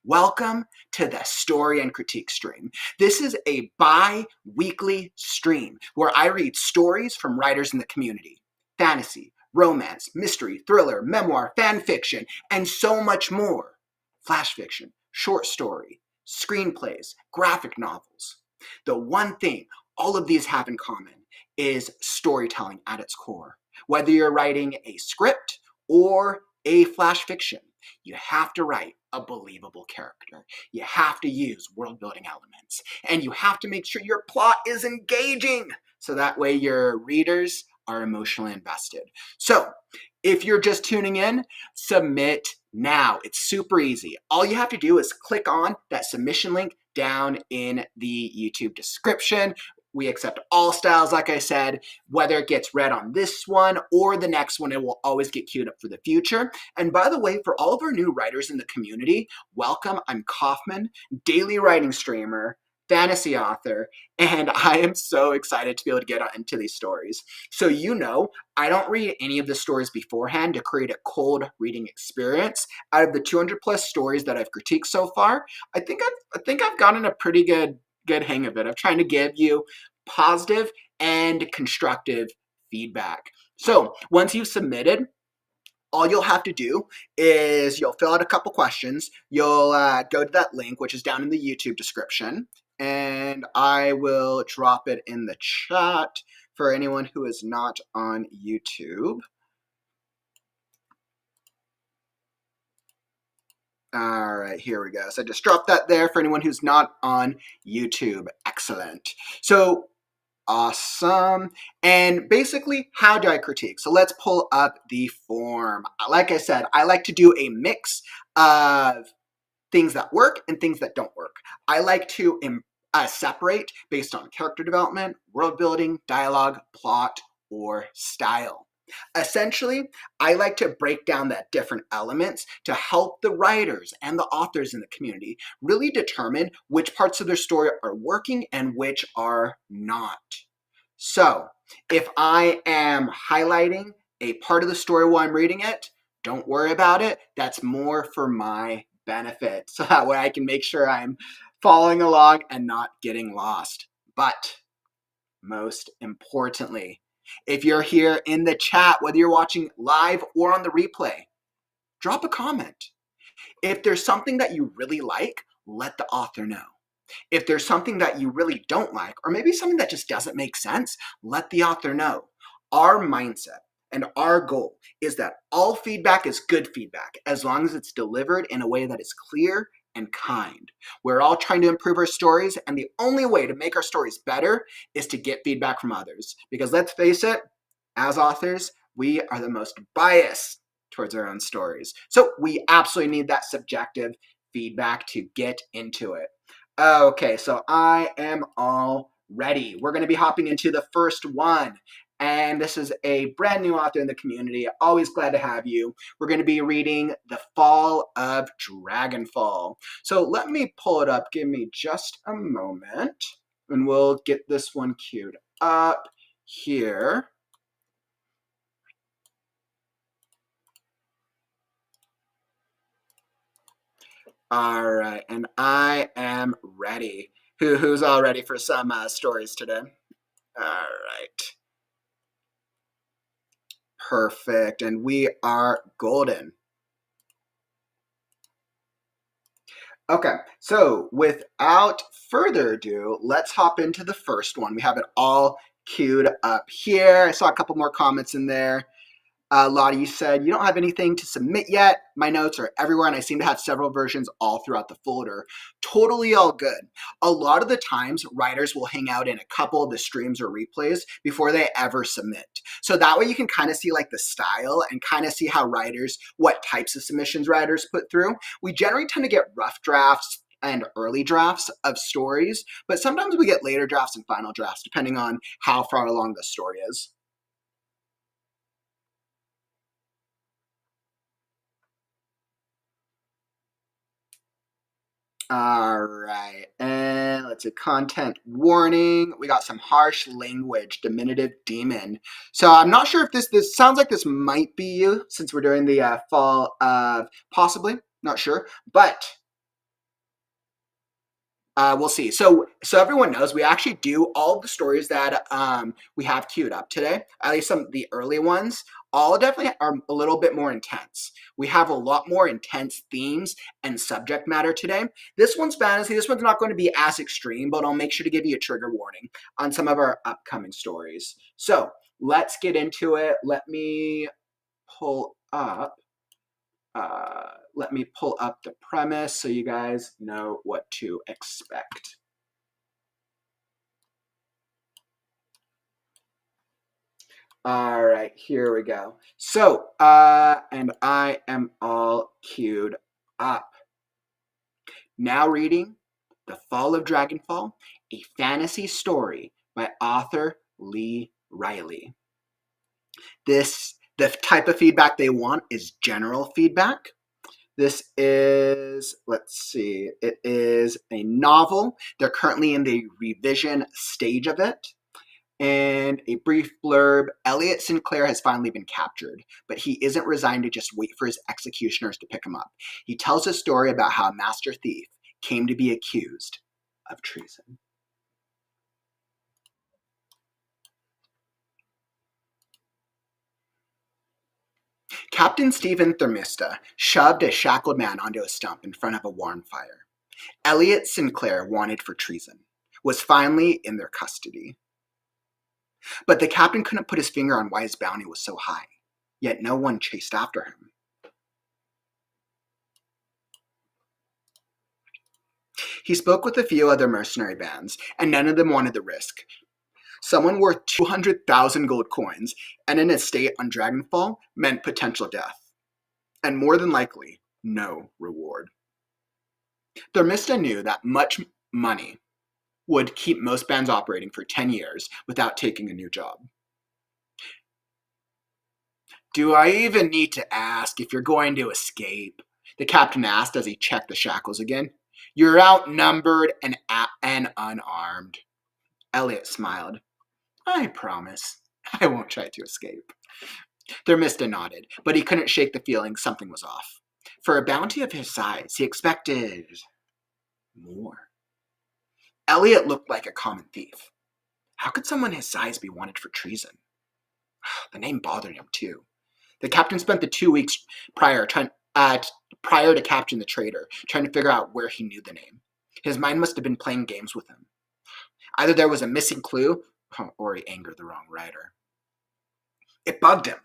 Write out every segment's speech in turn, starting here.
Welcome to the Story and Critique stream. This is a bi-weekly stream where I read stories from writers in the community. Fantasy, romance, mystery, thriller, memoir, fan fiction, and so much more. Flash fiction, short story, screenplays, graphic novels. The one thing all of these have in common is storytelling at its core. Whether you're writing a script or a flash fiction, you have to write a believable character. You have to use world building elements. And you have to make sure your plot is engaging so that way your readers are emotionally invested. So if you're just tuning in, submit now. It's super easy. All you have to do is click on that submission link down in the YouTube description. We accept all styles, like I said. Whether it gets read on this one or the next one, it will always get queued up for the future. And by the way, for all of our new writers in the community, welcome. I'm Kauffman, daily writing streamer, fantasy author, and I am so excited to be able to get into these stories. So I don't read any of the stories beforehand to create a cold reading experience. Out of the 200 plus stories that I've critiqued so far, I think I've gotten a pretty good hang of it. I'm trying to give you positive and constructive feedback. So once you've submitted, all you'll have to do is you'll fill out a couple questions. You'll go to that link, which is down in the YouTube description, and I will drop it in the chat for anyone who is not on YouTube. All right, here we go. So I just dropped that there for anyone who's not on YouTube. Excellent. So awesome. And basically, how do I critique? So let's pull up the form. Like I said, I like to do a mix of things that work and things that don't work. I like to separate based on character development, world building, dialogue, plot, or style. Essentially, I like to break down that different elements to help the writers and the authors in the community really determine which parts of their story are working and which are not. So, if I am highlighting a part of the story while I'm reading it, don't worry about it. That's more for my benefit. So that way I can make sure I'm following along and not getting lost. But most importantly, if you're here in the chat, whether you're watching live or on the replay, drop a comment. If there's something that you really like, let the author know. If there's something that you really don't like, or maybe something that just doesn't make sense, let the author know. Our mindset and our goal is that all feedback is good feedback as long as it's delivered in a way that is clear and kind. We're all trying to improve our stories, and the only way to make our stories better is to get feedback from others. Because let's face it, as authors, we are the most biased towards our own stories. So we absolutely need that subjective feedback to get into it. Okay, so I am all ready. We're going to be hopping into the first one. And this is a brand new author in the community. Always glad to have you. We're going to be reading The Fall of Dragonfall. So let me pull it up. Give me just a moment. And we'll get this one queued up here. All right, and I am ready. Who's all ready for some stories today? All right. Perfect, and we are golden. Okay, so without further ado, let's hop into the first one. We have it all queued up here. I saw a couple more comments in there. Lottie, you said, you don't have anything to submit yet. My notes are everywhere, and I seem to have several versions all throughout the folder. Totally all good. A lot of the times, writers will hang out in a couple of the streams or replays before they ever submit. So that way you can kind of see like the style and kind of see how what types of submissions writers put through. We generally tend to get rough drafts and early drafts of stories, but sometimes we get later drafts and final drafts, depending on how far along the story is. All right, and let's see, content warning. We got some harsh language, diminutive demon. So I'm not sure if this sounds like this might be you, since we're doing the fall of, possibly, not sure, but We'll see. So everyone knows we actually do all of the stories that we have queued up today. At least some of the early ones. All definitely are a little bit more intense. We have a lot more intense themes and subject matter today. This one's fantasy. This one's not going to be as extreme, but I'll make sure to give you a trigger warning on some of our upcoming stories. So let's get into it. Let me pull up. Let me pull up the premise so you guys know what to expect. All right, here we go. So, and I am all queued up. Now reading The Fall of Dragonfall, a fantasy story by author Lee Riley. The type of feedback they want is general feedback. This is, let's see, it is a novel. They're currently in the revision stage of it. And a brief blurb, Elliot Sinclair has finally been captured, but he isn't resigned to just wait for his executioners to pick him up. He tells a story about how a master thief came to be accused of treason. Captain Stephen Thermista shoved a shackled man onto a stump in front of a warm fire. Elliot Sinclair, wanted for treason, was finally in their custody. But the captain couldn't put his finger on why his bounty was so high, yet no one chased after him. He spoke with a few other mercenary bands, and none of them wanted the risk. Someone worth 200,000 gold coins and an estate on Dragonfall meant potential death, and more than likely, no reward. Thermista knew that much money would keep most bands operating for 10 years without taking a new job. Do I even need to ask if you're going to escape? The captain asked as he checked the shackles again. You're outnumbered and unarmed. Elliot smiled. I promise. I won't try to escape. Thermista nodded, but he couldn't shake the feeling something was off. For a bounty of his size, he expected more. Elliot looked like a common thief. How could someone his size be wanted for treason? The name bothered him too. The captain spent the 2 weeks prior to capturing the traitor, trying to figure out where he knew the name. His mind must have been playing games with him. Either there was a missing clue, or he angered the wrong writer. It bugged him.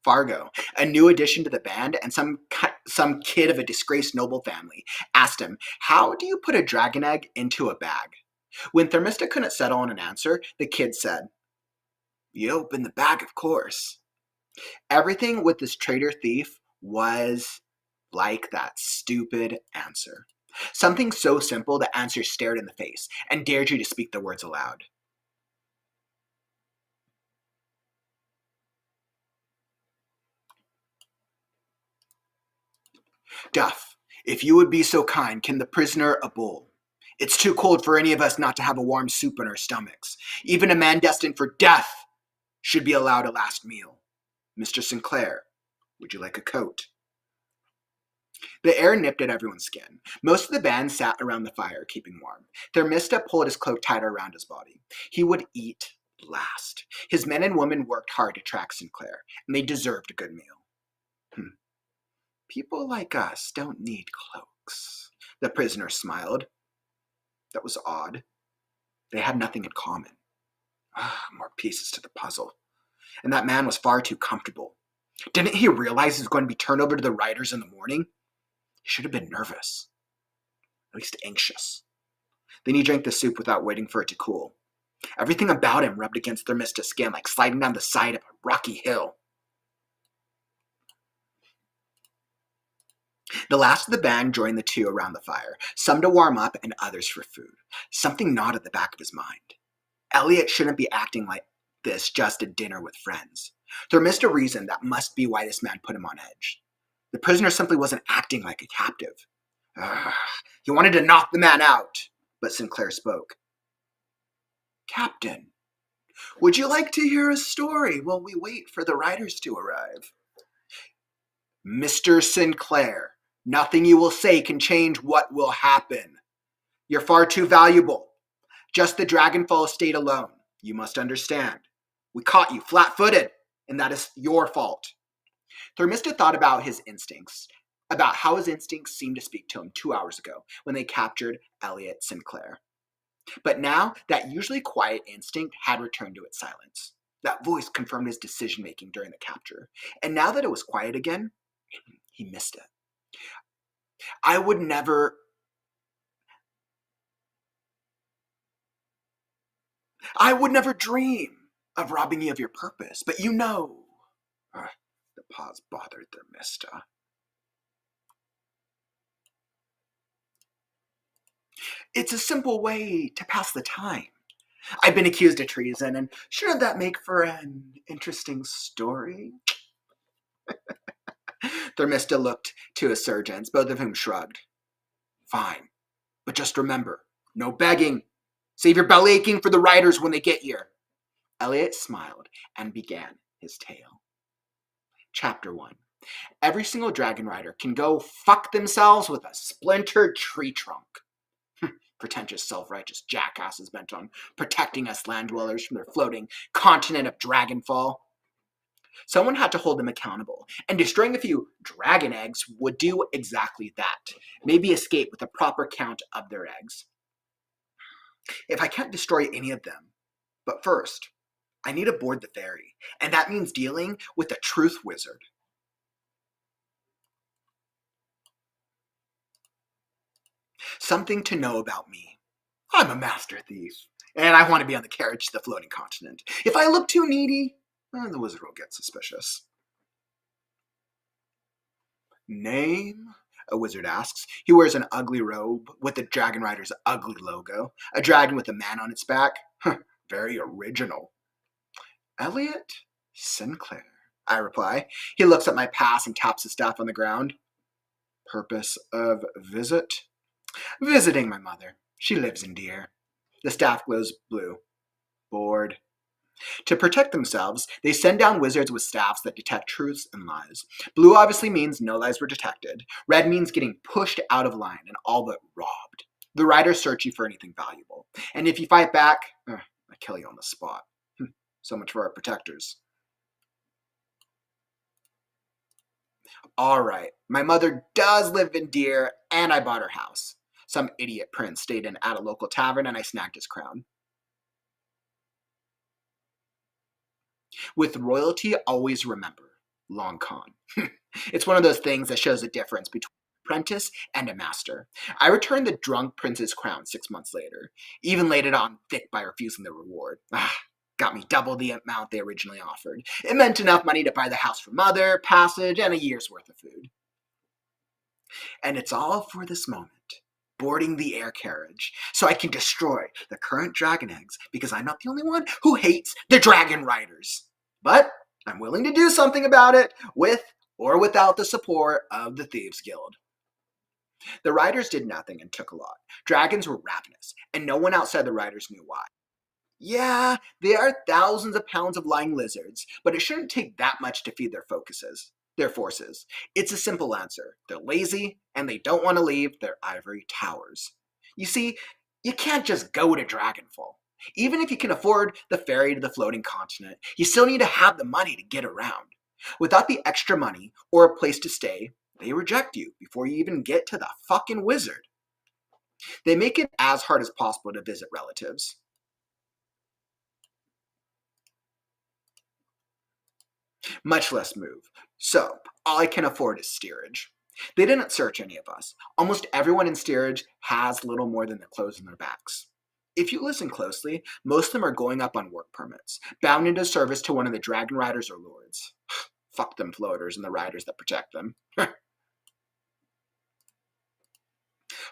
Fargo, a new addition to the band, and some kid of a disgraced noble family, asked him, how do you put a dragon egg into a bag? When Thermista couldn't settle on an answer, the kid said, you open the bag, of course. Everything with this traitor thief was like that stupid answer. Something so simple the answer stared in the face and dared you to speak the words aloud. Duff, if you would be so kind, can the prisoner a bowl? It's too cold for any of us not to have a warm soup in our stomachs. Even a man destined for death should be allowed a last meal. Mr. Sinclair, would you like a coat? The air nipped at everyone's skin. Most of the band sat around the fire, keeping warm. Thermista pulled his cloak tighter around his body. He would eat last. His men and women worked hard to track Sinclair, and they deserved a good meal. People like us don't need cloaks. The prisoner smiled. That was odd. They had nothing in common. More pieces to the puzzle. And that man was far too comfortable. Didn't he realize he was going to be turned over to the writers in the morning? He should have been nervous. At least anxious. Then he drank the soup without waiting for it to cool. Everything about him rubbed against Thermista's skin like sliding down the side of a rocky hill. The last of the band joined the two around the fire, some to warm up and others for food. Something gnawed at the back of his mind. Elliot shouldn't be acting like this just at dinner with friends. Thermista reasoned that must be why this man put him on edge. The prisoner simply wasn't acting like a captive. He wanted to knock the man out, but Sinclair spoke. Captain, would you like to hear a story while we wait for the writers to arrive? Mr. Sinclair, nothing you will say can change what will happen. You're far too valuable. Just the Dragonfall estate alone. You must understand. We caught you flat-footed, and that is your fault. Thermista thought about his instincts, about how his instincts seemed to speak to him 2 hours ago when they captured Elliot Sinclair. But now, that usually quiet instinct had returned to its silence. That voice confirmed his decision-making during the capture. And now that it was quiet again, he missed it. I would never dream of robbing you of your purpose, but you know. The pause bothered Thermista. It's a simple way to pass the time. I've been accused of treason, and shouldn't that make for an interesting story? Thermista looked to his surgeons, both of whom shrugged. Fine, but just remember, no begging. Save your belly aching for the writers when they get here. Elliot smiled and began his tale. Chapter 1. Every single dragon rider can go fuck themselves with a splintered tree trunk. Pretentious, self-righteous jackasses bent on protecting us land dwellers from their floating continent of Dragonfall. Someone had to hold them accountable, and destroying a few dragon eggs would do exactly that. Maybe escape with a proper count of their eggs. If I can't destroy any of them, but first, I need to board the ferry, and that means dealing with the truth wizard. Something to know about me. I'm a master thief, and I want to be on the carriage to the floating continent. If I look too needy, the wizard will get suspicious. Name? A wizard asks. He wears an ugly robe with the Dragon Rider's ugly logo, a dragon with a man on its back. Very original. Elliot Sinclair, I reply. He looks at my pass and taps the staff on the ground. Purpose of visit? Visiting my mother. She lives in Deer. The staff glows blue. Bored. To protect themselves, they send down wizards with staffs that detect truths and lies. Blue obviously means no lies were detected. Red means getting pushed out of line and all but robbed. The riders search you for anything valuable. And if you fight back, I kill you on the spot. So much for our protectors. All right, my mother does live in Deer, and I bought her house. Some idiot prince stayed in at a local tavern, and I snagged his crown. With royalty, always remember, long con. It's one of those things that shows the difference between an apprentice and a master. I returned the drunk prince's crown 6 months later, even laid it on thick by refusing the reward. Got me double the amount they originally offered. It meant enough money to buy the house for mother, passage, and a year's worth of food. And it's all for this moment. Boarding the air carriage, so I can destroy the current dragon eggs, because I'm not the only one who hates the dragon riders. But I'm willing to do something about it, with or without the support of the Thieves Guild. The riders did nothing and took a lot. Dragons were ravenous, and no one outside the riders knew why. Yeah, they are thousands of pounds of lying lizards, but it shouldn't take that much to feed their forces. It's a simple answer. They're lazy, and they don't want to leave their ivory towers. You see, you can't just go to Dragonfall. Even if you can afford the ferry to the floating continent, you still need to have the money to get around. Without the extra money or a place to stay, they reject you before you even get to the fucking wizard. They make it as hard as possible to visit relatives. Much less move. So, all I can afford is steerage. They didn't search any of us. Almost everyone in steerage has little more than the clothes on their backs. If you listen closely, most of them are going up on work permits, bound into service to one of the dragon riders or lords. Fuck them floaters and the riders that protect them.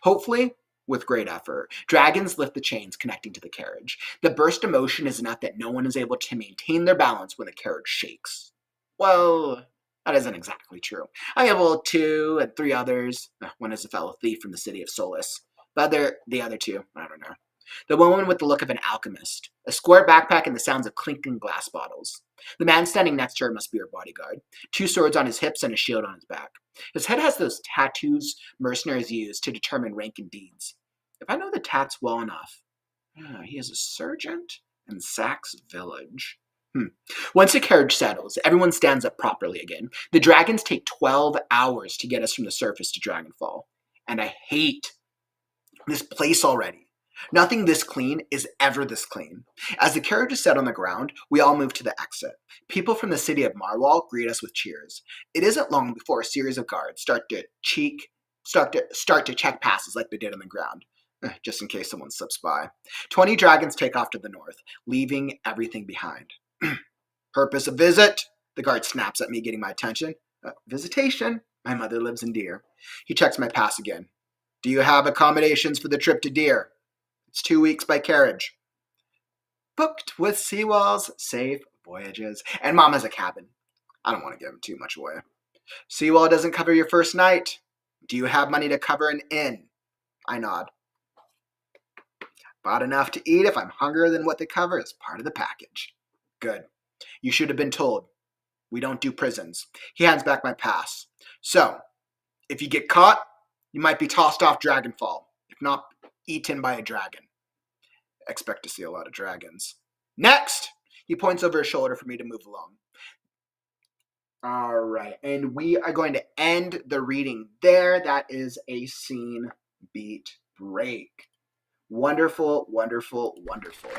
Hopefully, with great effort, dragons lift the chains connecting to the carriage. The burst of motion is enough that no one is able to maintain their balance when the carriage shakes. Well, that isn't exactly true. I have 2 and 3 others. One is a fellow thief from the city of Solace. The other 2, I don't know. The woman with the look of an alchemist, a square backpack and the sounds of clinking glass bottles. The man standing next to her must be her bodyguard. 2 swords on his hips and a shield on his back. His head has those tattoos mercenaries use to determine rank and deeds. If I know the tats well enough. He is a sergeant in Sax Village. Once the carriage settles, everyone stands up properly again. The dragons take 12 hours to get us from the surface to Dragonfall. And I hate this place already. Nothing this clean is ever this clean. As the carriage is set on the ground, we all move to the exit. People from the city of Marwall greet us with cheers. It isn't long before a series of guards start to check passes like they did on the ground, just in case someone slips by. 20 dragons take off to the north, leaving everything behind. Purpose of visit? The guard snaps at me, getting my attention. Visitation. My mother lives in Deer. He checks my pass again. Do you have accommodations for the trip to Deer? It's 2 weeks by carriage. Booked with seawalls, safe voyages. And Mom has a cabin. I don't want to give him too much away. Seawall doesn't cover your first night. Do you have money to cover an inn? I nod. Bought enough to eat if I'm hungrier than what they cover as part of the package. Good. You should have been told. We don't do prisons. He hands back my pass. So, if you get caught, you might be tossed off Dragonfall. If not, eaten by a dragon. Expect to see a lot of dragons. Next! He points over his shoulder for me to move along. All right, and we are going to end the reading there. That is a scene beat break. Wonderful, wonderful, wonderful.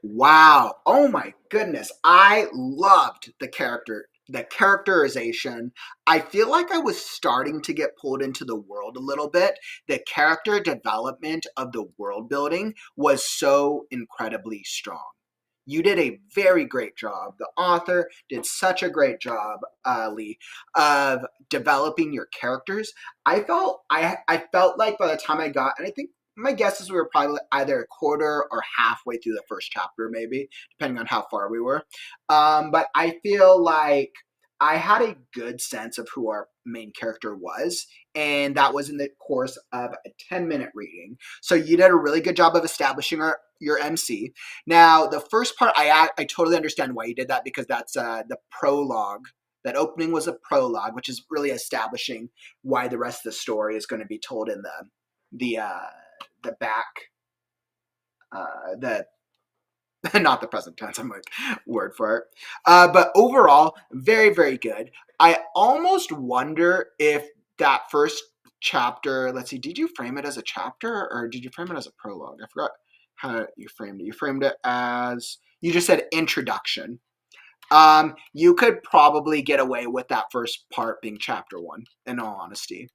Wow. Oh my goodness. I loved the characterization. I feel like I was starting to get pulled into the world a little bit. The character development of the world building was so incredibly strong. You did a very great job. The author did such a great job, Lee, of developing your characters. I felt like by the time I got, and I think my guess is we were probably either a quarter or halfway through the first chapter, maybe, depending on how far we were. But I feel like I had a good sense of who our main character was, and that was in the course of a 10-minute reading. So you did a really good job of establishing your MC. Now, the first part, I totally understand why you did that, because that's the prologue. That opening was a prologue, which is really establishing why the rest of the story is going to be told in the back, the not the present tense, I'm like, word for it. But overall, very, very good. I almost wonder if that first chapter, let's see, did you frame it as a chapter or did you frame it as a prologue? I forgot how you framed it. You framed it as, you just said introduction. You could probably get away with that first part being chapter 1, in all honesty.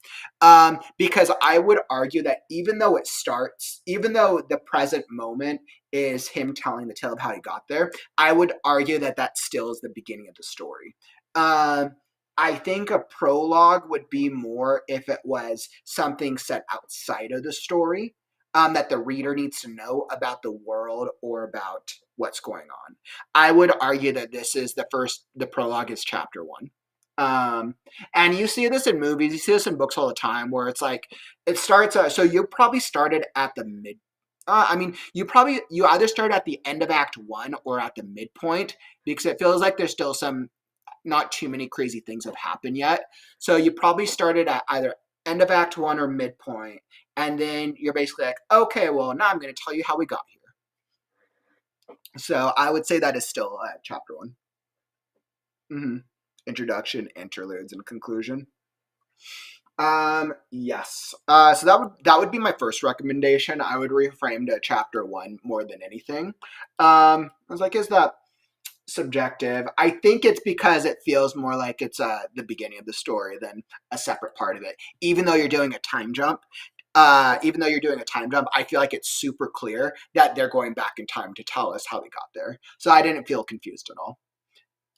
Because I would argue that even though the present moment is him telling the tale of how he got there, I would argue that that still is the beginning of the story. I think a prologue would be more if it was something set outside of the story. That the reader needs to know about the world or about what's going on. I would argue that the prologue is chapter 1. And you see this in movies, you see this in books all the time, where it's like, it starts, so you probably started at the mid, you either start at the end of Act 1 or at the midpoint, because it feels like there's still not too many crazy things have happened yet. So you probably started at either end of Act 1 or midpoint, and then you're basically like, okay, well, now I'm going to tell you how we got here. So I would say that is still chapter 1. Mm-hmm. Introduction, interludes, and conclusion. Yes. So that would be my first recommendation. I would reframe to chapter 1 more than anything. I was like, is that subjective? I think it's because it feels more like it's the beginning of the story than a separate part of it. Even though you're doing a time jump, I feel like it's super clear that they're going back in time to tell us how they got there. So I didn't feel confused at all.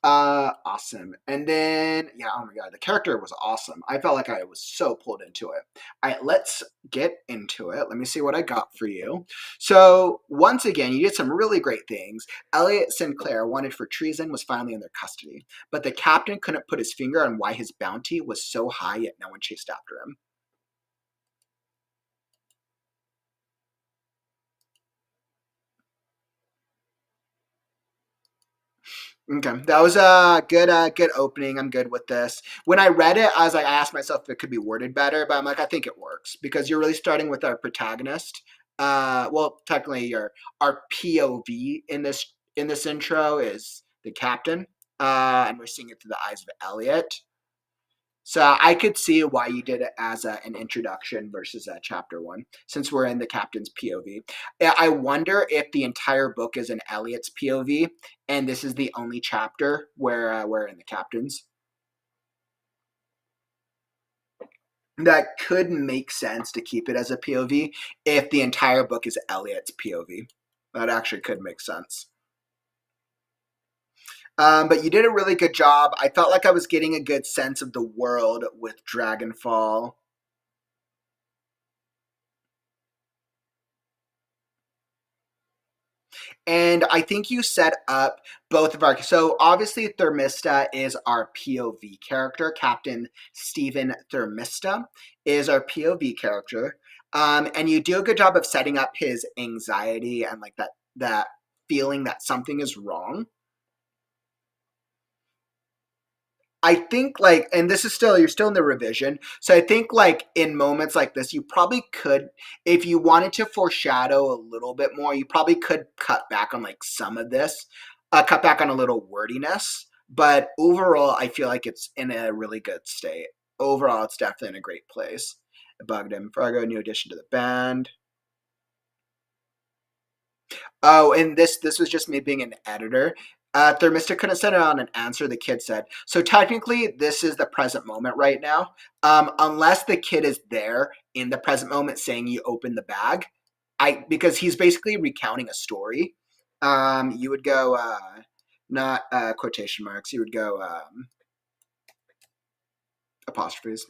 Awesome. And then, yeah, oh my God, the character was awesome. I felt like I was so pulled into it. All right, let's get into it. Let me see what I got for you. So once again, you did some really great things. Elliot Sinclair, wanted for treason, was finally in their custody, but the captain couldn't put his finger on why his bounty was so high, yet no one chased after him. Okay, that was a good opening. I'm good with this. When I read it, I asked myself if it could be worded better, but I'm like, I think it works because you're really starting with our protagonist. Well, technically, our POV in this intro is the captain, and we're seeing it through the eyes of Elliot. So I could see why you did it as an introduction versus a chapter one, since we're in the captain's POV. I wonder if the entire book is in Elliot's POV, and this is the only chapter where we're in the captain's. That could make sense to keep it as a POV if the entire book is Elliot's POV. That actually could make sense. But you did a really good job. I felt like I was getting a good sense of the world with Dragonfall. And I think you set up both of our. So obviously, Thermista is our POV character. Captain Stephen Thermista is our POV character. And you do a good job of setting up his anxiety and like that feeling that something is wrong. I think like, and this is still, you're still in the revision. So I think like in moments like this, you probably could, if you wanted to foreshadow a little bit more, you probably could cut back on like some of this, cut back on a little wordiness. But overall, I feel like it's in a really good state. Overall, it's definitely in a great place. Bugged him. Fargo, new addition to the band. Oh, and this was just me being an editor. Thermista couldn't send out an answer, the kid said. So technically, this is the present moment right now. Unless the kid is there in the present moment saying you open the bag, because he's basically recounting a story. You would go not quotation marks. You would go apostrophes.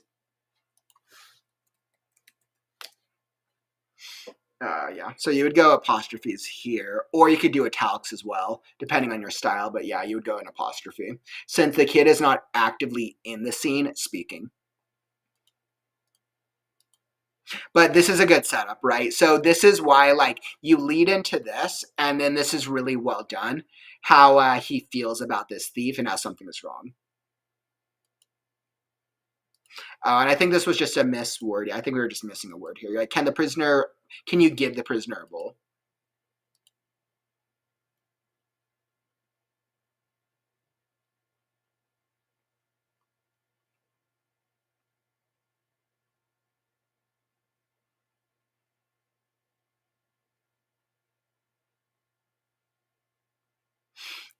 Yeah, so you would go apostrophes here, or you could do italics as well, depending on your style. But yeah, you would go an apostrophe since the kid is not actively in the scene speaking. But this is a good setup, right? So this is why like you lead into this, and then this is really well done. How he feels about this thief and how something is wrong. And I think this was just a miss word. I think we were just missing a word here. Like, can you give the prisoner a bowl?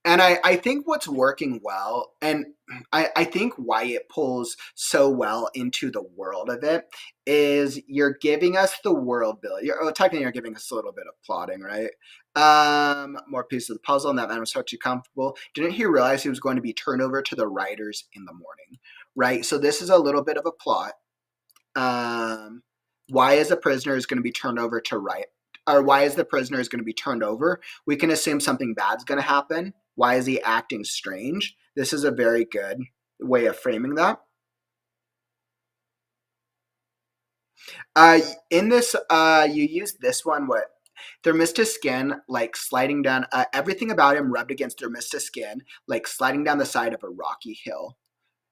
And I think what's working well, and I think why it pulls so well into the world of it, is you're giving us the world building. Technically, you're giving us a little bit of plotting, right? More pieces of the puzzle, and that man was so too comfortable. Didn't he realize he was going to be turned over to the writers in the morning, right? So this is a little bit of a plot. Um, why is the prisoner is going to be turned over to write, or why is the prisoner is going to be turned over? We can assume something bad's going to happen. Why is he acting strange? This is a very good way of framing that. In this, you use this one. What Thermistus skin, like sliding down. Everything about him rubbed against Thermistus skin, like sliding down the side of a rocky hill.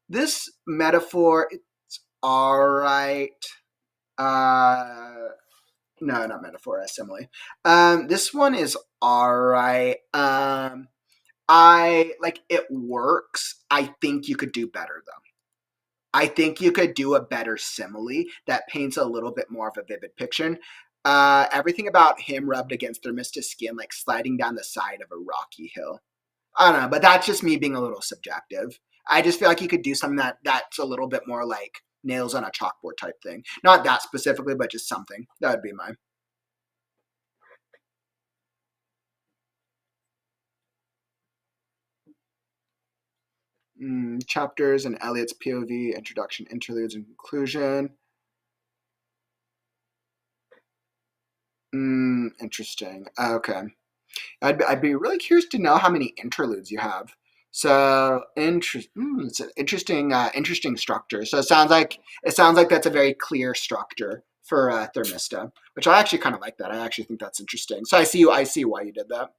This metaphor, it's all right. Uh, no, not metaphor, a simile. This one is all right. I like it works. I think you could do better though. I think you could do a better simile that paints a little bit more of a vivid picture. Everything about him rubbed against Thermistus skin, like sliding down the side of a rocky hill. I don't know, but that's just me being a little subjective. I just feel like you could do something that's a little bit more like nails on a chalkboard type thing. Not that specifically, but just something. That would be mine. Chapters and Eliot's POV, introduction, interludes, and conclusion. Interesting. Okay. I'd be really curious to know how many interludes you have. So, it's an interesting structure. So it sounds like that's a very clear structure for Thermista, which I actually kind of like that. I actually think that's interesting. So I see why you did that.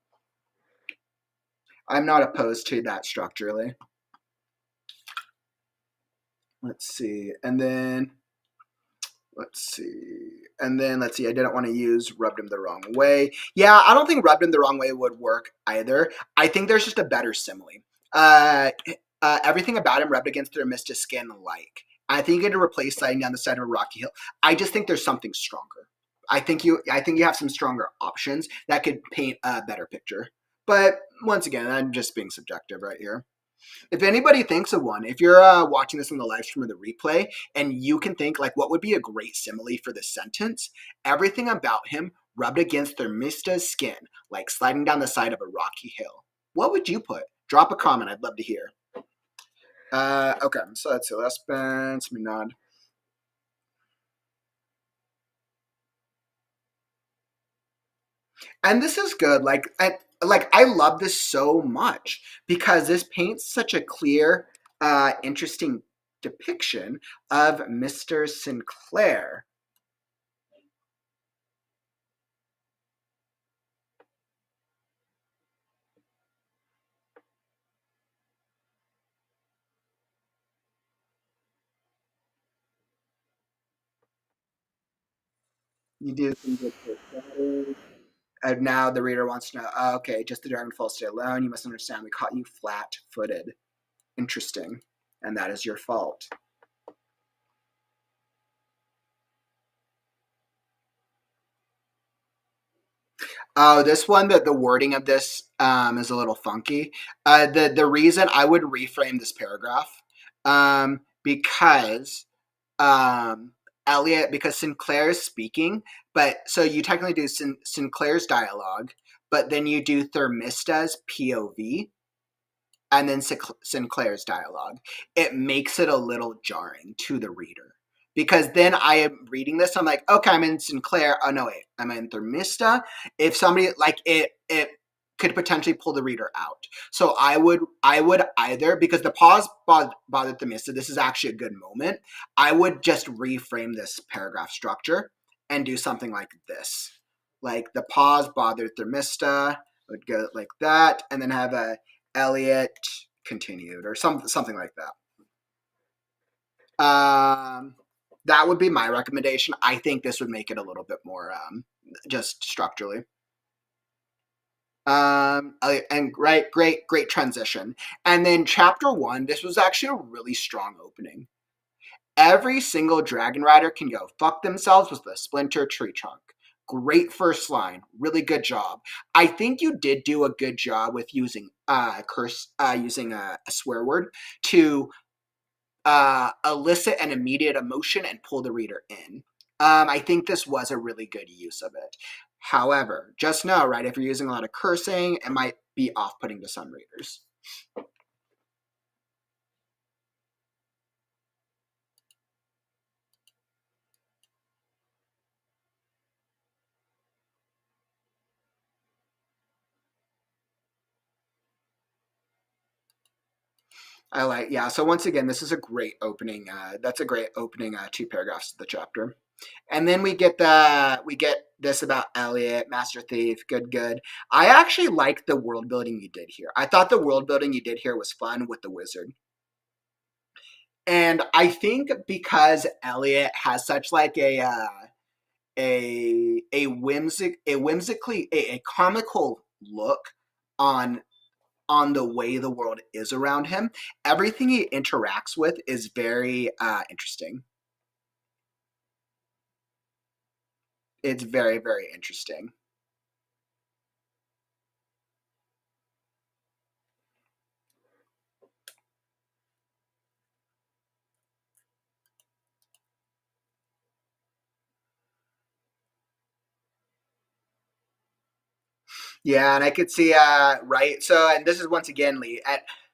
I'm not opposed to that structurally. Let's see. And then, let's see. And then, let's see. I didn't want to use rubbed him the wrong way. Yeah, I don't think rubbed him the wrong way would work either. I think there's just a better simile. Uh, Everything about him rubbed against their Mista skin like. I think you could replace sliding down the side of a rocky hill. I just think there's something stronger. I think you have some stronger options that could paint a better picture. But once again, I'm just being subjective right here. If anybody thinks of one, if you're watching this in the live stream or the replay, and you can think like what would be a great simile for this sentence, everything about him rubbed against Thermista's skin, like sliding down the side of a rocky hill. What would you put? Drop a comment. I'd love to hear. Okay, so let's see. Last bench. Let me nod. And this is good. Like I love this so much because this paints such a clear, interesting depiction of Mr. Sinclair. You do some good foreshadowing. And now the reader wants to know, okay, just the Dragonfall stay alone. You must understand we caught you flat-footed. Interesting. And that is your fault. Oh, this one, the wording of this is a little funky. The reason I would reframe this paragraph because Elliot, because Sinclair is speaking, but so you technically do Sinclair's dialogue, but then you do Thermista's POV, and then Sinclair's dialogue. It makes it a little jarring to the reader. Because then I am reading this, I'm like, okay, I'm in Sinclair. Oh no, wait, I'm in Thermista. If somebody like it could potentially pull the reader out. So I would either, because the pause bothered Thermista, this is actually a good moment. I would just reframe this paragraph structure and do something like this. Like the pause bothered Thermista, would go like that, and then have a Elliot continued or something like that. That would be my recommendation. I think this would make it a little bit more just structurally. And great transition. And then chapter 1, this was actually a really strong opening. Every single dragon rider can go fuck themselves with a splinter tree trunk. Great first line, really good job. I think you did do a good job with using using a swear word to elicit an immediate emotion and pull the reader in. I think this was a really good use of it. However, just know, right, if you're using a lot of cursing, it might be off-putting to some readers. I like, yeah. So once again, this is a great opening. That's a great opening 2 paragraphs of the chapter. And then we get this about Elliot, Master Thief, good. I actually like the world building you did here. I thought the world building you did here was fun with the wizard. And I think because Elliot has such like a comical look on the way the world is around him, everything he interacts with is very interesting. It's very, very interesting. Yeah, and I could see, right. So, and this is once again, Lee.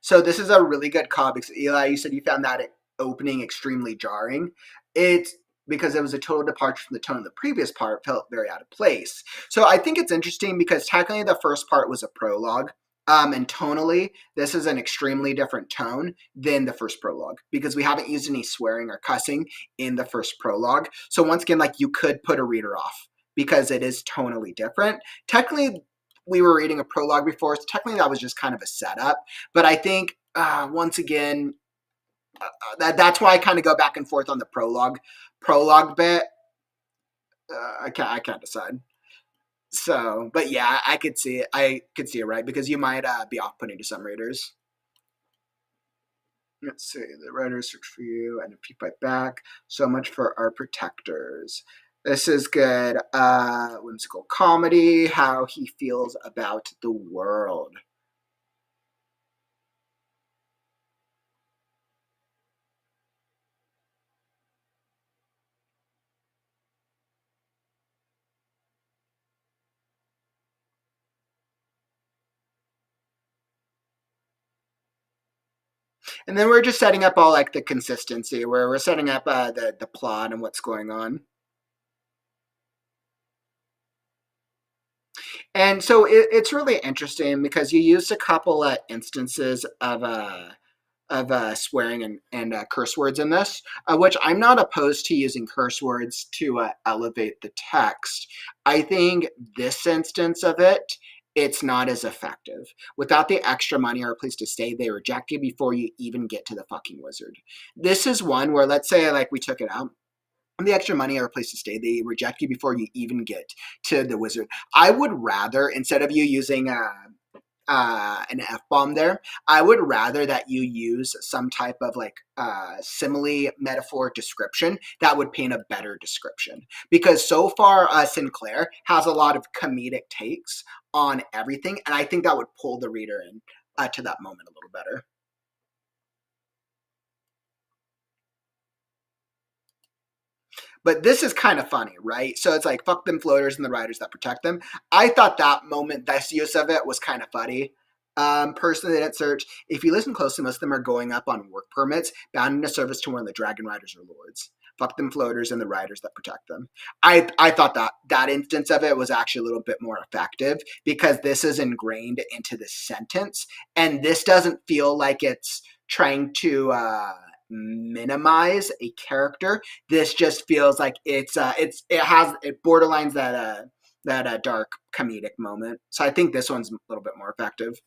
So this is a really good call because Eli, you said you found that opening extremely jarring. It's because it was a total departure from the tone of the previous part, felt very out of place. So I think it's interesting because technically the first part was a prologue. And tonally, this is an extremely different tone than the first prologue because we haven't used any swearing or cussing in the first prologue. So once again, like you could put a reader off because it is tonally different. Technically, we were reading a prologue before, so technically that was just kind of a setup. But I think once again, that's why I kind of go back and forth on the prologue bit. I can't decide. So, but yeah, I could see it. I could see it, right? Because you might be off-putting to some readers. Let's see. The writers search for you and a peek right back. So much for our protectors. This is good. Whimsical comedy. How he feels about the world. And then we're just setting up all like the consistency, where we're setting up the plot and what's going on. And so it's really interesting because you used a couple instances of swearing and curse words in this, which I'm not opposed to using curse words to elevate the text. I think this instance of it, it's not as effective. Without the extra money or a place to stay, they reject you before you even get to the fucking wizard. This is one where, let's say, like, we took it out. The extra money or a place to stay, they reject you before you even get to the wizard. I would rather, instead of you using an F-bomb there, I would rather that you use some type of like simile, metaphor, description that would paint a better description. Because so far, Sinclair has a lot of comedic takes on everything, and I think that would pull the reader in to that moment a little better. But this is kind of funny, right? So it's like, fuck them floaters and the riders that protect them. I thought that moment, this use of it was kind of funny. Personally, they didn't search. If you listen closely, most of them are going up on work permits, bound in a service to one of the dragon riders or lords. Fuck them floaters and the riders that protect them. I thought that instance of it was actually a little bit more effective because this is ingrained into the sentence, and this doesn't feel like it's trying to minimize a character. This just feels like it borderlines that dark comedic moment. So I think this one's a little bit more effective.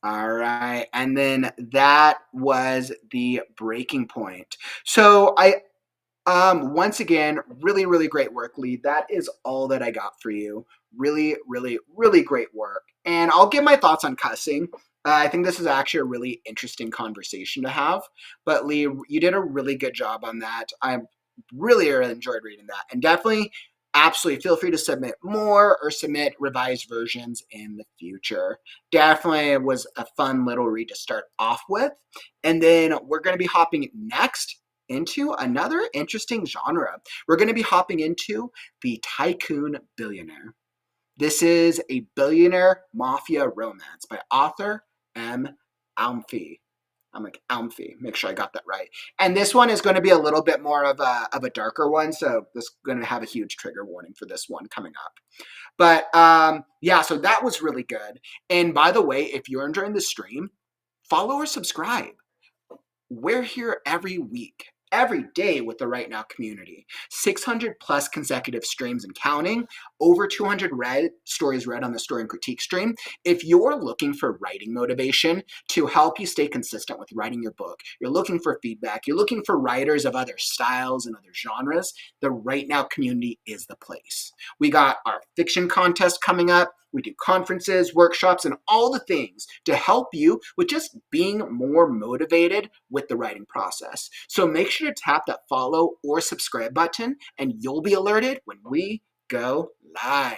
All right. And then that was the breaking point. So once again, really, really great work, Lee. That is all that I got for you. Really, really, really great work. And I'll give my thoughts on cussing. I think this is actually a really interesting conversation to have. But Lee, you did a really good job on that. I really, really enjoyed reading that. And definitely, absolutely feel free to submit more or submit revised versions in the future. Definitely was a fun little read to start off with. And then we're going to be hopping next into another interesting genre. We're going to be hopping into the Tycoon Billionaire. This is a billionaire mafia romance by author M.Almphie. I'm like Almphie. Make sure I got that right. And this one is going to be a little bit more of a darker one, so this is going to have a huge trigger warning for this one coming up. But yeah, so that was really good. And by the way, if you're enjoying the stream, follow or subscribe. We're here every week, every day with the WriteNow community. 600 plus consecutive streams and counting, over 200 stories read on the story and critique stream. If you're looking for writing motivation to help you stay consistent with writing your book, you're looking for feedback, you're looking for writers of other styles and other genres, the WriteNow community is the place. We got our fiction contest coming up. We do conferences, workshops, and all the things to help you with just being more motivated with the writing process. So make sure to tap that follow or subscribe button, and you'll be alerted when we go live.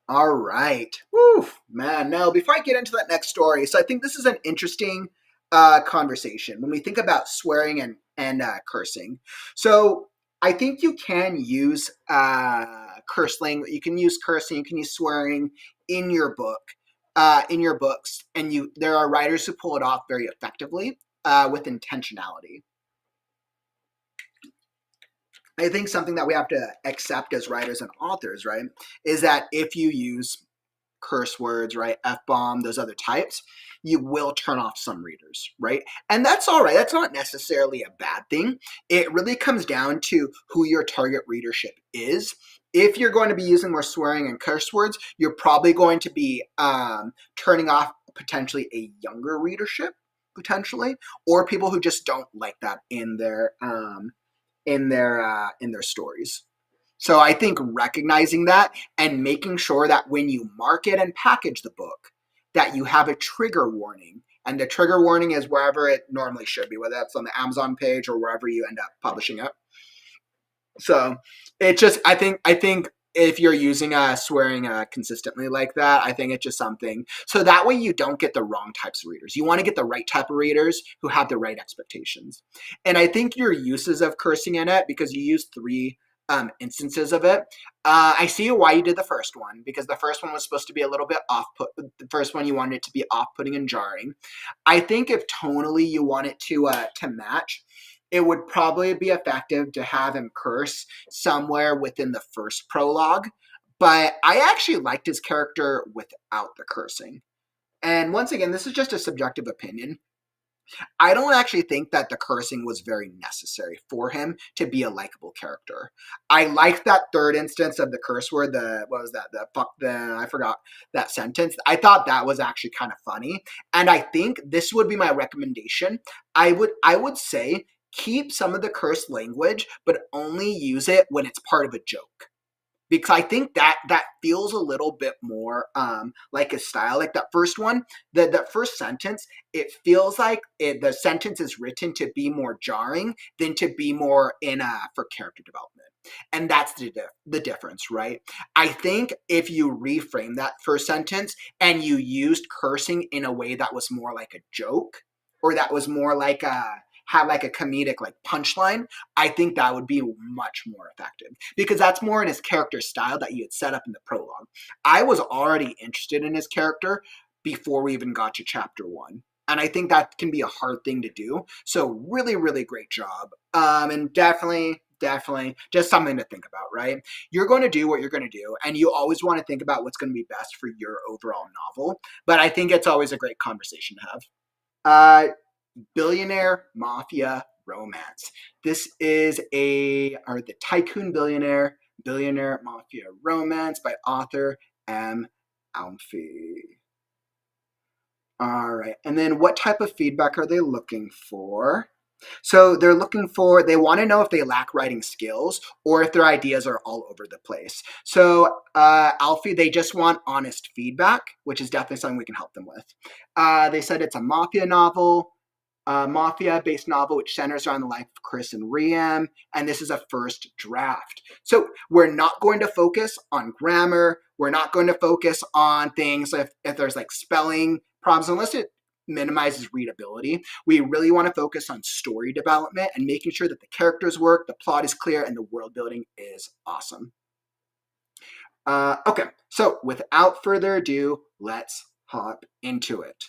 All right. Woo, man. Now, before I get into that next story, so I think this is an interesting conversation when we think about swearing and cursing. So I think you can use cursing. You can use cursing. You can use swearing in your book, in your books, and there are writers who pull it off very effectively with intentionality. I think something that we have to accept as writers and authors, right, is that if you use curse words, right, F-bomb, those other types, you will turn off some readers, right? And that's all right. That's not necessarily a bad thing. It really comes down to who your target readership is. If you're going to be using more swearing and curse words, you're probably going to be turning off potentially a younger readership, potentially, or people who just don't like that in their stories. So I think recognizing that and making sure that when you market and package the book, that you have a trigger warning. And the trigger warning is wherever it normally should be, whether that's on the Amazon page or wherever you end up publishing it. So it just, I think if you're using swearing consistently like that, I think it's just something. So that way you don't get the wrong types of readers. You want to get the right type of readers who have the right expectations. And I think your uses of cursing in it, because you use 3 instances of it, I see why you did the first one, because the first one was supposed to be a little bit off-put. The first one you wanted it to be off-putting and jarring. I think if tonally you want it to match, it would probably be effective to have him curse somewhere within the first prologue. But I actually liked his character without the cursing. And once again, this is just a subjective opinion. I don't actually think that the cursing was very necessary for him to be a likable character. I liked that third instance of the curse word, what was that? The fuck the, I forgot that sentence. I thought that was actually kind of funny. And I think this would be my recommendation. I would say keep some of the cursed language, but only use it when it's part of a joke, because I think that feels a little bit more like a style. Like that first one, that first sentence, it feels like the sentence is written to be more jarring than to be more for character development. And that's the difference, right? I think if you reframe that first sentence and you used cursing in a way that was more like a joke, or that was more like had like a comedic like punchline, I think that would be much more effective, because that's more in his character style that you had set up in the prologue. I was already interested in his character before we even got to chapter 1. And I think that can be a hard thing to do. So really, really great job. And definitely just something to think about, right? You're going to do what you're going to do, and you always want to think about what's going to be best for your overall novel. But I think it's always a great conversation to have. Billionaire Mafia romance. This is the Tycoon Billionaire Mafia romance by author M.Almphie. All right, and then what type of feedback are they looking for? So they want to know if they lack writing skills or if their ideas are all over the place. So Alfie, they just want honest feedback, which is definitely something we can help them with. They said it's a mafia novel, mafia-based novel which centers around the life of Chris and Riem, and this is a first draft. So we're not going to focus on grammar. We're not going to focus on things if there's like spelling problems, unless it minimizes readability. We really want to focus on story development and making sure that the characters work, the plot is clear, and the world building is awesome. Okay, so without further ado, let's hop into it.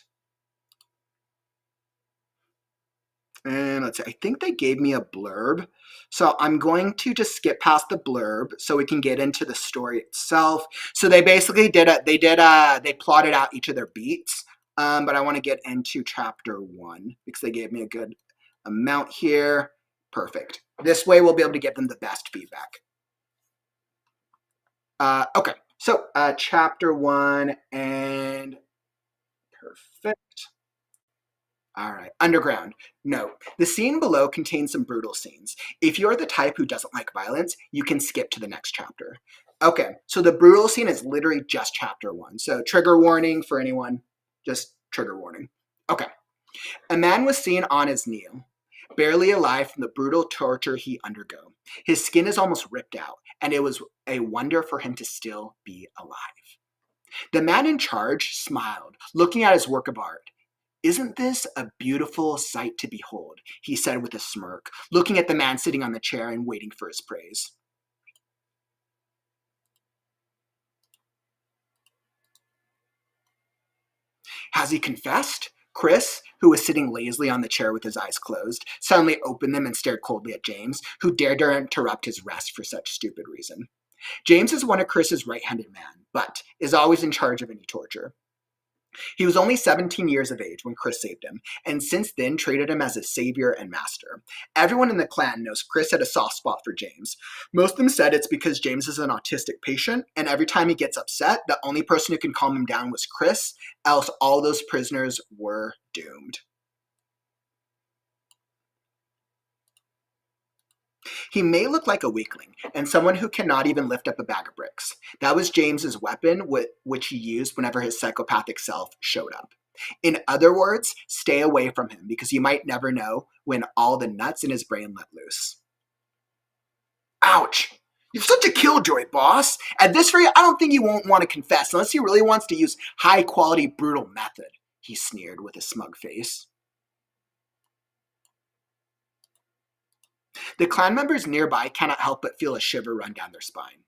And let's see, I think they gave me a blurb. So I'm going to just skip past the blurb so we can get into the story itself. So they basically they plotted out each of their beats. But I want to get into chapter 1 because they gave me a good amount here. Perfect. This way we'll be able to give them the best feedback. Okay, so chapter 1 and perfect. All right, underground. Note, the scene below contains some brutal scenes. If you're the type who doesn't like violence, you can skip to the next chapter. Okay, so the brutal scene is literally just chapter 1. So trigger warning for anyone, just trigger warning. Okay, a man was seen on his knee, barely alive from the brutal torture he undergo. His skin is almost ripped out, and it was a wonder for him to still be alive. The man in charge smiled, looking at his work of art. "Isn't this a beautiful sight to behold?" he said with a smirk, looking at the man sitting on the chair and waiting for his praise. "Has he confessed?" Chris, who was sitting lazily on the chair with his eyes closed, suddenly opened them and stared coldly at James, who dared to interrupt his rest for such stupid reason. James is one of Chris's right-handed men, but is always in charge of any torture. He was only 17 years of age when Chris saved him, and since then treated him as his savior and master. Everyone in the clan knows Chris had a soft spot for James. Most of them said it's because James is an autistic patient, and every time he gets upset, the only person who can calm him down was Chris, else all those prisoners were doomed. He may look like a weakling, and someone who cannot even lift up a bag of bricks. That was James's weapon, which he used whenever his psychopathic self showed up. In other words, stay away from him, because you might never know when all the nuts in his brain let loose. Ouch! You're such a killjoy, boss! At this rate, I don't think he won't want to confess, unless he really wants to use high-quality, brutal method, he sneered with a smug face. The clan members nearby cannot help but feel a shiver run down their spine.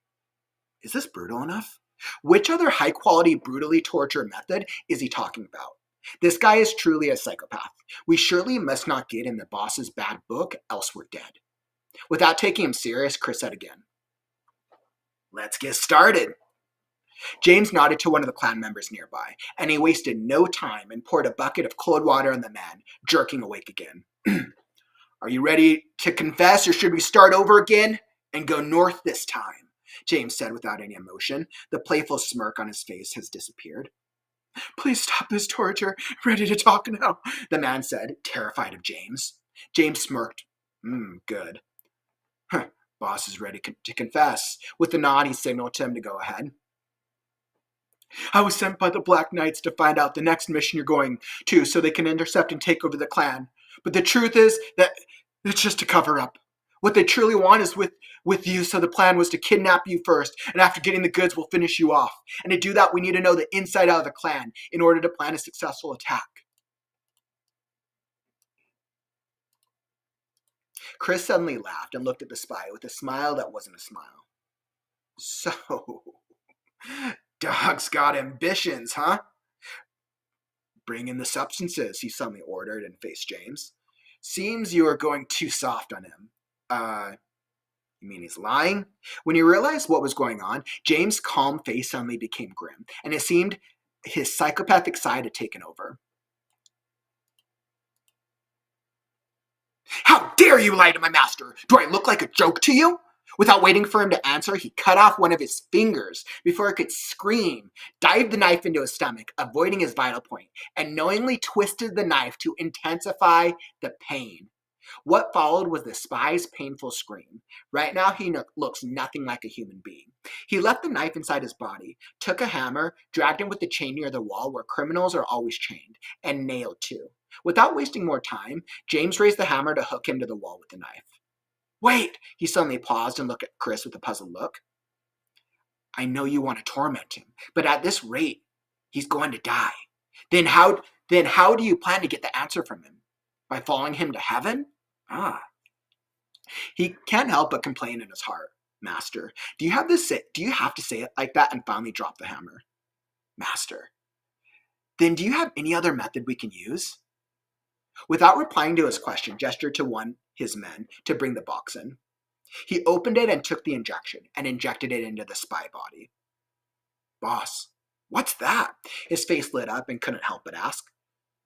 Is this brutal enough? Which other high-quality, brutally torture method is he talking about? This guy is truly a psychopath. We surely must not get in the boss's bad book, else we're dead. Without taking him serious, Chris said again, "Let's get started." James nodded to one of the clan members nearby, and he wasted no time and poured a bucket of cold water on the man, jerking awake again. "Are you ready to confess, or should we start over again and go north this time?" James said without any emotion. The playful smirk on his face has disappeared. "Please stop this torture. Ready to talk now," the man said, terrified of James. James smirked. Good. Boss is ready to confess. With a nod, he signaled to him to go ahead. "I was sent by the Black Knights to find out the next mission you're going to so they can intercept and take over the clan. But the truth is that it's just a cover-up. What they truly want is with you, so the plan was to kidnap you first, and after getting the goods, we'll finish you off. And to do that, we need to know the inside out of the clan in order to plan a successful attack." Chris suddenly laughed and looked at the spy with a smile that wasn't a smile. "So, dog's got ambitions, huh? Bring in the substances," he suddenly ordered and faced James. "Seems you are going too soft on him." You mean he's lying?" When he realized what was going on, James' calm face suddenly became grim, and it seemed his psychopathic side had taken over. "How dare you lie to my master? Do I look like a joke to you?" Without waiting for him to answer, he cut off one of his fingers before it could scream, dived the knife into his stomach, avoiding his vital point, and knowingly twisted the knife to intensify the pain. What followed was the spy's painful scream. Right now, he looks nothing like a human being. He left the knife inside his body, took a hammer, dragged him with the chain near the wall where criminals are always chained, and nailed too. Without wasting more time, James raised the hammer to hook him to the wall with the knife. "Wait!" He suddenly paused and looked at Chris with a puzzled look. "I know you want to torment him, but at this rate, he's going to die. Then how do you plan to get the answer from him? By following him to heaven?" He can't help but complain in his heart. "Master, do you have to say it like that?" and finally drop the hammer. "Master, then do you have any other method we can use?" Without replying to his question, gestured to one his men to bring the box in. He opened it and took the injection and injected it into the spy body. "Boss, what's that?" His face lit up and couldn't help but ask.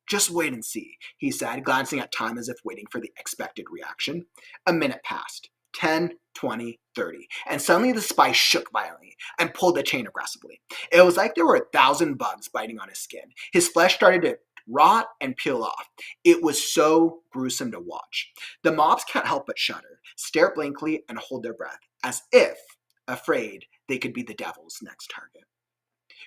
"Just wait and see," he said, glancing at time as if waiting for the expected reaction. A minute passed. 10, 20, 30, and suddenly the spy shook violently and pulled the chain aggressively. It was like there were 1,000 bugs biting on his skin. His flesh started to rot and peel off. It was so gruesome to watch. The mobs can't help but shudder, stare blankly, and hold their breath, as if afraid they could be the devil's next target.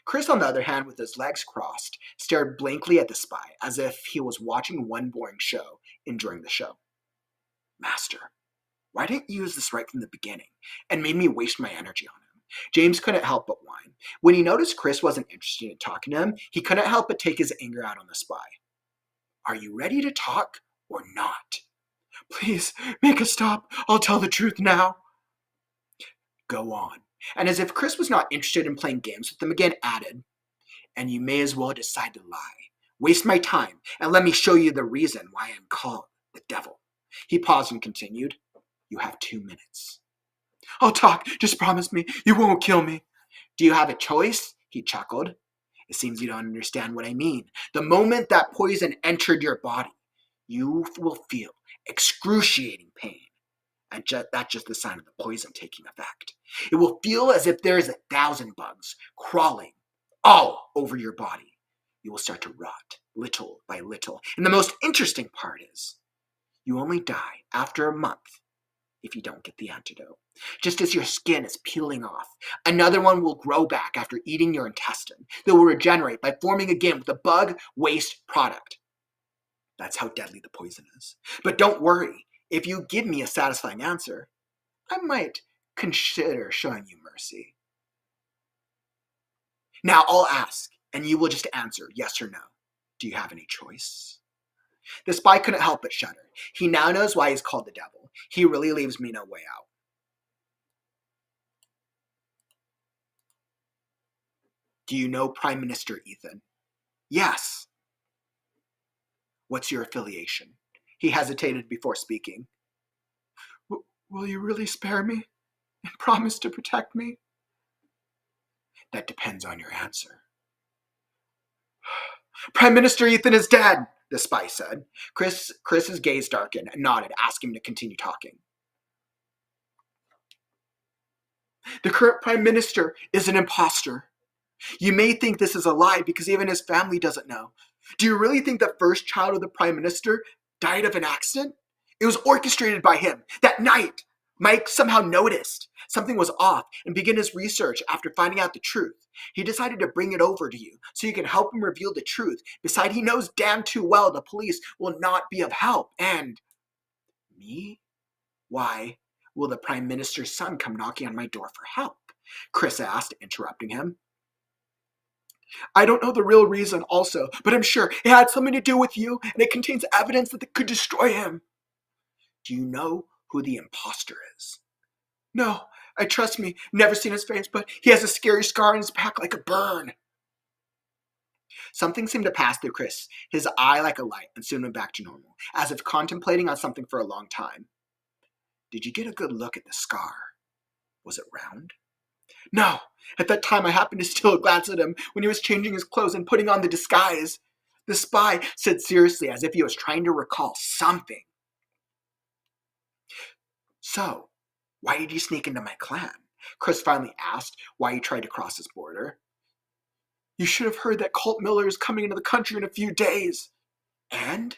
Chris, on the other hand, with his legs crossed, stared blankly at the spy, as if he was watching one boring show, enjoying the show. "Master, why didn't you use this right from the beginning, and made me waste my energy on him?" James couldn't help but whine. When he noticed Chris wasn't interested in talking to him, he couldn't help but take his anger out on the spy. "Are you ready to talk, or not?" "Please, make a stop. I'll tell the truth now." "Go on." And as if Chris was not interested in playing games with them again, added, "And you may as well decide to lie. Waste my time, and let me show you the reason why I am called the devil. He paused and continued, You have 2 minutes. I'll talk. Just promise me you won't kill me. Do you have a choice? He chuckled. It seems you don't understand what I mean. The moment that poison entered your body, you will feel excruciating pain. And that's just the sign of the poison taking effect. It will feel as if there is 1,000 bugs crawling all over your body. You will start to rot little by little. And the most interesting part is, you only die after a month if you don't get the antidote. Just as your skin is peeling off, another one will grow back after eating your intestine. They will regenerate by forming again with a bug waste product. That's how deadly the poison is. But don't worry, if you give me a satisfying answer, I might consider showing you mercy. Now I'll ask, and you will just answer yes or no. Do you have any choice? The spy couldn't help but shudder. He now knows why he's called the devil. He really leaves me no way out. Do you know Prime Minister Ethan? Yes. What's your affiliation? He hesitated before speaking. Will you really spare me and promise to protect me? That depends on your answer. Prime Minister Ethan is dead, the spy said. Chris's gaze darkened and nodded, asking him to continue talking. The current Prime Minister is an imposter. You may think this is a lie because even his family doesn't know. Do you really think the first child of the Prime Minister died of an accident? It was orchestrated by him. That night, Mike somehow noticed something was off and began his research after finding out the truth. He decided to bring it over to you so you can help him reveal the truth. Besides, he knows damn too well the police will not be of help. And me? Why will the Prime Minister's son come knocking on my door for help? Chris asked, interrupting him. I don't know the real reason also, but I'm sure it had something to do with you, and it contains evidence that could destroy him. Do you know who the imposter is? No, I trust me, never seen his face, but he has a scary scar on his back like a burn. Something seemed to pass through Chris, his eye like a light, and soon went back to normal, as if contemplating on something for a long time. Did you get a good look at the scar? Was it round? No, at that time I happened to steal a glance at him when he was changing his clothes and putting on the disguise. The spy said seriously, as if he was trying to recall something. So, why did you sneak into my clan? Chris finally asked why he tried to cross his border. You should have heard that Colt Miller is coming into the country in a few days. And?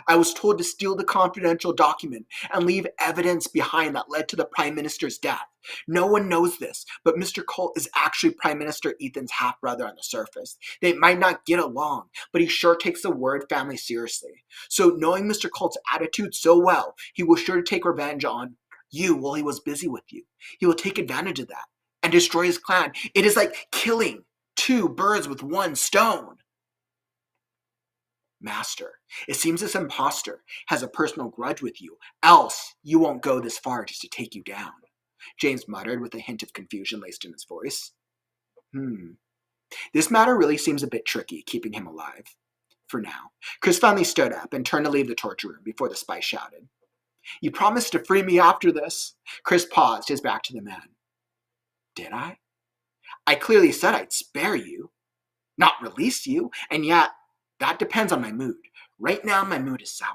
I was told to steal the confidential document and leave evidence behind that led to the Prime Minister's death. No one knows this, but Mr. Colt is actually Prime Minister Ethan's half-brother on the surface. They might not get along, but he sure takes the word family seriously. So knowing Mr. Colt's attitude so well, he was sure to take revenge on you while he was busy with you. He will take advantage of that and destroy his clan. It is like killing 2 birds with 1 stone. Master, it seems this imposter has a personal grudge with you, else you won't go this far just to take you down. James muttered with a hint of confusion laced in his voice. This matter really seems a bit tricky, keeping him alive. For now. Chris finally stood up and turned to leave the torture room before the spy shouted. You promised to free me after this. Chris paused, his back to the man. Did I? I clearly said I'd spare you, not release you, and yet that depends on my mood. Right now, my mood is sour.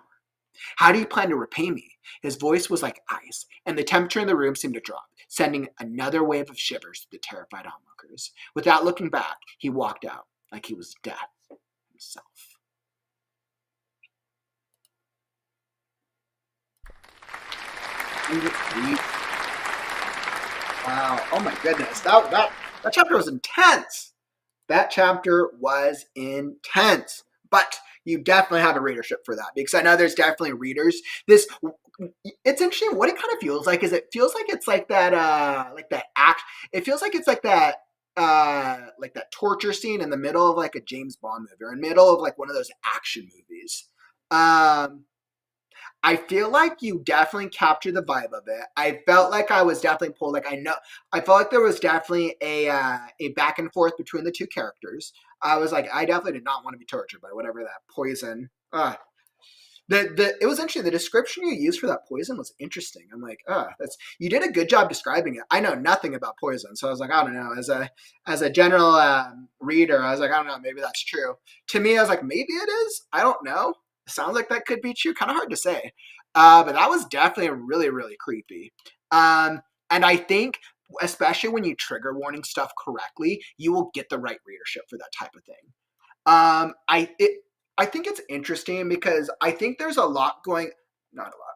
How do you plan to repay me? His voice was like ice, and the temperature in the room seemed to drop, sending another wave of shivers to the terrified onlookers. Without looking back, he walked out like he was death himself. Wow. Oh my goodness. That chapter was intense. That chapter was intense. But you definitely have a readership for that, because I know there's definitely readers. It's interesting. What it kind of feels like is it feels like it's like that it feels like it's like that torture scene in the middle of like a James Bond movie, or in the middle of like one of those action movies. I feel like you definitely captured the vibe of it. I felt like I was definitely pulled. I felt like there was definitely a back and forth between the two characters. I was like, I definitely did not want to be tortured by whatever that poison. It was interesting. The description you used for that poison was interesting. I'm like, that's you did a good job describing it. I know nothing about poison, so I was like, I don't know. As a general reader, I was like, I don't know. Maybe that's true. To me, I was like, maybe it is. I don't know. Sounds like that could be true. Kind of hard to say. But that was definitely really really creepy. And I think, especially when you trigger warning stuff correctly, you will get the right readership for that type of thing. Um, I it I think it's interesting because I think there's a lot going, not a lot.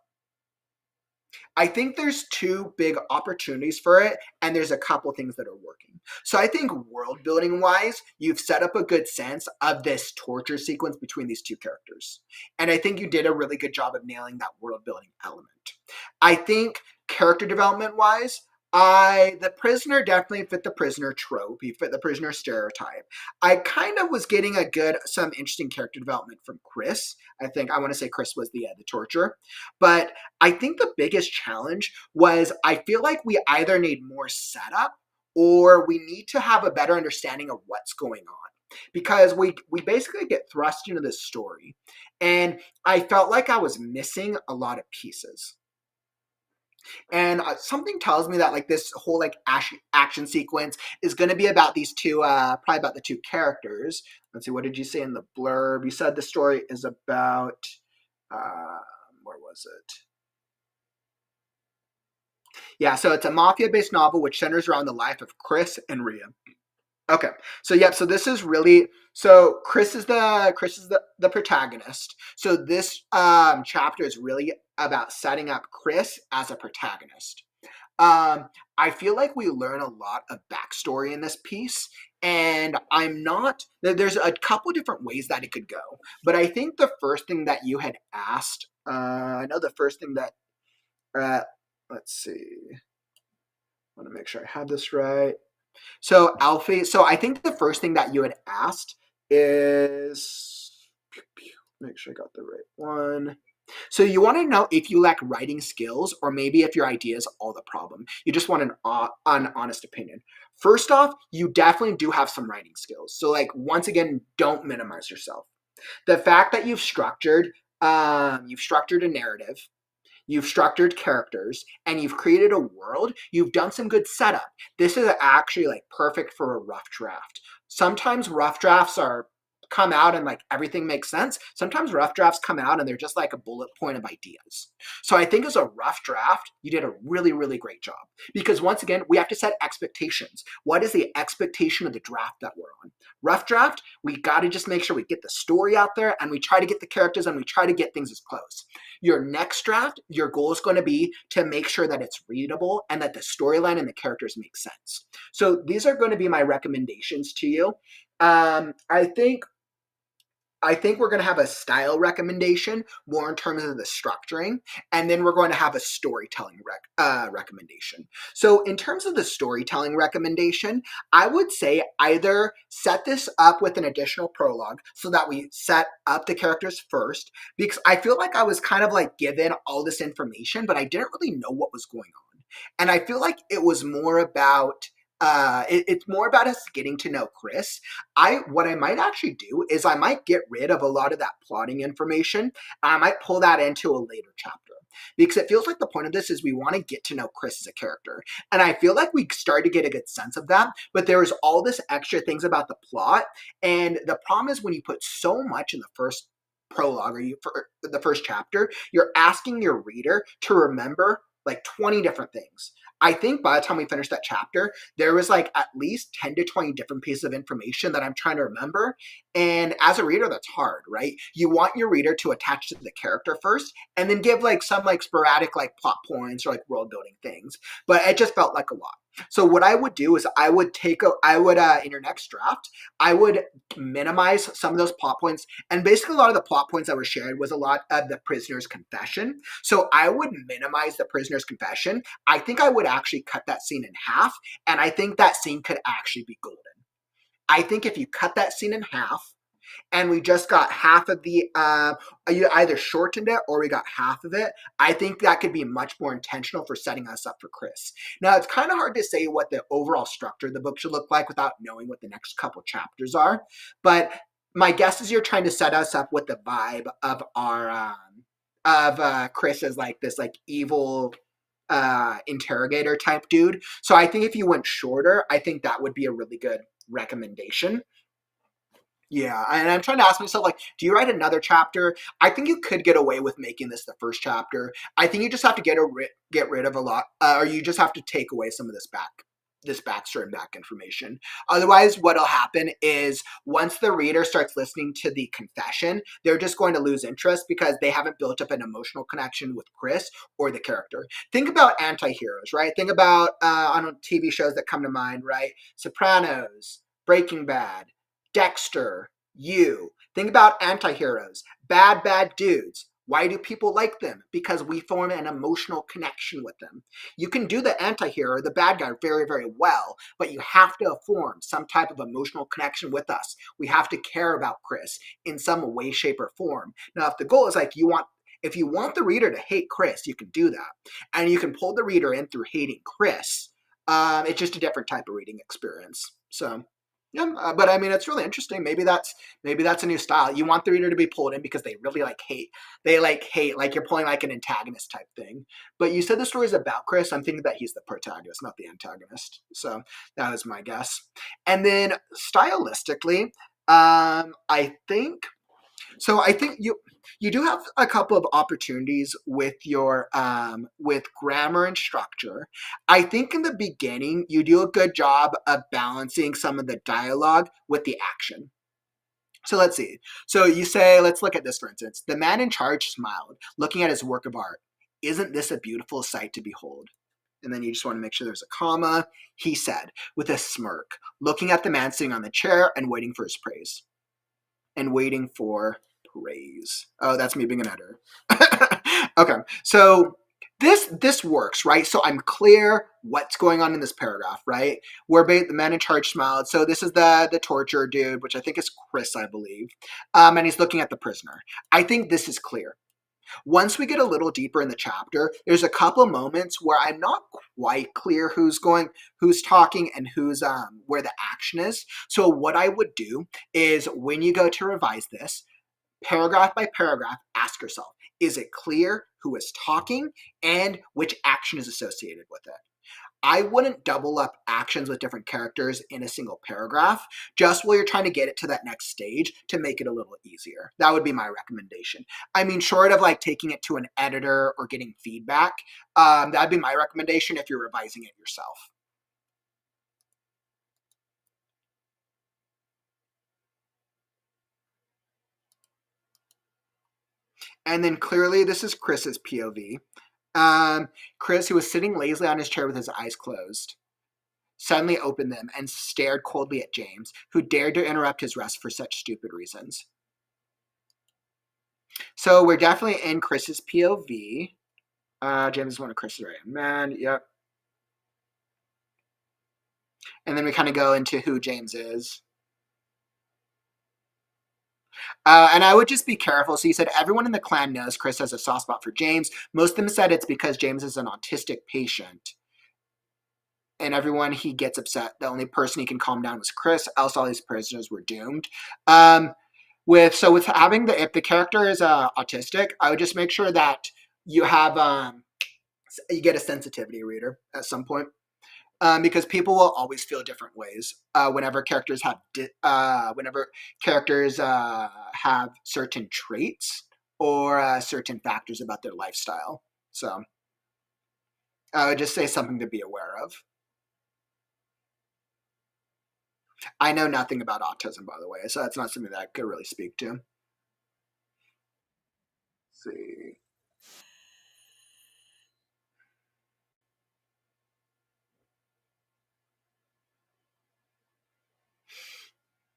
I think there's two big opportunities for it, and there's a couple things that are working. So I think world building wise, you've set up a good sense of this torture sequence between these two characters. And I think you did a really good job of nailing that world building element. I think character development wise, the prisoner definitely fit the prisoner trope. He fit the prisoner stereotype. I kind of was getting some interesting character development from Chris. I want to say Chris was the torturer, but I think the biggest challenge was I feel like we either need more setup or we need to have a better understanding of what's going on, because we basically get thrust into this story, and I felt like I was missing a lot of pieces. And something tells me that like this whole like action sequence is going to be about these two, probably about the two characters. Let's see, what did you say in the blurb? You said the story is about, where was it? Yeah, so it's a mafia-based novel which centers around the life of Chris and Ria. Okay, so yep, so this is really, so Chris is the protagonist. So this chapter is really about setting up Chris as a protagonist. I feel like we learn a lot of backstory in this piece, and there's a couple different ways that it could go, but I think the first thing that you had asked, I know the first thing that, uh, let's see, I want to make sure I have this right. So, Alfie, so I think the first thing that you had asked is, make sure I got the right one. So you want to know if you lack writing skills, or maybe if your idea is all the problem. You just want an honest opinion. First off, you definitely do have some writing skills. So like, once again, don't minimize yourself. The fact that you've structured a narrative, you've structured characters, and you've created a world, you've done some good setup. This is actually like perfect for a rough draft. Sometimes rough drafts are come out and like everything makes sense. Sometimes rough drafts come out and they're just like a bullet point of ideas. So I think as a rough draft, you did a really, really great job. Because once again, we have to set expectations. What is the expectation of the draft that we're on? Rough draft, we got to just make sure we get the story out there and we try to get the characters and we try to get things as close. Your next draft, your goal is going to be to make sure that it's readable and that the storyline and the characters make sense. So these are going to be my recommendations to you. I think we're going to have a style recommendation more in terms of the structuring, and then we're going to have a storytelling recommendation. So in terms of the storytelling recommendation, I would say either set this up with an additional prologue so that we set up the characters first, because I feel like I was kind of like given all this information, but I didn't really know what was going on. And I feel like it was more about it's more about us getting to know Chris. What I might actually do is I might get rid of a lot of that plotting information, and I might pull that into a later chapter, because it feels like the point of this is we want to get to know Chris as a character, and I feel like we started to get a good sense of that. But there was all this extra things about the plot, and the problem is when you put so much in the first prologue, for the first chapter, you're asking your reader to remember like 20 different things. I think by the time we finished that chapter, there was like at least 10 to 20 different pieces of information that I'm trying to remember. And as a reader, that's hard, right? You want your reader to attach to the character first and then give like some like sporadic like plot points or like world building things. But it just felt like a lot. So what I would do is I would in your next draft, I would minimize some of those plot points. And basically a lot of the plot points that were shared was a lot of the prisoner's confession. So I would minimize the prisoner's confession. I think I would actually cut that scene in half. And I think that scene could actually be golden. I think if you cut that scene in half and we just got half of the, you either shortened it or we got half of it, I think that could be much more intentional for setting us up for Chris. Now, it's kind of hard to say what the overall structure of the book should look like without knowing what the next couple chapters are, but my guess is you're trying to set us up with the vibe of our, Chris as like this like evil interrogator type dude. So I think if you went shorter, I think that would be a really good recommendation. Yeah, and I'm trying to ask myself, like, do you write another chapter? I think you could get away with making this the first chapter. I think you just have to get rid of a lot, or you just have to take away some of this backstory and back information. Otherwise, what'll happen is once the reader starts listening to the confession, they're just going to lose interest because they haven't built up an emotional connection with Chris or the character. Think about anti-heroes, right? Think about on TV shows that come to mind, right? Sopranos, Breaking Bad, Dexter, You. Think about anti-heroes, bad dudes. Why do people like them? Because we form an emotional connection with them. You can do the anti-hero, the bad guy, very, very well, but you have to form some type of emotional connection with us. We have to care about Chris in some way, shape, or form. Now, if the goal is like if you want the reader to hate Chris, you can do that. And you can pull the reader in through hating Chris. It's just a different type of reading experience. So yeah, but I mean, it's really interesting. Maybe that's a new style. You want the reader to be pulled in because they really hate. They hate, like you're pulling like an antagonist type thing. But you said the story is about Chris. I'm thinking that he's the protagonist, not the antagonist. So that is my guess. And then stylistically, I think so. I think you do have a couple of opportunities with your with grammar and structure. I think in the beginning you do a good job of balancing some of the dialogue with the action. So let's see. So you say, let's look at this for instance. The man in charge smiled, looking at his work of art. Isn't this a beautiful sight to behold? And then you just want to make sure there's a comma. He said, with a smirk, looking at the man sitting on the chair and waiting for his praise. And waiting for praise. Oh, that's me being an editor. Okay, so this works, right? So I'm clear what's going on in this paragraph, right? Where the man in charge smiled. So this is the torture dude, which I think is Chris, I believe, and he's looking at the prisoner. I think this is clear. Once we get a little deeper in the chapter, there's a couple of moments where I'm not quite clear who's talking, and who's where the action is. So what I would do is when you go to revise this, paragraph by paragraph, ask yourself, is it clear who is talking and which action is associated with it? I wouldn't double up actions with different characters in a single paragraph, just while you're trying to get it to that next stage to make it a little easier. That would be my recommendation. I mean, short of like taking it to an editor or getting feedback, that'd be my recommendation if you're revising it yourself. And then clearly this is Chris's POV. Chris, who was sitting lazily on his chair with his eyes closed, suddenly opened them and stared coldly at James, who dared to interrupt his rest for such stupid reasons. So we're definitely in Chris's POV. James is one of Chris's right man. Yep. And then we kind of go into who James is. And I would just be careful. So you said everyone in the clan knows Chris has a soft spot for James. Most of them said it's because James is an autistic patient. And everyone he gets upset. The only person he can calm down was Chris. Else all these prisoners were doomed. With having if the character is autistic, I would just make sure that you have you get a sensitivity reader at some point. Because people will always feel different ways whenever characters have certain traits or certain factors about their lifestyle. So I would just say something to be aware of. I know nothing about autism, by the way, so that's not something that I could really speak to. Let's see.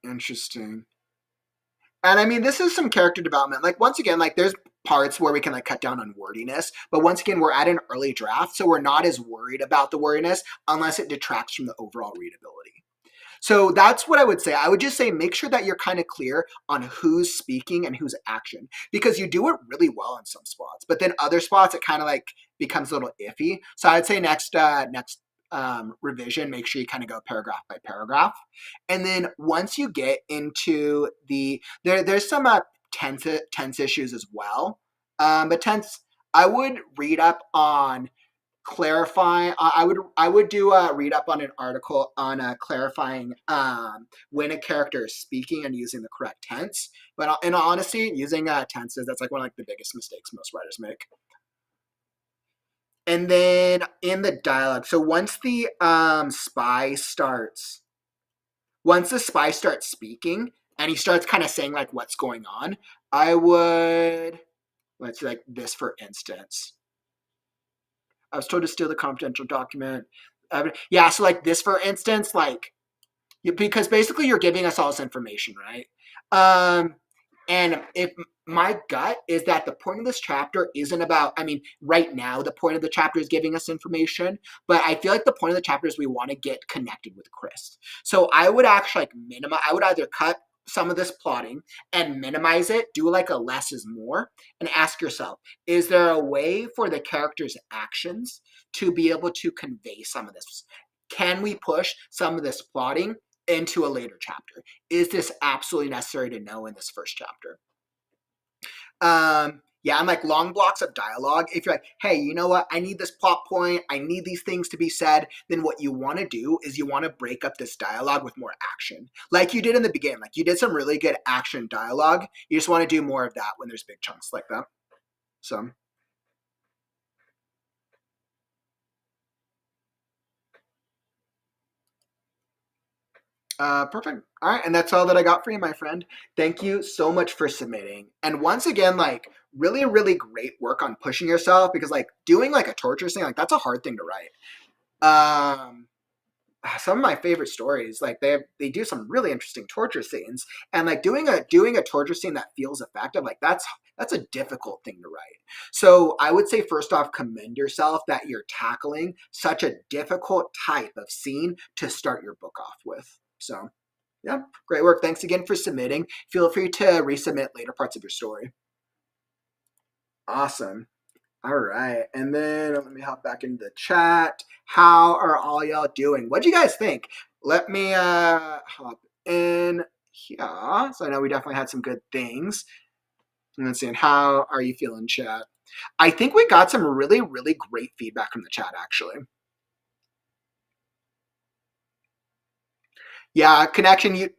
Interesting. And I mean, this is some character development. Like, once again, like, there's parts where we can, like, cut down on wordiness. But once again, we're at an early draft, so we're not as worried about the wordiness unless it detracts from the overall readability. So that's what I would say. I would just say make sure that you're kind of clear on who's speaking and who's action, because you do it really well in some spots, but then other spots it kind of like becomes a little iffy. So I'd say next revision, make sure you kind of go paragraph by paragraph, and then once you get into there's some tense issues as well, but tense I would read up on clarify. I would do a read up on an article on clarifying when a character is speaking and using the correct tense. But in all honesty, using tenses, that's like one of like the biggest mistakes most writers make. And then in the dialogue, so once the spy starts speaking and he starts kind of saying like what's going on, I would, let's see, like this for instance. I was told to steal the confidential document. Yeah, so like this, for instance, like because basically you're giving us all this information, right? Um, and if my gut is that the point of this chapter isn't about, I mean, right now the point of the chapter is giving us information, but I feel like the point of the chapter is we want to get connected with Chris. So I would actually like minimize. I would either cut some of this plotting and minimize it, do like a less is more, and ask yourself, is there a way for the character's actions to be able to convey some of this? Can we push some of this plotting into a later chapter? Is this absolutely necessary to know in this first chapter? Yeah, and like long blocks of dialogue. If you're like, hey, you know what? I need this plot point. I need these things to be said. Then what you want to do is you want to break up this dialogue with more action, like you did in the beginning. Like you did some really good action dialogue. You just want to do more of that when there's big chunks like that. So. Perfect. All right, and that's all that I got for you, my friend. Thank you so much for submitting. And once again, like really, really great work on pushing yourself, because like doing like a torture scene, like that's a hard thing to write. Um, some of my favorite stories, like they do some really interesting torture scenes, and like doing a torture scene that feels effective, like that's a difficult thing to write. So I would say first off, commend yourself that you're tackling such a difficult type of scene to start your book off with. So yeah, great work. Thanks again for submitting. Feel free to resubmit later parts of your story. Awesome. All right. And then let me hop back into the chat. How are all y'all doing? What do you guys think? Let me hop in here. So I know we definitely had some good things. And let's see. And how are you feeling, chat? I think we got some really, really great feedback from the chat, actually. Yeah, connection. You.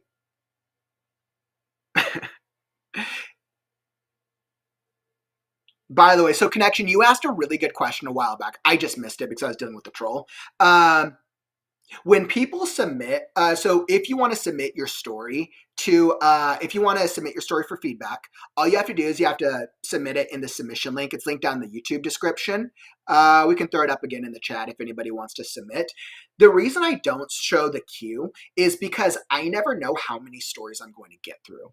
By the way, so connection, you asked a really good question a while back. I just missed it because I was dealing with the troll. When people submit, so if you want to submit your story if you want to submit your story for feedback, all you have to do is you have to submit it in the submission link. It's linked down in the YouTube description. We can throw it up again in the chat if anybody wants to submit. The reason I don't show the queue is because I never know how many stories I'm going to get through.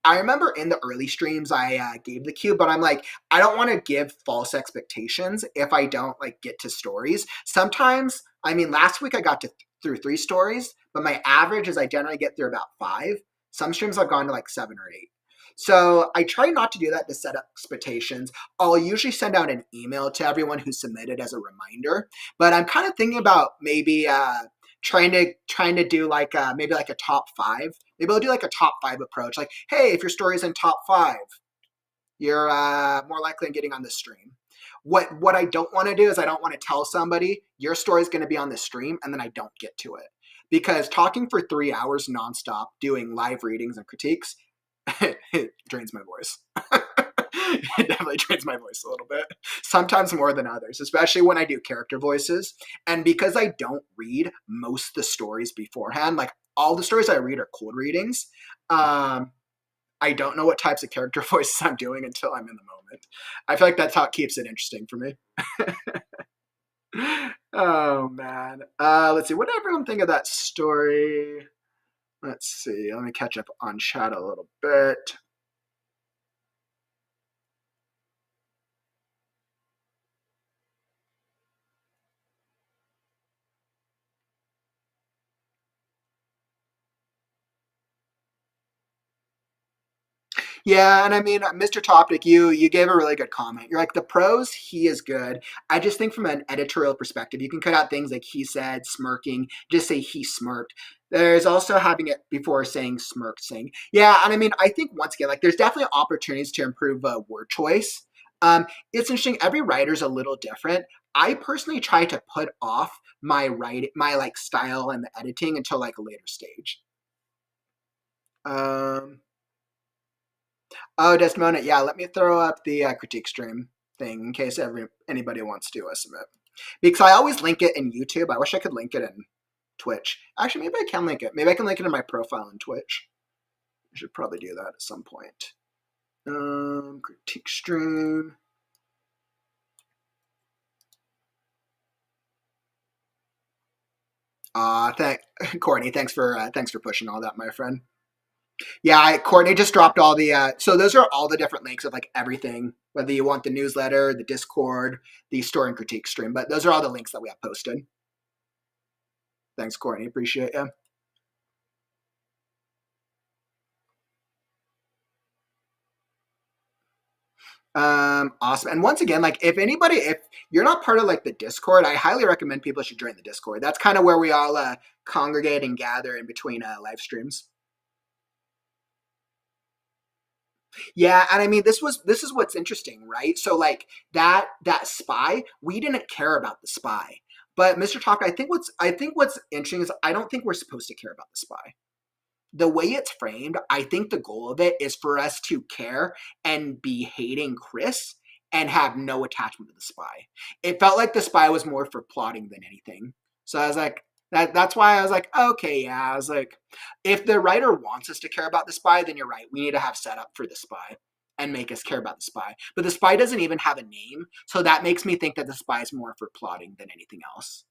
I remember in the early streams I gave the queue, but I'm like, I don't want to give false expectations if I don't like get to stories. Sometimes, I mean, last week I got through 3 stories, but my average is I generally get through about 5. Some streams I've gone to like 7 or 8. So I try not to do that to set up expectations. I'll usually send out an email to everyone who submitted as a reminder, but I'm kind of thinking about maybe trying to do like maybe like a top 5. Maybe I'll do like a top 5 approach. Like, hey, if your story is in top 5, you're more likely in getting on the stream. What I don't want to do is I don't want to tell somebody your story is going to be on the stream and then I don't get to it, because talking for 3 hours nonstop doing live readings and critiques it drains my voice. It definitely drains my voice a little bit. Sometimes more than others, especially when I do character voices. And because I don't read most of the stories beforehand, like all the stories I read are cold readings. I don't know what types of character voices I'm doing until I'm in the moment. I feel like that's how it keeps it interesting for me. Oh man. Let's see. What did everyone think of that story? Let's see. Let me catch up on chat a little bit. Yeah, and I mean, Mr. Topic, you gave a really good comment. You're like, the prose, he is good. I just think from an editorial perspective, you can cut out things like he said, smirking, just say he smirked. There's also having it before saying smirked, saying. Yeah, and I mean, I think once again, like, there's definitely opportunities to improve word choice. It's interesting. Every writer's a little different. I personally try to put off my like style and the editing until like a later stage. Um, Oh, Desdemona, yeah, let me throw up the critique stream thing in case anybody wants to submit. Because I always link it in YouTube. I wish I could link it in Twitch. Actually, maybe I can link it. Maybe I can link it in my profile in Twitch. I should probably do that at some point. Critique stream. Thank Courtney. Thanks for pushing all that, my friend. Yeah, Courtney just dropped all the. So those are all the different links of like everything. Whether you want the newsletter, the Discord, the store and critique stream, but those are all the links that we have posted. Thanks, Courtney. Appreciate you. Awesome. And once again, like if you're not part of like the Discord, I highly recommend people should join the Discord. That's kind of where we all congregate and gather in between live streams. Yeah, and I mean this is what's interesting, right? So like that spy, we didn't care about the spy. But Mr. Talk, I think what's interesting is I don't think we're supposed to care about the spy. The way it's framed, I think the goal of it is for us to care and be hating Chris and have no attachment to the spy. It felt like the spy was more for plotting than anything. So I was like, that's why I was like, okay, yeah. I was like, if the writer wants us to care about the spy, then you're right. We need to have setup for the spy and make us care about the spy. But the spy doesn't even have a name, so that makes me think that the spy is more for plotting than anything else.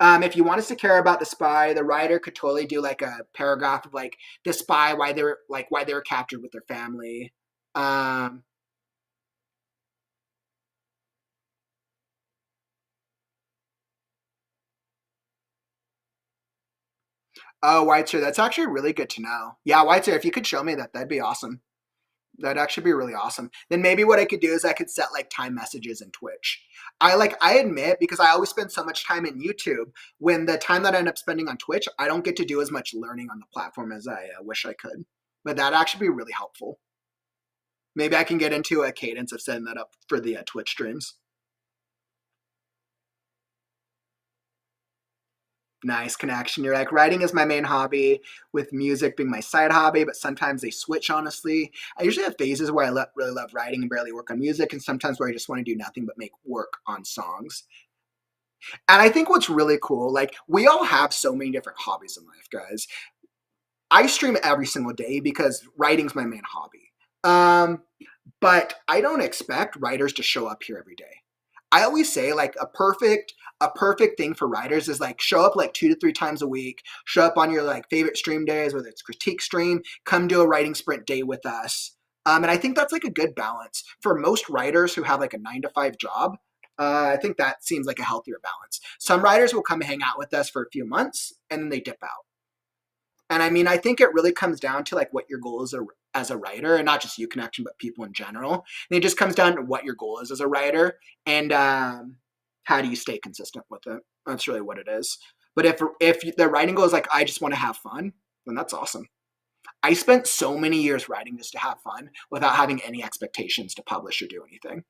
If you want us to care about the spy, the writer could totally do like a paragraph of like the spy, why they were captured with their family. Um, oh, Whiteser, that's actually really good to know. Yeah, Whiteser, if you could show me that, that'd be awesome. That'd actually be really awesome. Then maybe what I could do is I could set like time messages in Twitch. I admit because I always spend so much time in YouTube. When the time that I end up spending on Twitch, I don't get to do as much learning on the platform as I wish I could. But that'd actually be really helpful. Maybe I can get into a cadence of setting that up for the Twitch streams. Nice connection. You're like, writing is my main hobby, with music being my side hobby, but sometimes they switch, honestly. I usually have phases where I really love writing and barely work on music, and sometimes where I just want to do nothing but make work on songs. And I think what's really cool, like, we all have so many different hobbies in life, guys. I stream every single day because writing's my main hobby. Um, but I don't expect writers to show up here every day. I always say like a perfect thing for writers is like show up like 2 to 3 times a week, show up on your like favorite stream days, whether it's critique stream, come do a writing sprint day with us. And I think that's like a good balance for most writers who have like a 9 to 5 job. I think that seems like a healthier balance. Some writers will come hang out with us for a few months and then they dip out. And I mean, I think it really comes down to like what your goal is as a writer, and not just you connection, but people in general. And it just comes down to what your goal is as a writer, and how do you stay consistent with it. That's really what it is. But if the writing goal is like I just want to have fun, then that's awesome. I spent so many years writing just to have fun without having any expectations to publish or do anything.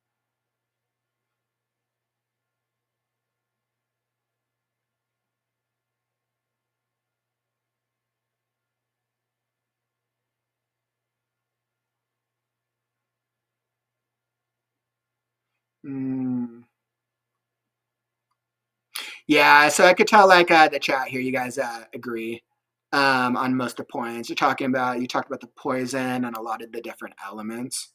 Mm. Yeah, so I could tell like the chat here, you guys agree on most of the points. You talked about the poison and a lot of the different elements.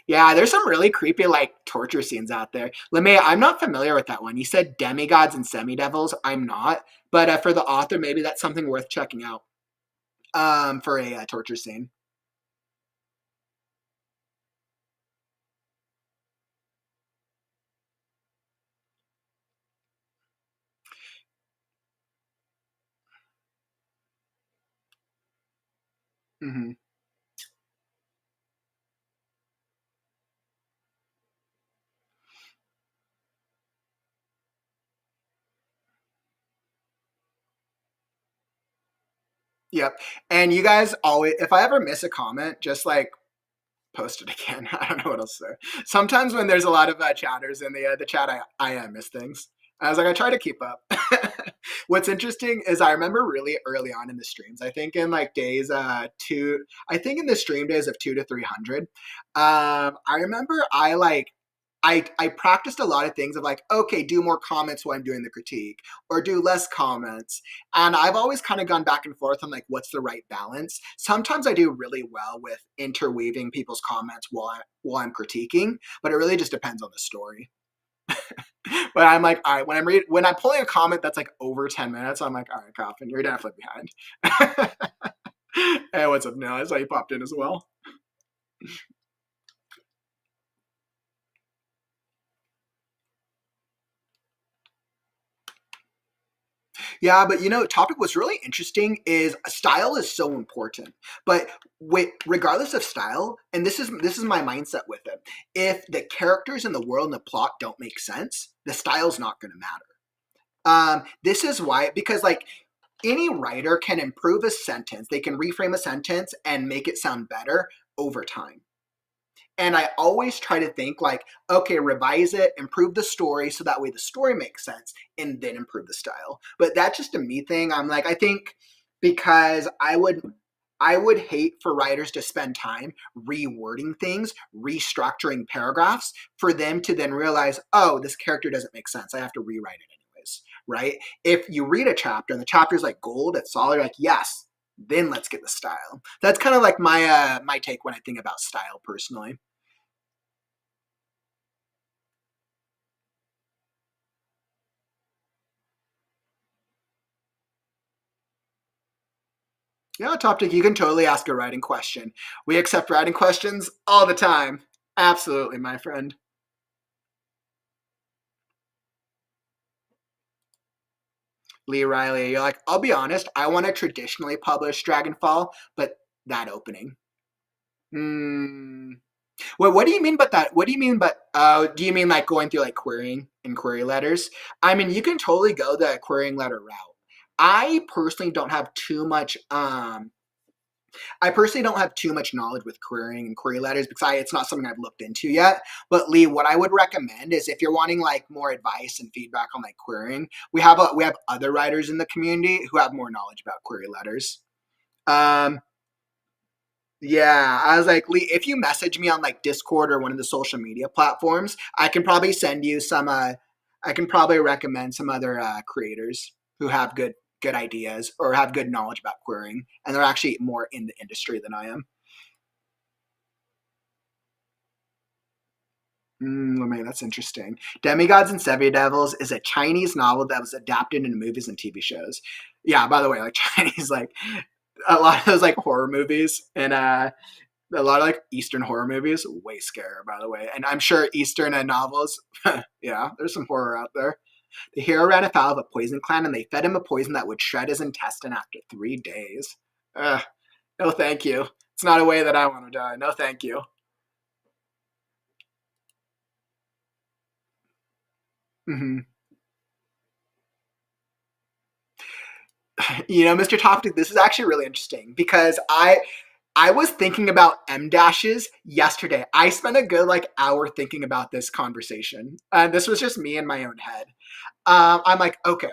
Yeah, there's some really creepy like torture scenes out there. LeMay, I'm not familiar with that one. You said demigods and semidevils. I'm not, but for the author, maybe that's something worth checking out. For a torture scene. Mm-hmm. Yep. And you guys always, if I ever miss a comment, just like post it again. I don't know what else to say. Sometimes when there's a lot of chatters in the chat, I miss things. I was like, I try to keep up. What's interesting is I remember really early on in the streams. I think in like days two. I think in the stream days of 2 to 300. I remember I practiced a lot of things of like, okay, do more comments while I'm doing the critique, or do less comments. And I've always kind of gone back and forth on like what's the right balance. Sometimes I do really well with interweaving people's comments while I'm critiquing, but it really just depends on the story. But I'm like, all right, when I'm pulling a comment that's like over 10 minutes, I'm like, all right, Kauffman, you're definitely behind. Hey, what's up, Neil? I saw you popped in as well. Yeah, but topic was really interesting is style is so important. But regardless of style, and this is my mindset with it. If the characters and the world and the plot don't make sense, the style's not going to matter. This is why, because like any writer can improve a sentence, they can reframe a sentence and make it sound better over time. And I always try to think like, okay, revise it, improve the story so that way the story makes sense, and then improve the style. But that's just a me thing. I'm like, I think because I would hate for writers to spend time rewording things, restructuring paragraphs for them to then realize, oh, this character doesn't make sense. I have to rewrite it anyways, right? If you read a chapter and the chapter is like gold, it's solid, like, yes, then let's get the style. That's kind of like my take when I think about style personally. Yeah, Toptic, you can totally ask a writing question. We accept writing questions all the time. Absolutely, my friend. Lee Riley, you're like, I'll be honest, I want to traditionally publish Dragonfall, but that opening. Hmm. What do you mean by that? What do you mean by, do you mean like going through like querying and query letters? I mean, you can totally go the querying letter route. I personally don't have too much I personally don't have too much knowledge with querying and query letters because it's not something I've looked into yet. But Lee, what I would recommend is if you're wanting like more advice and feedback on like querying, we have other writers in the community who have more knowledge about query letters. Um, yeah, I was like, Lee, if you message me on like Discord or one of the social media platforms, I can probably send you some. I can probably recommend some other creators who have good ideas or have good knowledge about querying, and they're actually more in the industry than I am. That's interesting. Demigods and Semi-Devils is a Chinese novel that was adapted into movies and TV shows. Yeah, by the way, like Chinese, like a lot of those like horror movies and a lot of like Eastern horror movies, way scarier, by the way. And I'm sure Eastern novels, yeah, there's some horror out there. The hero ran afoul of a poison clan and they fed him a poison that would shred his intestine after 3 days. Ugh, no, thank you. It's not a way that I want to die. No, thank you. Mm-hmm. Mr. Toptic, this is actually really interesting because I was thinking about M dashes yesterday. I spent a good like hour thinking about this conversation. And this was just me in my own head. I'm like, okay,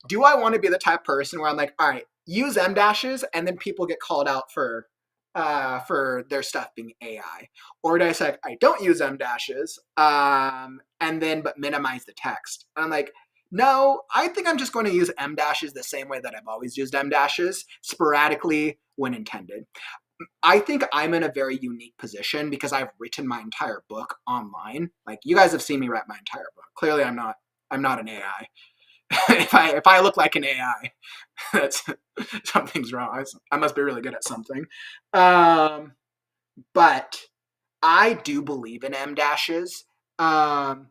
do I want to be the type of person where I'm like, all right, use M dashes and then people get called out for their stuff being AI? Or do I say I don't use M dashes and then but minimize the text? And I'm like, no, I think I'm just going to use M dashes the same way that I've always used M dashes, sporadically when intended. I think I'm in a very unique position because I've written my entire book online. Like you guys have seen me write my entire book. Clearly I'm not an AI. If I look like an AI, that's something's wrong. I must be really good at something. Um, but I do believe in M dashes. Um,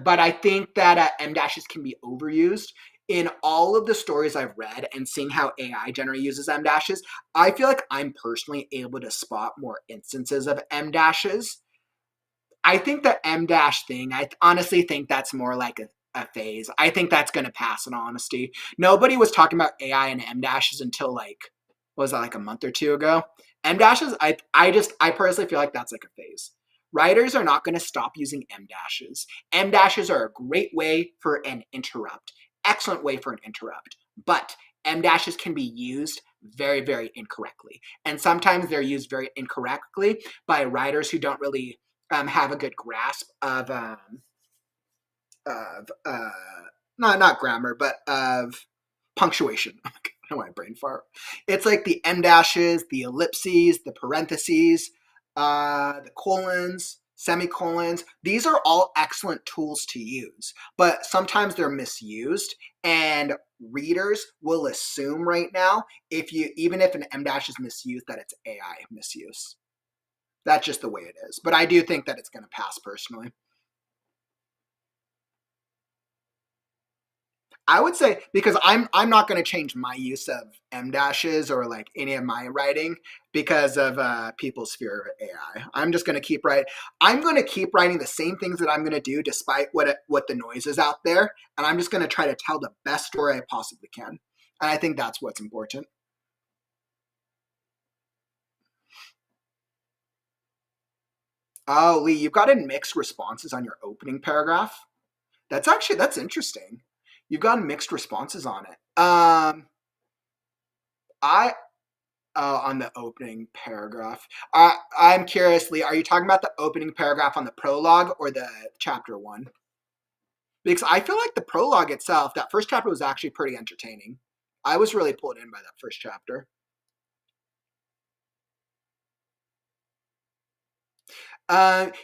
but I think that M dashes can be overused. in all of the stories I've read and seeing how AI generally uses M dashes, I feel like I'm personally able to spot more instances of M dashes. I think the M dash thing, I honestly think that's more like a phase. I think that's going to pass in honesty. Nobody was talking about AI and M dashes until like, what was that, like a month or two ago? M dashes, I personally feel like that's like a phase. Writers are not going to stop using M dashes. M dashes are a great way for an interrupt. Excellent way for an interrupt. But M dashes can be used very, very incorrectly. And sometimes they're used very incorrectly by writers who don't really have a good grasp of not grammar, but of punctuation. I don't want my brain fart. It's like the M dashes, the ellipses, the parentheses, the colons, semicolons. These are all excellent tools to use, but sometimes they're misused, and readers will assume right now, even if an M dash is misused, that it's AI misuse. That's just the way it is. But I do think that it's going to pass personally. I would say because I'm not going to change my use of M dashes or like any of my writing because of people's fear of AI. I'm just going to keep writing. I'm going to keep writing the same things that I'm going to do despite what the noise is out there, and I'm just going to try to tell the best story I possibly can. And I think that's what's important. Oh, Lee, you've gotten mixed responses on your opening paragraph. That's interesting. You've gotten mixed responses on it. I on the opening paragraph. I'm curious, Lee, are you talking about the opening paragraph on the prologue or the chapter one? Because I feel like the prologue itself, that first chapter was actually pretty entertaining. I was really pulled in by that first chapter.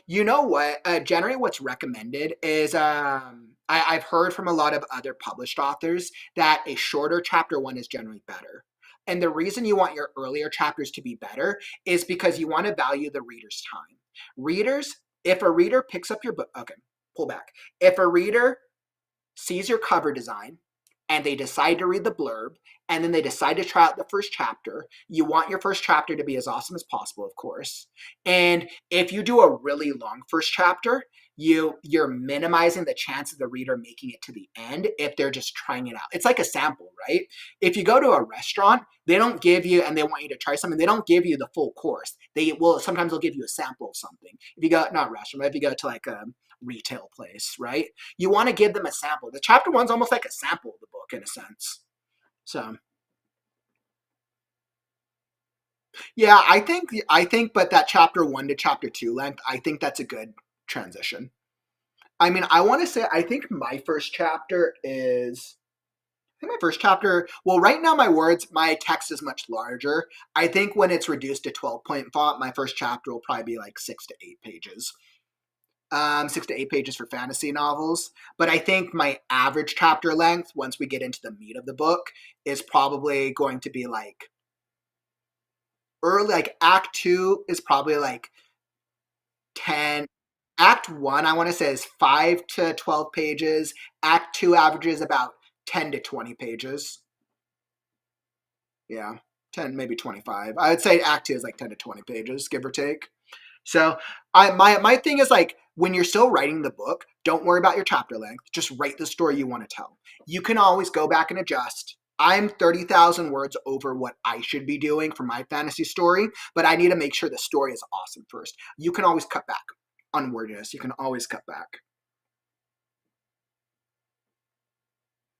You know what? Generally, what's recommended is I've heard from a lot of other published authors that a shorter chapter one is generally better. And the reason you want your earlier chapters to be better is because you want to value the reader's time. Readers, if a reader picks up your book, okay, pull back. If a reader sees your cover design and they decide to read the blurb and then they decide to try out the first chapter, you want your first chapter to be as awesome as possible, of course. And if you do a really long first chapter, you're minimizing the chance of the reader making it to the end if they're just trying it out. It's like a sample, right? If you go to a restaurant, they don't give you, and they want you to try something, they don't give you the full course. They will sometimes they'll give you a sample of something. If you go, not restaurant, but if you go to like a retail place, right? You want to give them a sample. The chapter one's almost like a sample of the book in a sense. So yeah, but that chapter one to chapter two length, I think that's a good transition. I mean, I want to say I think my first chapter is I think my first chapter, well, right now my text is much larger. I think when it's reduced to 12-point font, my first chapter will probably be like 6 to 8 pages. 6 to 8 pages for fantasy novels. But I think my average chapter length, once we get into the meat of the book, is probably going to be like early, like Act Two is probably like 10. Act One, I want to say, is 5 to 12 pages. Act Two averages about 10 to 20 pages. Yeah, 10, maybe 25. I would say Act Two is like 10 to 20 pages, give or take. So my thing is like when you're still writing the book, don't worry about your chapter length. Just write the story you want to tell. You can always go back and adjust. I'm 30,000 words over what I should be doing for my fantasy story, but I need to make sure the story is awesome first. You can always cut back on wordiness. You can always cut back.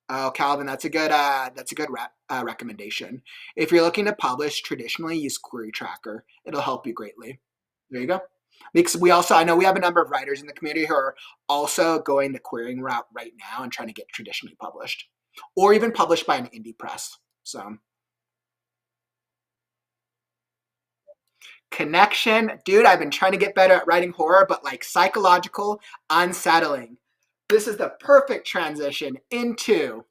Oh, Calvin, that's a good recommendation. If you're looking to publish, traditionally use Query Tracker. It'll help you greatly. There you go. Because I know we have a number of writers in the community who are also going the querying route right now and trying to get traditionally published, or even published by an indie press. So, connection, dude. I've been trying to get better at writing horror, but like psychological, unsettling. This is the perfect transition into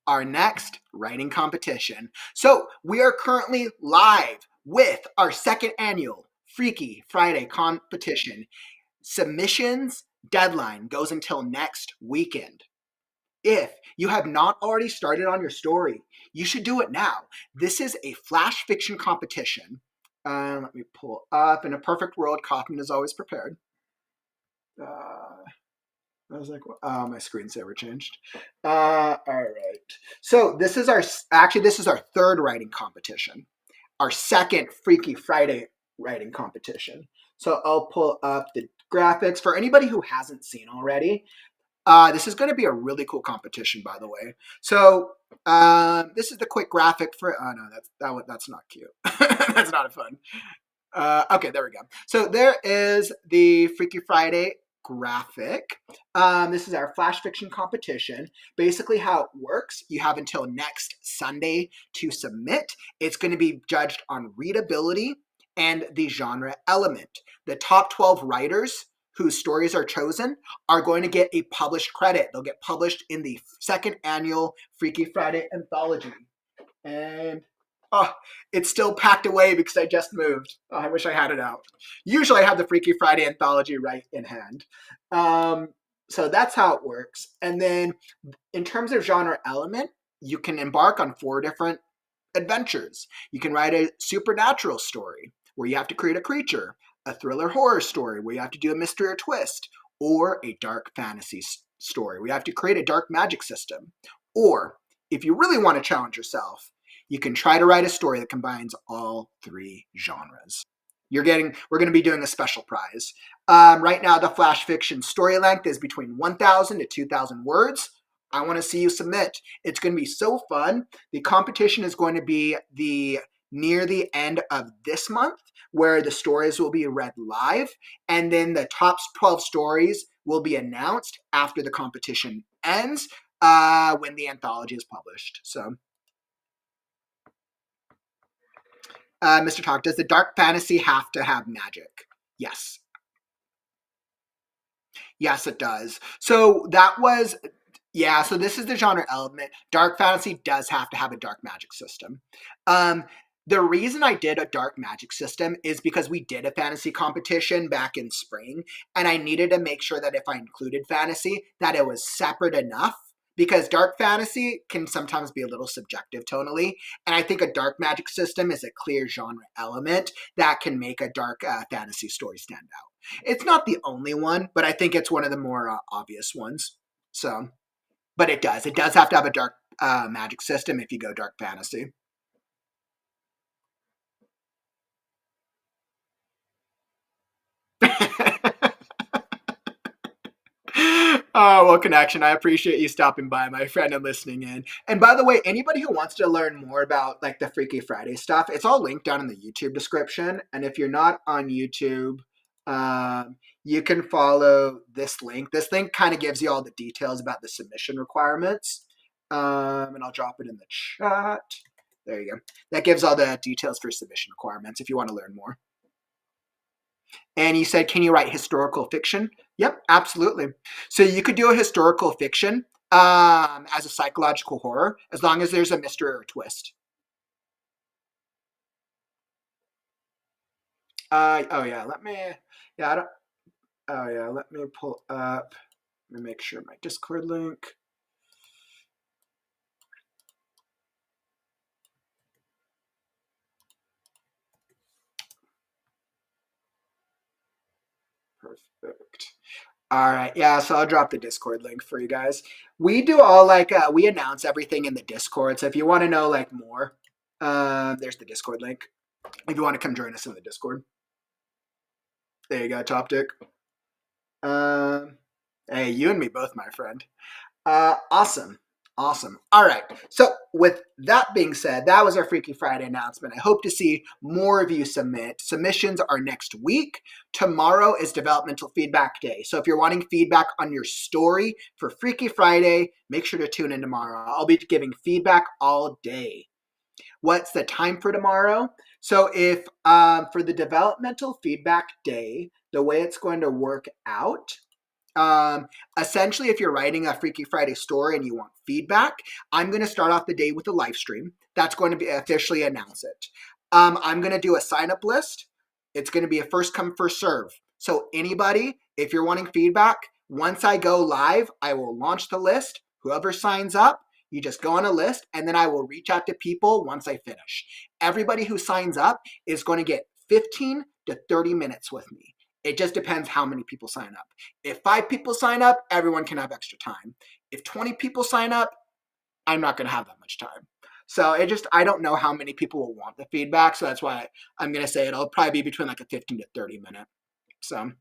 our next writing competition. So, we are currently live with our second annual Freaky Friday competition. Submissions deadline goes until next weekend. if you have not already started on your story, you should do it now. This is a flash fiction competition. Let me pull up. In a perfect world, Kauffman is always prepared. I was like, oh, my screensaver changed. All right. So this is our third writing competition. Our second Freaky Friday writing competition. So I'll pull up the graphics for anybody who hasn't seen already. This is going to be a really cool competition, by the way. So this is the quick graphic for. Oh no, that's not cute. That's not fun. Okay, there we go. So there is the Freaky Friday graphic. This is our flash fiction competition. Basically how it works, you have until next Sunday to submit. It's going to be judged on readability and the genre element. The top 12 writers whose stories are chosen are going to get a published credit. They'll get published in the second annual Freaky Friday Anthology. And oh, it's still packed away because I just moved. Oh, I wish I had it out. Usually I have the Freaky Friday Anthology right in hand. So that's how it works. And then in terms of genre element, you can embark on 4 different adventures. You can write a supernatural story where you have to create a creature, a thriller horror story where you have to do a mystery or twist, or a dark fantasy story where you have to create a dark magic system. Or if you really want to challenge yourself, you can try to write a story that combines all 3 genres. We're going to be doing a special prize. Right now, the flash fiction story length is between 1,000 to 2,000 words. I want to see you submit. It's going to be so fun. The competition is going to be near the end of this month, where the stories will be read live, and then the top 12 stories will be announced after the competition ends, when the anthology is published. So, Mr. Talk, does the dark fantasy have to have magic? Yes. Yes, it does. So so this is the genre element. Dark fantasy does have to have a dark magic system. The reason I did a dark magic system is because we did a fantasy competition back in spring, and I needed to make sure that if I included fantasy, that it was separate enough, because dark fantasy can sometimes be a little subjective tonally, and I think a dark magic system is a clear genre element that can make a dark fantasy story stand out. It's not the only one, but I think it's one of the more obvious ones. So, but it does have to have a dark magic system if you go dark fantasy. Oh, well, Connection, I appreciate you stopping by, my friend, and listening in. And by the way, anybody who wants to learn more about like the Freaky Friday stuff, it's all linked down in the YouTube description. And if you're not on YouTube, you can follow this link. This link kind of gives you all the details about the submission requirements. And I'll drop it in the chat. There you go. That gives all the details for submission requirements if you want to learn more. And you said, can you write historical fiction? Yep, absolutely. So you could do a historical fiction as a psychological horror, as long as there's a mystery or a twist. Let me pull up, let me make sure my Discord link. Perfect. All right, yeah, so I'll drop the Discord link for you guys. We do all we announce everything in the Discord, so if you want to know more, there's the Discord link. If you want to come join us in the Discord. There you go, Toptic. Hey, you and me both, my friend. Awesome. Awesome. All right. So with that being said, that was our Freaky Friday announcement. I hope to see more of you submit. Submissions are next week. Tomorrow is Developmental Feedback Day. So if you're wanting feedback on your story for Freaky Friday, make sure to tune in tomorrow. I'll be giving feedback all day. What's the time for tomorrow? So if for the Developmental Feedback Day, the way it's going to work out, essentially, if you're writing a Freaky Friday story and you want feedback, I'm going to start off the day with a live stream. That's going to be officially announce it. I'm going to do a sign up list. It's going to be a first come, first serve. So anybody, if you're wanting feedback, once I go live, I will launch the list. Whoever signs up, you just go on a list, and then I will reach out to people once I finish. Everybody who signs up is going to get 15 to 30 minutes with me. It just depends how many people sign up. If 5 people sign up, everyone can have extra time. If 20 people sign up, I'm not going to have that much time. So I don't know how many people will want the feedback. So that's why I'm going to say it'll probably be between like a 15 to 30 minute. So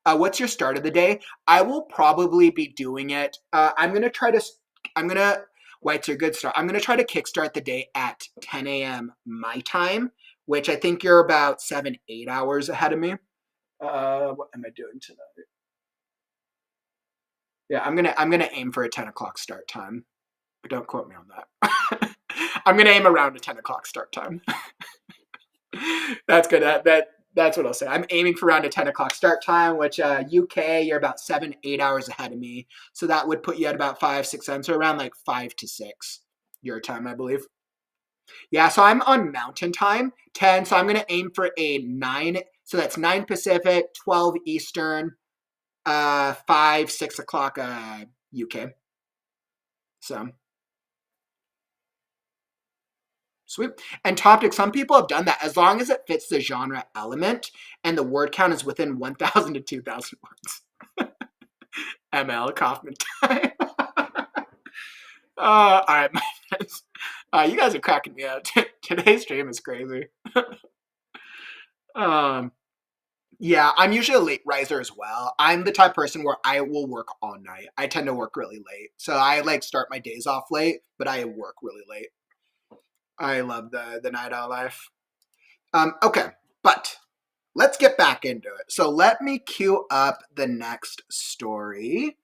what's your start of the day? I will probably be doing it. It's a good start. I'm going to try to kickstart the day at 10 a.m. my time, which I think you're about 7-8 hours ahead of me. What am I doing tonight? Yeah, I'm gonna aim for a 10 o'clock start time. But don't quote me on that. I'm gonna aim around a 10 o'clock start time. That's good. That's what I'll say. I'm aiming for around a 10 o'clock start time, which UK, you're about 7-8 hours ahead of me. So that would put you at about 5-6 7, so around like 5 to 6 your time, I believe. Yeah, so I'm on Mountain Time, 10. So I'm gonna aim for a 9. So that's 9 Pacific, 12 Eastern, 5-6 o'clock UK. So sweet. And topic, some people have done that as long as it fits the genre element and the word count is within 1,000 to 2,000 words. ML Kauffman time. All right, my friends. You guys are cracking me up. Today's stream is crazy. Yeah, I'm usually a late riser as well. I'm the type of person where I will work all night. I tend to work really late. So I like start my days off late, but I work really late. I love the night owl life. Okay, but let's get back into it. So let me queue up the next story.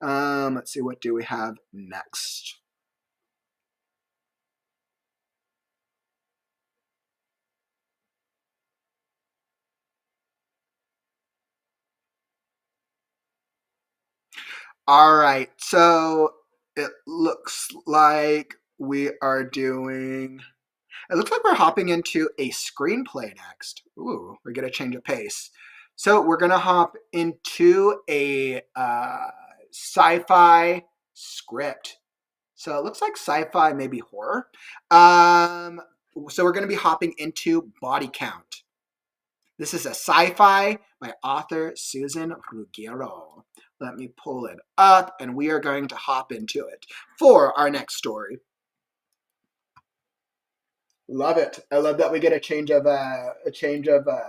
Let's see, what do we have next? All right, so it looks like we are doing. It looks like we're hopping into a screenplay next. Ooh, we're gonna change of pace. So we're gonna hop into a sci-fi script. So it looks like sci-fi, maybe horror. So we're gonna be hopping into Body Count. This is a sci-fi by author Susan Ruggiero. Let me pull it up, and we are going to hop into it for our next story. Love it. I love that we get a change of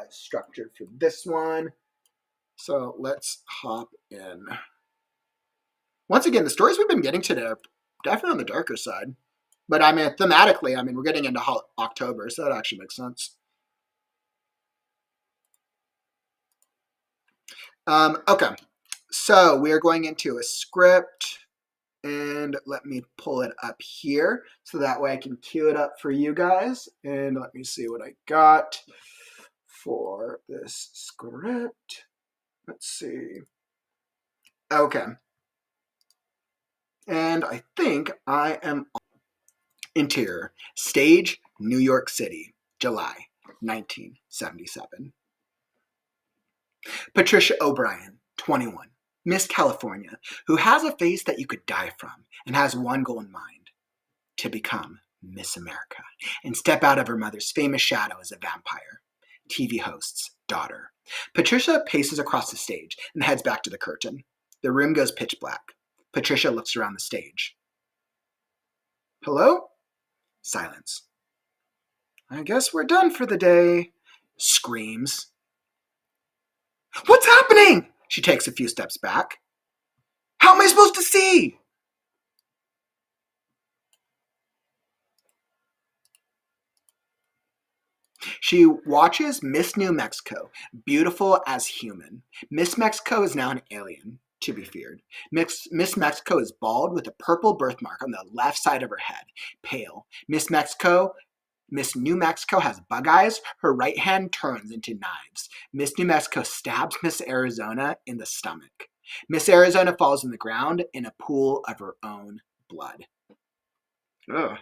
structure for this one. So let's hop in. Once again, the stories we've been getting today are definitely on the darker side. But I mean, thematically, we're getting into October, so that actually makes sense. Okay, so we are going into a script, and let me pull it up here so that way I can queue it up for you guys. And let me see what I got for this script. Let's see. Okay. And I think I am on. Interior. Stage, New York City, July 1977. Patricia O'Brien, 21, Miss California, who has a face that you could die from and has one goal in mind: to become Miss America and step out of her mother's famous shadow as a vampire. TV host's daughter. Patricia paces across the stage and heads back to the curtain. The room goes pitch black. Patricia looks around the stage. Hello? Silence. I guess we're done for the day. Screams. What's happening? She takes a few steps back. How am I supposed to see? She watches Miss New Mexico, beautiful as human. Miss Mexico is now an alien, to be feared. Miss Mexico is bald with a purple birthmark on the left side of her head, pale. Miss New Mexico has bug eyes. Her right hand turns into knives. Miss New Mexico stabs Miss Arizona in the stomach. Miss Arizona falls on the ground in a pool of her own blood. Ugh.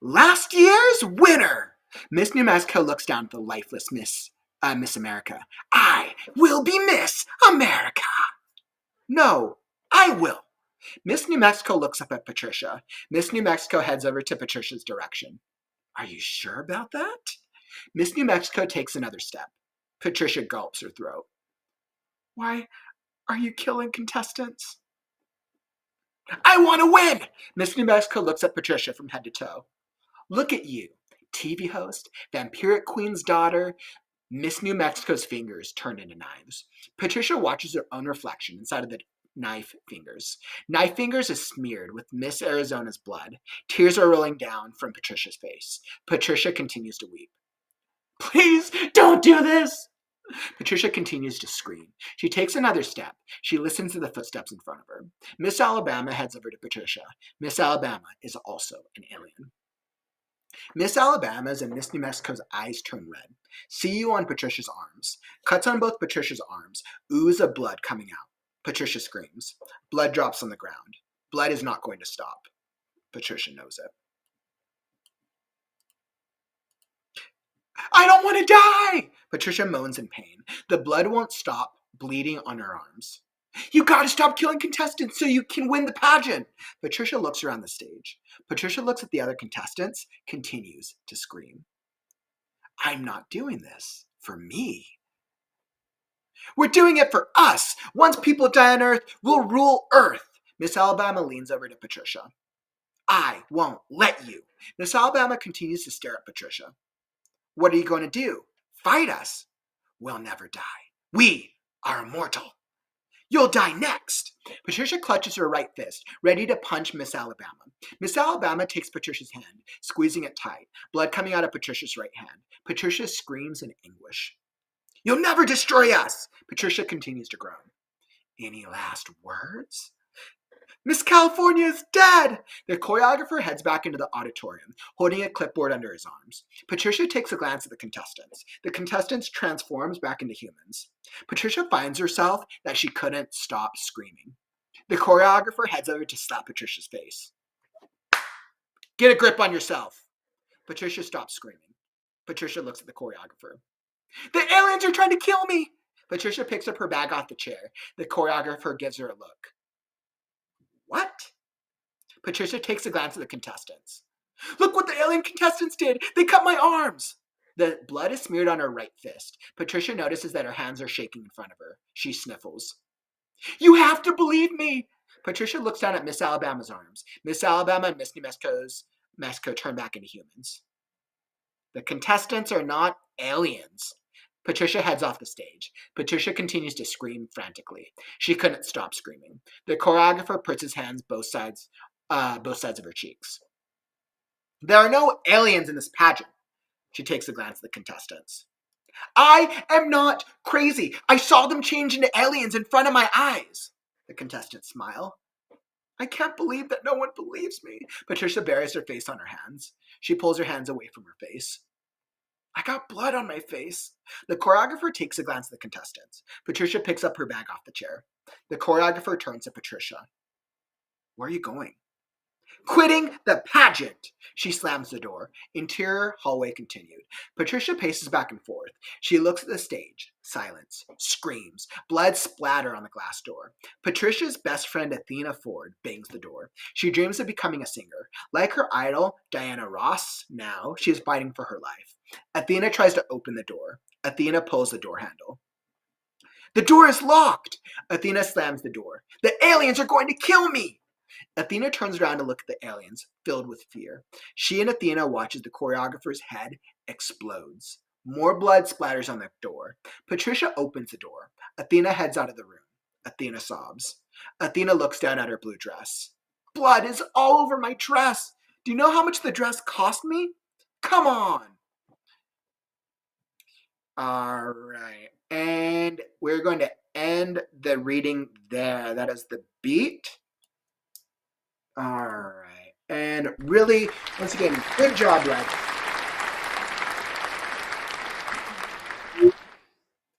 Last year's winner! Miss New Mexico looks down at the lifeless Miss America. I will be Miss America. No, I will. Miss New Mexico looks up at Patricia. Miss New Mexico heads over to Patricia's direction. Are you sure about that? Miss New Mexico takes another step. Patricia gulps her throat. Why are you killing contestants? I want to win! Miss New Mexico looks at Patricia from head to toe. Look at you, TV host, vampiric queen's daughter. Miss New Mexico's fingers turn into knives. Patricia watches her own reflection inside of the knife fingers. Knife fingers is smeared with Miss Arizona's blood. Tears are rolling down from Patricia's face. Patricia continues to weep. Please don't do this! Patricia continues to scream. She takes another step. She listens to the footsteps in front of her. Miss Alabama heads over to Patricia. Miss Alabama is also an alien. Miss Alabama's and Miss New Mexico's eyes turn red. See you on Patricia's arms. Cuts on both Patricia's arms. Ooze of blood coming out. Patricia screams. Blood drops on the ground. Blood is not going to stop. Patricia knows it. I don't want to die! Patricia moans in pain. The blood won't stop bleeding on her arms. You gotta stop killing contestants so you can win the pageant! Patricia looks around the stage. Patricia looks at the other contestants, continues to scream. I'm not doing this for me. We're doing it for us! Once people die on Earth, we'll rule Earth! Miss Alabama leans over to Patricia. I won't let you! Miss Alabama continues to stare at Patricia. What are you going to do? Fight us? We'll never die. We are immortal. You'll die next. Patricia clutches her right fist, ready to punch Miss Alabama. Miss Alabama takes Patricia's hand, squeezing it tight, blood coming out of Patricia's right hand. Patricia screams in anguish. You'll never destroy us! Patricia continues to groan. Any last words? Miss California is dead! The choreographer heads back into the auditorium, holding a clipboard under his arms. Patricia takes a glance at the contestants. The contestants transforms back into humans. Patricia finds herself that she couldn't stop screaming. The choreographer heads over to slap Patricia's face. Get a grip on yourself! Patricia stops screaming. Patricia looks at the choreographer. The aliens are trying to kill me! Patricia picks up her bag off the chair. The choreographer gives her a look. What? Patricia takes a glance at the contestants. Look what the alien contestants did! They cut my arms! The blood is smeared on her right fist. Patricia notices that her hands are shaking in front of her. She sniffles. You have to believe me! Patricia looks down at Miss Alabama's arms. Miss Alabama and Miss New Mexico turn back into humans. The contestants are not aliens. Patricia heads off the stage. Patricia continues to scream frantically. She couldn't stop screaming. The choreographer puts his hands both sides of her cheeks. There are no aliens in this pageant. She takes a glance at the contestants. I am not crazy. I saw them change into aliens in front of my eyes. The contestants smile. I can't believe that no one believes me. Patricia buries her face on her hands. She pulls her hands away from her face. I got blood on my face. The choreographer takes a glance at the contestants. Patricia picks up her bag off the chair. The choreographer turns to Patricia. Where are you going? Quitting the pageant! She slams the door. Interior hallway continued. Patricia paces back and forth. She looks at the stage. Silence. Screams. Blood splatter on the glass door. Patricia's best friend Athena Ford bangs the door. She dreams of becoming a singer. Like her idol, Diana Ross, now, she is fighting for her life. Athena tries to open the door. Athena pulls the door handle. The door is locked! Athena slams the door. The aliens are going to kill me! Athena turns around to look at the aliens, filled with fear. She and Athena watch as the choreographer's head explodes. More blood splatters on the door. Patricia opens the door. Athena heads out of the room. Athena sobs. Athena looks down at her blue dress. Blood is all over my dress! Do you know how much the dress cost me? Come on! All right. And we're going to end the reading there. That is the beat. All right. And really, once again, good job, Red.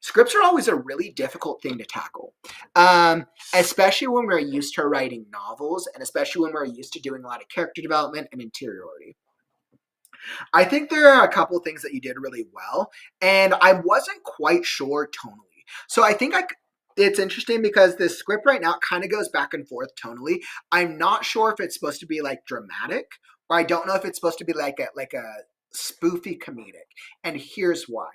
Scripts are always a really difficult thing to tackle, especially when we're used to writing novels and especially when we're used to doing a lot of character development and interiority. I think there are a couple of things that you did really well, and I wasn't quite sure tonally. So I think it's interesting because this script right now kind of goes back and forth tonally. I'm not sure if it's supposed to be like dramatic, or I don't know if it's supposed to be like a spoofy comedic. And here's why.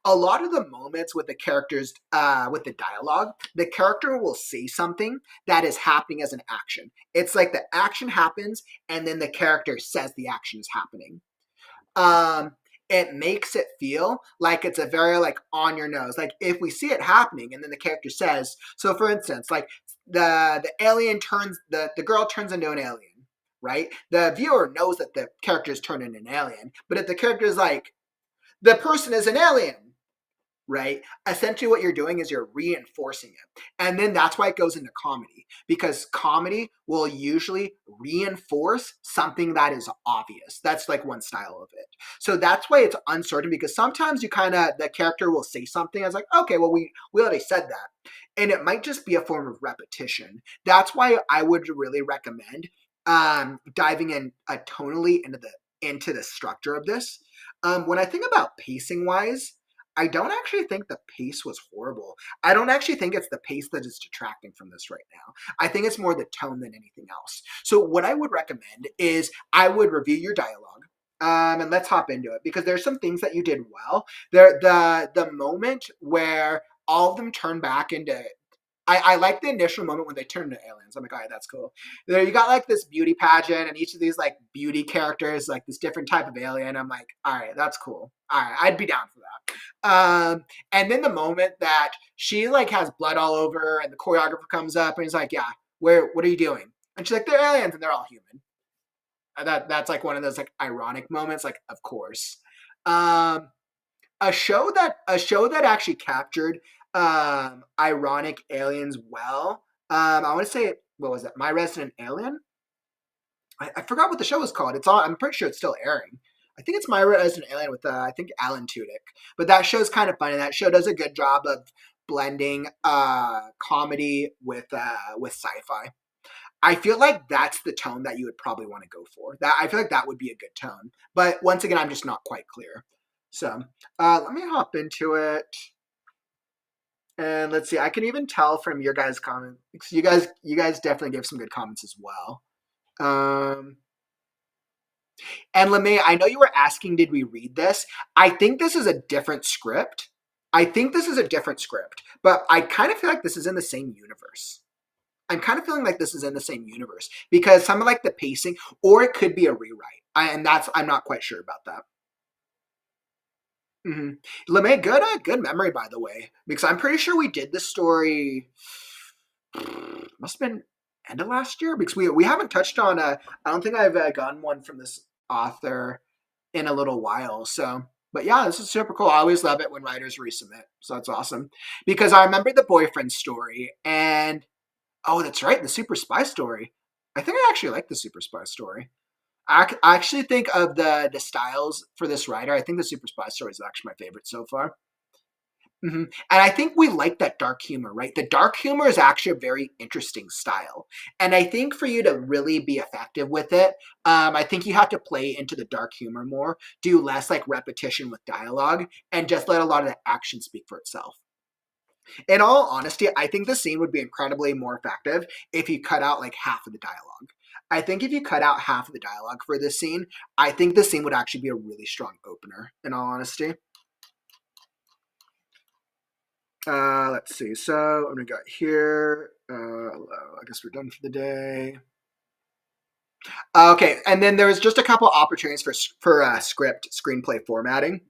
A lot of the moments with the characters, with the dialogue, the character will say something that is happening as an action. It's like the action happens and then the character says the action is happening. um it makes it feel like it's a very like on your nose, like if we see it happening and then the character says, so for instance, like the alien turns, the girl turns into an alien, right? The viewer knows that the character is turned into an alien, but if the character is like, the person is an alien, right? Essentially, what you're doing is you're reinforcing it. And then that's why it goes into comedy, because comedy will usually reinforce something that is obvious. That's like one style of it. So that's why it's uncertain, because sometimes you kind of, the character will say something as like, okay, well, we already said that. And it might just be a form of repetition. That's why I would really recommend diving in tonally into the structure of this. When I think about pacing wise, I don't actually think the pace was horrible. I don't actually think it's the pace that is detracting from this right now. I think it's more the tone than anything else. So what I would recommend is I would review your dialogue. And let's hop into it, because there's some things that you did well. The moment where all of them turn back into, I like the initial moment when they turn into aliens. I'm like, all right, that's cool. There, you got like this beauty pageant, and each of these like beauty characters, like this different type of alien. I'm like, all right, that's cool. All right, I'd be down for that. And then the moment that she like has blood all over her, and the choreographer comes up and he's like, yeah, what are you doing? And she's like, they're aliens and they're all human. That's like one of those like ironic moments. Like, of course. Um, a show that actually captured ironic aliens well. I want to say, what was it? My Resident Alien. I forgot what the show was called. It's on. I'm pretty sure it's still airing. I think it's My Resident Alien with I think Alan Tudyk. But that show's kind of funny. That show does a good job of blending comedy with sci-fi. I feel like that's the tone that you would probably want to go for. That I feel like that would be a good tone. But once again, I'm just not quite clear. So let me hop into it. And let's see. I can even tell from your guys' comments. You guys definitely gave some good comments as well. Um, and LeMay, I know you were asking, did we read this? I think this is a different script. But I kind of feel like this is in the same universe. I'm kind of feeling like this is in the same universe because some of like the pacing, or it could be a rewrite. I'm not quite sure about that. LeMay, good memory, by the way, because I'm pretty sure we did this story. Must have been end of last year, because we haven't touched on. I don't think I've gotten one from this author in a little while. So, but yeah, this is super cool. I always love it when writers resubmit. So that's awesome, because I remember the boyfriend story, and oh, that's right, the super spy story. I think I actually like the super spy story. I actually think of the styles for this writer. I think the Super Spy story is actually my favorite so far. And I think we like that dark humor, right? The dark humor is actually a very interesting style. And I think for you to really be effective with it, I think you have to play into the dark humor more, do less like repetition with dialogue, and just let a lot of the action speak for itself. In all honesty, I think the scene would be incredibly more effective if you cut out like half of the dialogue. I think if you cut out half of the dialogue for this scene, I think the scene would actually be a really strong opener, in all honesty. Let's see. So I'm gonna go here. I guess we're done for the day. Okay, and then there's just a couple opportunities for script screenplay formatting.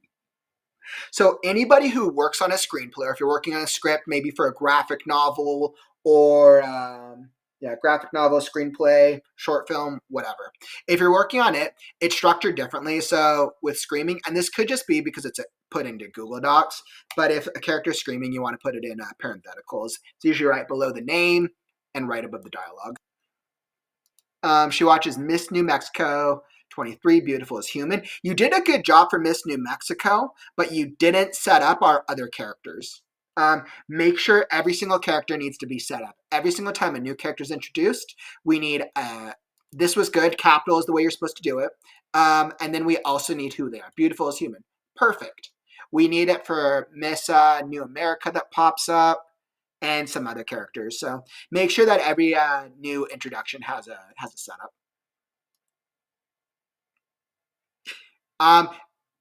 So anybody who works on a screenplay, or if you're working on a script, maybe for a graphic novel or graphic novel, screenplay, short film, whatever. If you're working on it, it's structured differently. So with screaming, and this could just be because it's put into Google Docs, but if a character is screaming, you want to put it in parentheticals. It's usually right below the name and right above the dialogue. She watches Miss New Mexico 23, Beautiful as Human. You did a good job for Miss New Mexico, but you didn't set up our other characters. Make sure every single character needs to be set up. Every single time a new character is introduced, we need this was good. Capital is the way you're supposed to do it. And then we also need who they are. Beautiful as Human. Perfect. We need it for Miss New America that pops up, and some other characters. So make sure that every new introduction has a setup. Um,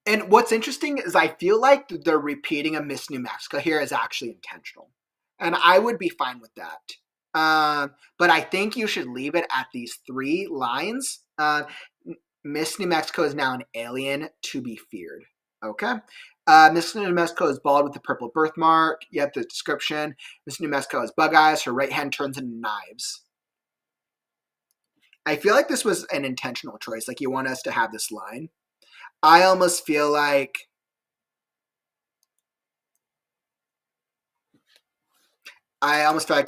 and what's interesting is I feel like the repeating of Miss New Mexico here is actually intentional, and I would be fine with that. But I think you should leave it at these 3 lines. Miss New Mexico is now an alien to be feared. Okay. Miss New Mexico is bald with a purple birthmark. You have the description. Miss New Mexico has bug eyes. Her right hand turns into knives. I feel like this was an intentional choice. Like you want us to have this line. I almost feel like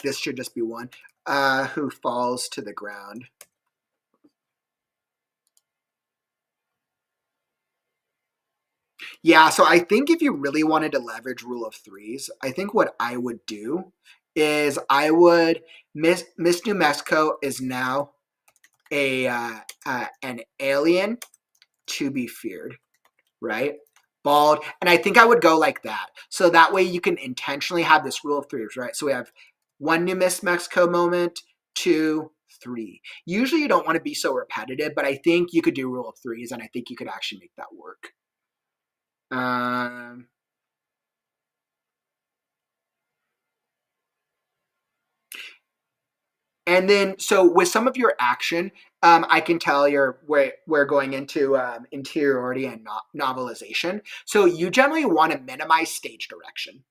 this should just be one. Who falls to the ground. Yeah, so I think if you really wanted to leverage rule of 3s, I think what I would do is I would Miss New Mexico is now an alien to be feared, right? Bald, and I think I would go like that. So that way you can intentionally have this rule of 3s, right? So we have 1 New Miss Mexico moment, 2, 3. Usually you don't want to be so repetitive, but I think you could do rule of 3s, and I think you could actually make that work. And then, so with some of your action, I can tell we're going into interiority and novelization. So you generally want to minimize stage direction,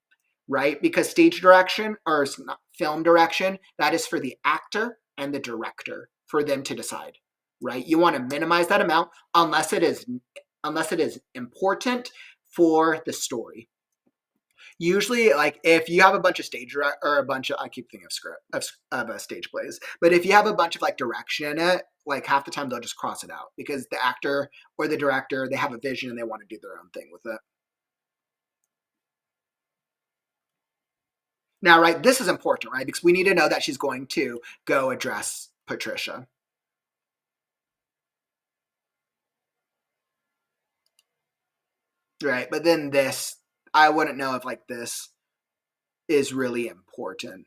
right? Because stage direction or film direction, that is for the actor and the director for them to decide, right? You want to minimize that amount unless it is important for the story. Usually, like if you have a bunch of stage or a bunch of, I keep thinking of script of stage plays, but if you have a bunch of like direction in it, like half the time they'll just cross it out because the actor or the director, they have a vision and they want to do their own thing with it. Now, right, this is important, right? Because we need to know that she's going to go address Patricia. Right, but then this, I wouldn't know if like this is really important.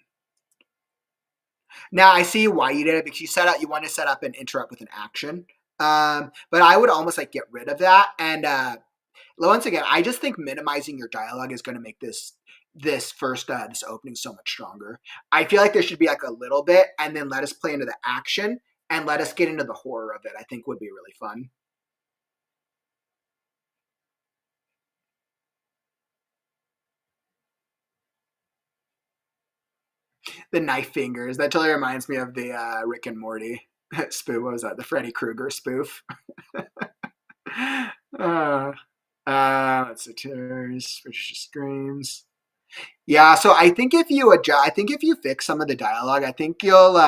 Now I see why you did it because you want to set up and interrupt with an action. But I would almost like get rid of that. And once again, I just think minimizing your dialogue is going to make this opening so much stronger. I feel like there should be like a little bit, and then let us play into the action and let us get into the horror of it. I think would be really fun. The knife fingers. That totally reminds me of the Rick and Morty spoof. What was that? The Freddy Krueger spoof. uh, let's see. Tears, Patricia screams. Yeah, so I think if you adjust, I think if you fix some of the dialogue, I think you'll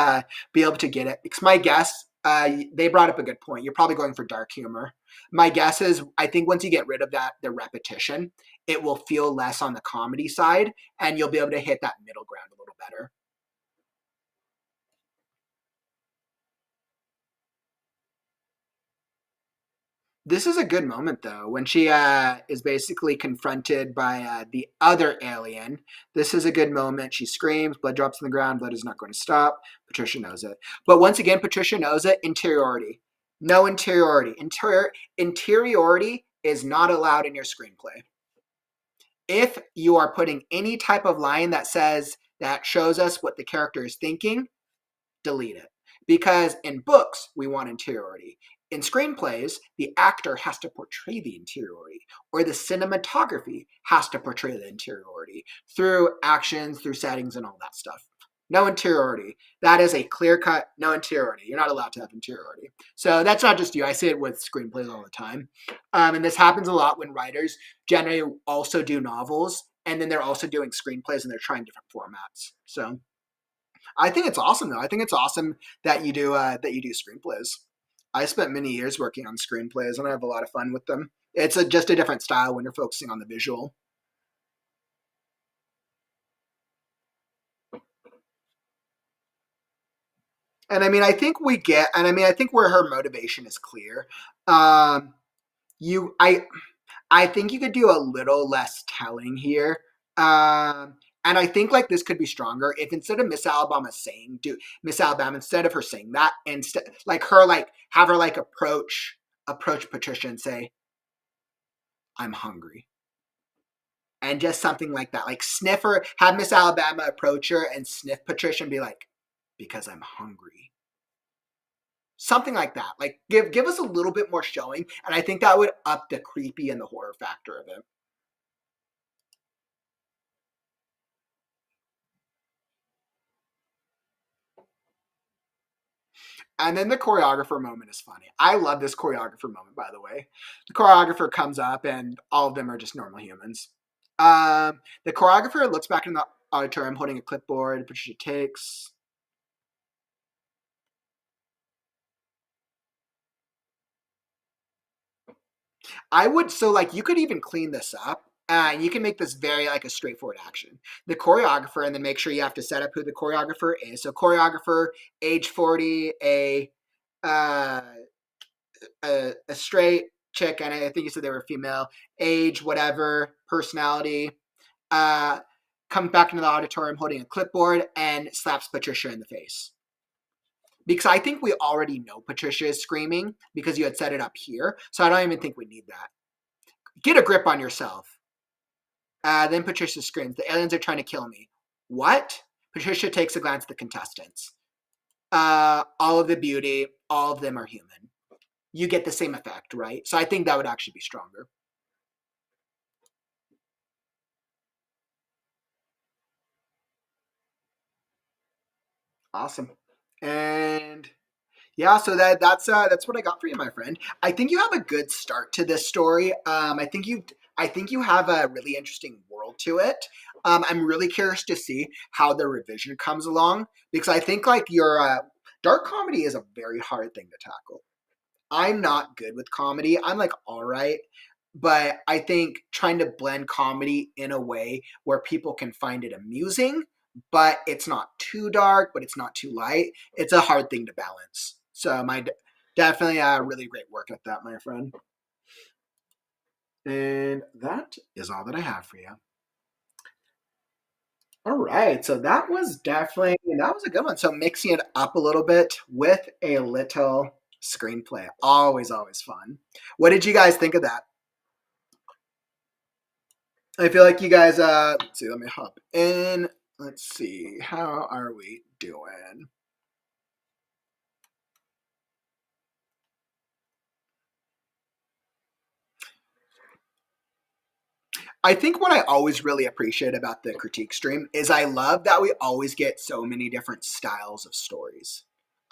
be able to get it. Because my guess, they brought up a good point. You're probably going for dark humor. My guess is, I think once you get rid of the repetition, it will feel less on the comedy side, and you'll be able to hit that middle ground a little better. This is a good moment though, when she is basically confronted by the other alien. This is a good moment. She screams, blood drops on the ground, blood is not going to stop. Patricia knows it. But once again, Patricia knows it. Interiority. No interiority. Interiority is not allowed in your screenplay. If you are putting any type of line that shows us what the character is thinking, delete it. Because in books, we want interiority. In screenplays, the actor has to portray the interiority, or the cinematography has to portray the interiority through actions, through settings, and all that stuff. No interiority. That is a clear cut no interiority. You're not allowed to have interiority. So that's not just you. I see it with screenplays all the time. And this happens a lot when writers generally also do novels, and then they're also doing screenplays and they're trying different formats. So I think it's awesome though. I think it's awesome that you do screenplays. I spent many years working on screenplays and I have a lot of fun with them. It's just a different style when you're focusing on the visual. And I mean, I think where her motivation is clear. You, I think you could do a little less telling here. And I think like this could be stronger if instead of Miss Alabama saying, do Miss Alabama, instead of her saying that, instead like her like have her like approach Patricia and say, I'm hungry. And just something like that. Like sniff her, have Miss Alabama approach her and sniff Patricia and be like, because I'm hungry. Something like that. Like give us a little bit more showing, and I think that would up the creepy and the horror factor of it. And then the choreographer moment is funny. I love this choreographer moment, by the way. The choreographer comes up, and all of them are just normal humans. The choreographer looks back in the auditorium holding a clipboard. Patricia takes. I would, so like you could even clean this up and you can make this very like a straightforward action. The choreographer, and then make sure you have to set up who the choreographer is. So choreographer, age 40, uh, a straight chick, and I think you said they were female, age, whatever, personality, uh, comes back into the auditorium holding a clipboard and slaps Patricia in the face. Because I think we already know Patricia is screaming because you had set it up here. So I don't even think we need that. Get a grip on yourself. Then Patricia screams, the aliens are trying to kill me. What? Patricia takes a glance at the contestants. All of the beauty, all of them are human. You get the same effect, right? So I think that would actually be stronger. Awesome. And yeah, so that's what I got for you, my friend. I think you have a good start to this story. I think you have a really interesting world to it. I'm really curious to see how the revision comes along because I think like your dark comedy is a very hard thing to tackle. I'm not good with comedy. I'm like all right, but I think trying to blend comedy in a way where people can find it amusing, but it's not too dark, but it's not too light. It's a hard thing to balance. So definitely really great work at that, my friend. And that is all that I have for you. All right, so that was a good one. So mixing it up a little bit with a little screenplay, always fun. What did you guys think of that? I feel like you guys. Let's see. Let me hop in. Let's see. How are we doing? I think what I always really appreciate about the critique stream is I love that we always get so many different styles of stories.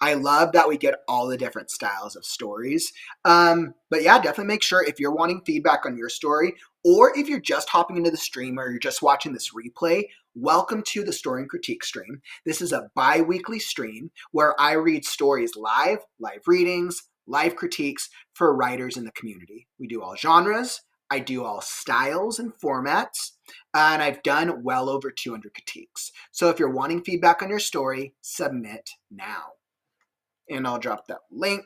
I love that we get all the different styles of stories. But yeah, definitely make sure if you're wanting feedback on your story, or if you're just hopping into the stream or you're just watching this replay, welcome to the Story and Critique stream. This is a bi weekly stream where I read stories live readings, live critiques for writers in the community. We do all genres. I do all styles and formats, and I've done well over 200 critiques. So if you're wanting feedback on your story, submit now. And I'll drop that link.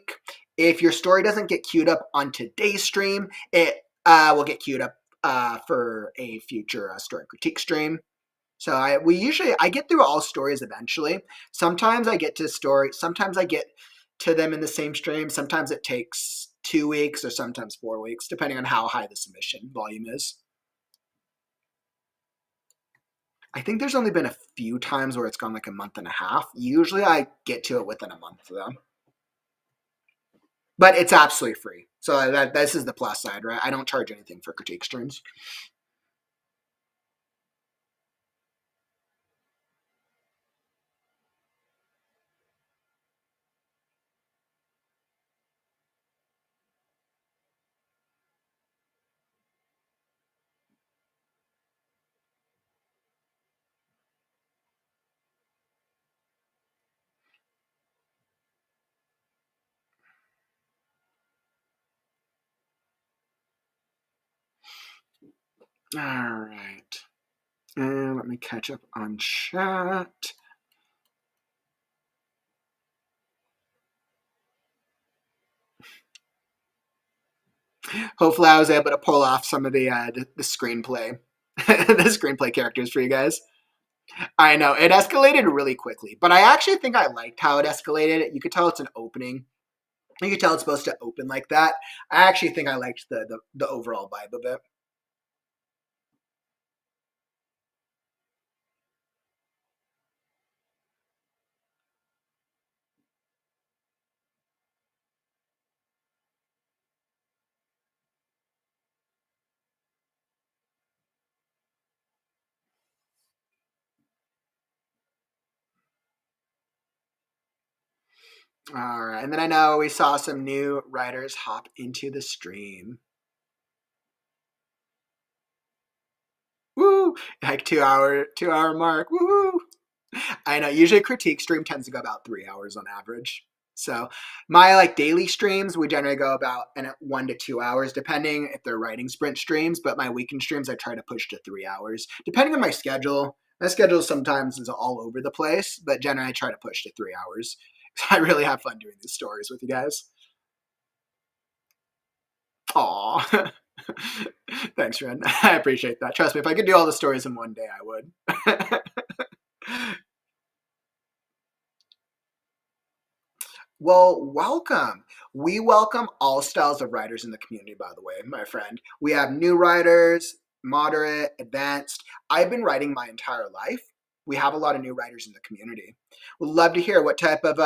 If your story doesn't get queued up on today's stream, it will get queued up for a future story critique stream. So I get through all stories eventually. Sometimes I get to story. Sometimes I get to them in the same stream. Sometimes it takes 2 weeks or sometimes 4 weeks, depending on how high the submission volume is. I think there's only been a few times where it's gone like a month and a half. Usually I get to it within a month though. But it's absolutely free. So this is the plus side, right? I don't charge anything for critique streams. All right. And let me catch up on chat. Hopefully, I was able to pull off some of the screenplay, the screenplay characters for you guys. I know it escalated really quickly, but I actually think I liked how it escalated. You could tell it's an opening. You could tell it's supposed to open like that. I actually think I liked the overall vibe of it. All right, and then I know we saw some new writers hop into the stream. Woo! Like 2 hour mark. Woo! I know. Usually, critique stream tends to go about 3 hours on average. So my like daily streams, we generally go about 1 to 2 hours, depending if they're writing sprint streams. But my weekend streams, I try to push to 3 hours, depending on my schedule. My schedule sometimes is all over the place, but generally I try to push to 3 hours. I really have fun doing these stories with you guys. Aw. Thanks, friend. I appreciate that. Trust me, if I could do all the stories in one day, I would. Well, welcome. We welcome all styles of writers in the community, by the way, my friend. We have new writers, moderate, advanced. I've been writing my entire life. We have a lot of new writers in the community. We'd love to hear what type of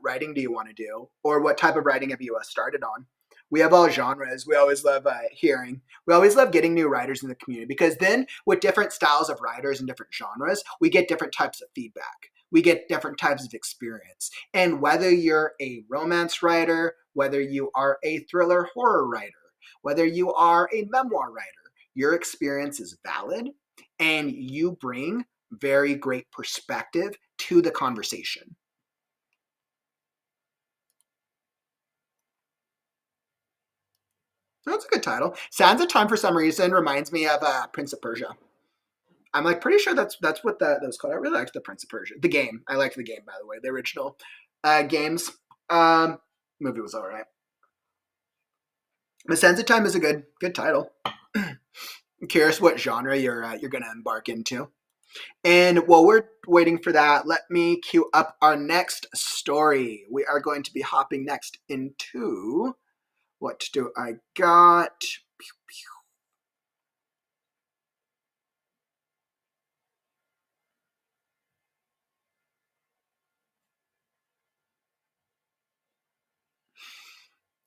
writing do you want to do, or what type of writing have you started on? We have all genres. We always love hearing. We always love getting new writers in the community because then, with different styles of writers and different genres, we get different types of feedback. We get different types of experience. And whether you're a romance writer, whether you are a thriller horror writer, whether you are a memoir writer, your experience is valid and you bring very great perspective to the conversation. That's a good title. Sands of Time for some reason reminds me of Prince of Persia. I'm like pretty sure that's what that was called. I really liked the Prince of Persia. The game. I liked the game, by the way. The original games. Um, Movie was all right. But Sands of Time is a good title. I'm curious what genre you're gonna embark into. And while we're waiting for that, let me queue up our next story. We are going to be hopping next into what do I got?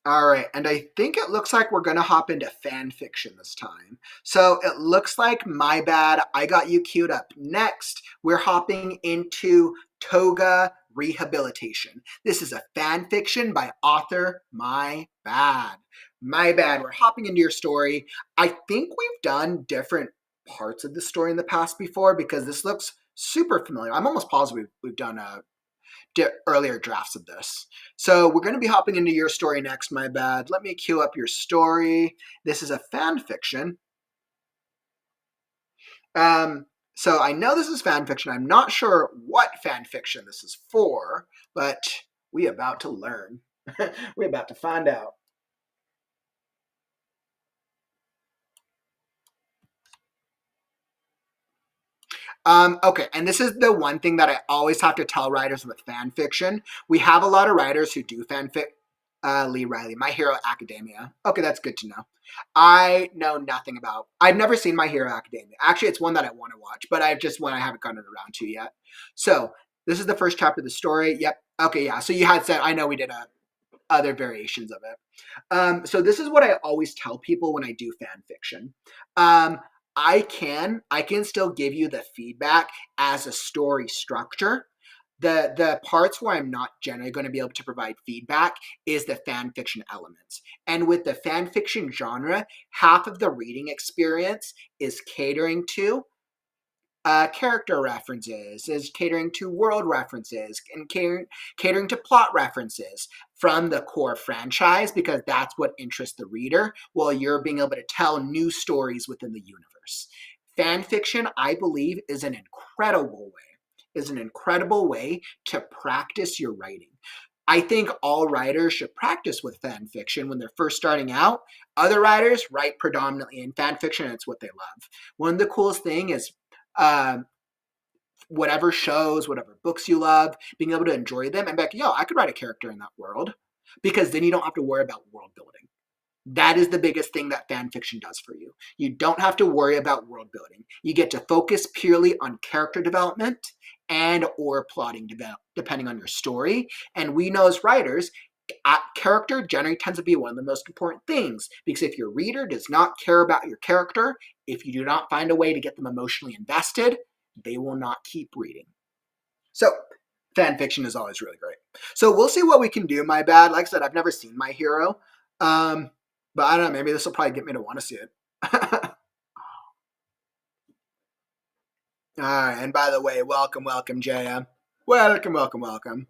All right, and I think it looks like we're gonna hop into fan fiction this time. So it looks like MyBad. I got you queued up. Next, we're hopping into Toga Rehabilitation. This is a fan fiction by author MyBad. MyBad. We're hopping into your story. I think we've done different parts of the story in the past before because this looks super familiar. I'm almost positive we've done a earlier drafts of this. So we're going to be hopping into your story next, MyBad. Let me queue up your story. This is a fan fiction. So I know this is fan fiction. I'm not sure what fan fiction this is for, but we about to learn. We're about to find out. Okay, and this is the one thing that I always have to tell writers with fan fiction. We have a lot of writers who do fanfic. Lee Riley, My Hero Academia. Okay, that's good to know. I know nothing about. I've never seen My Hero Academia. Actually, it's one that I want to watch, but I've just one I haven't gotten around to yet. So this is the first chapter of the story. Yep. Okay, yeah. So you had said I know we did other variations of it. So this is what I always tell people when I do fan fiction. I can still give you the feedback as a story structure. The parts where I'm not generally going to be able to provide feedback is the fan fiction elements. And with the fan fiction genre, half of the reading experience is catering to character references, is catering to world references, and catering to plot references from the core franchise because that's what interests the reader while you're being able to tell new stories within the universe. Fan fiction, I believe, is an incredible way to practice your writing. I think all writers should practice with fan fiction when they're first starting out. Other writers write predominantly in fan fiction, and it's what they love. One of the coolest thing is um, whatever shows, whatever books you love, being able to enjoy them and be like, yo, I could write a character in that world, because then you don't have to worry about world building. That is the biggest thing that fan fiction does for you. You don't have to worry about world building. You get to focus purely on character development and or plotting depending on your story. And we know as writers, character generally tends to be one of the most important things, because if your reader does not care about your character, if you do not find a way to get them emotionally invested, they will not keep reading. So fan fiction is always really great. So we'll see what we can do. My bad. Like I said, I've never seen My Hero. But I don't know, maybe this will probably get me to want to see it. All right, and by the way, welcome, JM. Welcome.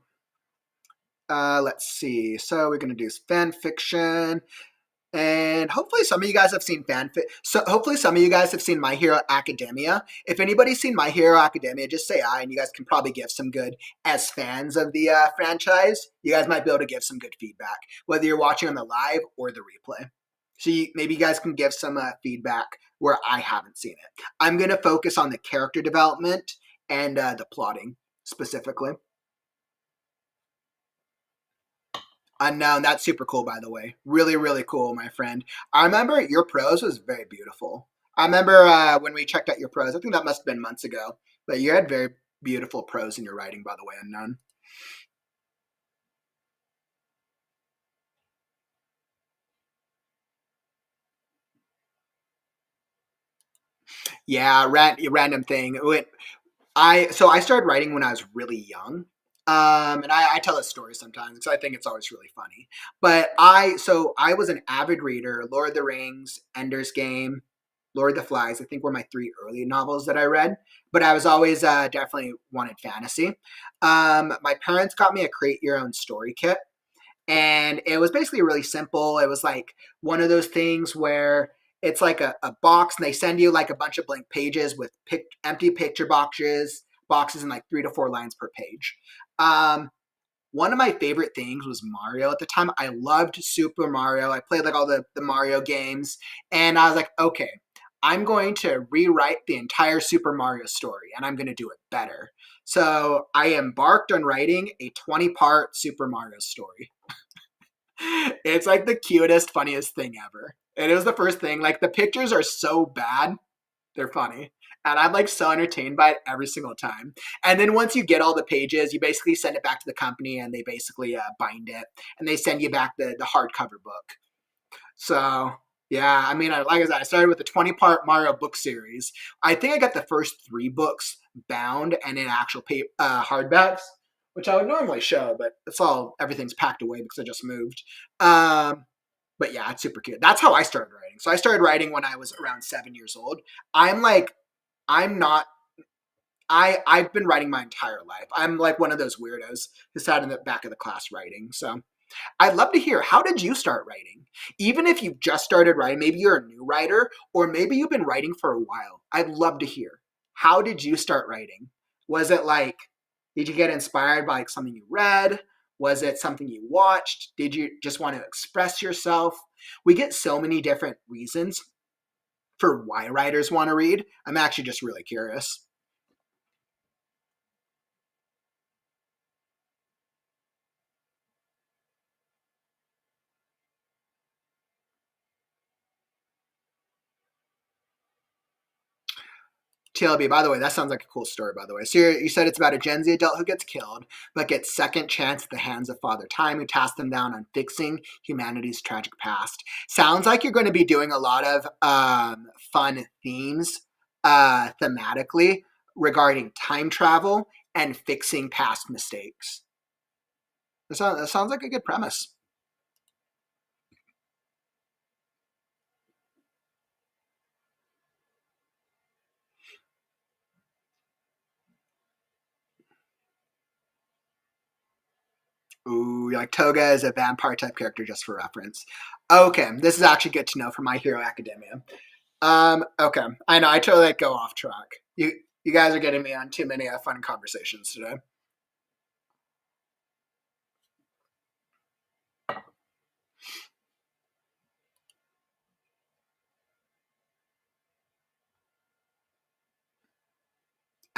Let's see. So we're going to do fan fiction. And hopefully some of you guys have seen So hopefully some of you guys have seen My Hero Academia. If anybody's seen My Hero Academia, just say aye, and you guys can probably give some good, as fans of the franchise, you guys might be able to give some good feedback, whether you're watching on the live or the replay. So maybe you guys can give some feedback where I haven't seen it. I'm going to focus on the character development and the plotting specifically. Unknown, that's super cool, by the way. Really, really cool, my friend. I remember your prose was very beautiful. I remember when we checked out your prose, I think that must have been months ago, but you had very beautiful prose in your writing, by the way, Unknown. Yeah, random thing. I started writing when I was really young. And I tell this story sometimes because I think it's always really funny. But I was an avid reader. Lord of the Rings, Ender's Game, Lord of the Flies, I think were my three early novels that I read. But I was always definitely wanted fantasy. My parents got me a Create Your Own Story kit. And it was basically really simple. It was like one of those things where it's like a box, and they send you like a bunch of blank pages with empty picture boxes and like 3 to 4 lines per page. One of my favorite things was Mario at the time. I loved Super Mario. I played like all the Mario games, and I was like, okay, I'm going to rewrite the entire Super Mario story, and I'm going to do it better. So I embarked on writing a 20-part Super Mario story. It's like the cutest, funniest thing ever. And it was the first thing. Like the pictures are so bad, they're funny. And I'm like so entertained by it every single time. And then once you get all the pages, you basically send it back to the company, and they basically bind it, and they send you back the hardcover book. So yeah, I mean, like I said, I started with a 20-part Mario book series. I think I got the first 3 books bound and in actual hardbacks, which I would normally show, but everything's packed away because I just moved. But yeah, it's super cute. That's how I started writing. So I started writing when I was around 7 years old. I'm like, I'm not. I've been writing my entire life. I'm like one of those weirdos who sat in the back of the class writing. So I'd love to hear, how did you start writing? Even if you've just started writing, maybe you're a new writer, or maybe you've been writing for a while. I'd love to hear. How did you start writing? Was it like, did you get inspired by like something you read? Was it something you watched? Did you just want to express yourself? We get so many different reasons for why writers want to read. I'm actually just really curious. TLB, by the way, that sounds like a cool story, by the way. So you said it's about a Gen Z adult who gets killed, but gets second chance at the hands of Father Time, who tasks them down on fixing humanity's tragic past. Sounds like you're going to be doing a lot of fun themes thematically regarding time travel and fixing past mistakes. That sounds like a good premise. Ooh, like Toga is a vampire type character, just for reference. Okay, this is actually good to know for My Hero Academia. Okay. I know I totally like, go off track. You guys are getting me on too many fun conversations today.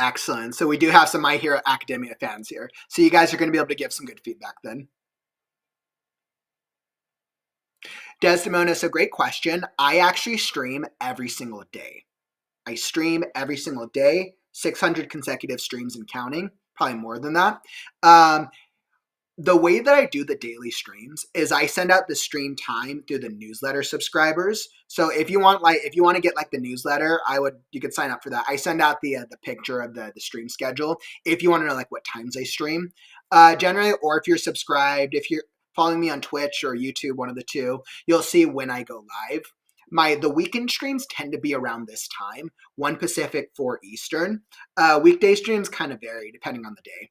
Excellent. So we do have some My Hero Academia fans here. So you guys are going to be able to give some good feedback then. Desdemona, so great question. I actually stream every single day. I stream every single day, 600 consecutive streams and counting, probably more than that. The way that I do the daily streams is I send out the stream time through the newsletter subscribers. So if you want to get like the newsletter, you could sign up for that. I send out the picture of the stream schedule if you want to know like what times I stream generally, or if you're subscribed, if you're following me on Twitch or YouTube, one of the two, you'll see when I go live. The weekend streams tend to be around this time, 1 Pacific, 4 Eastern. Weekday streams kind of vary depending on the day.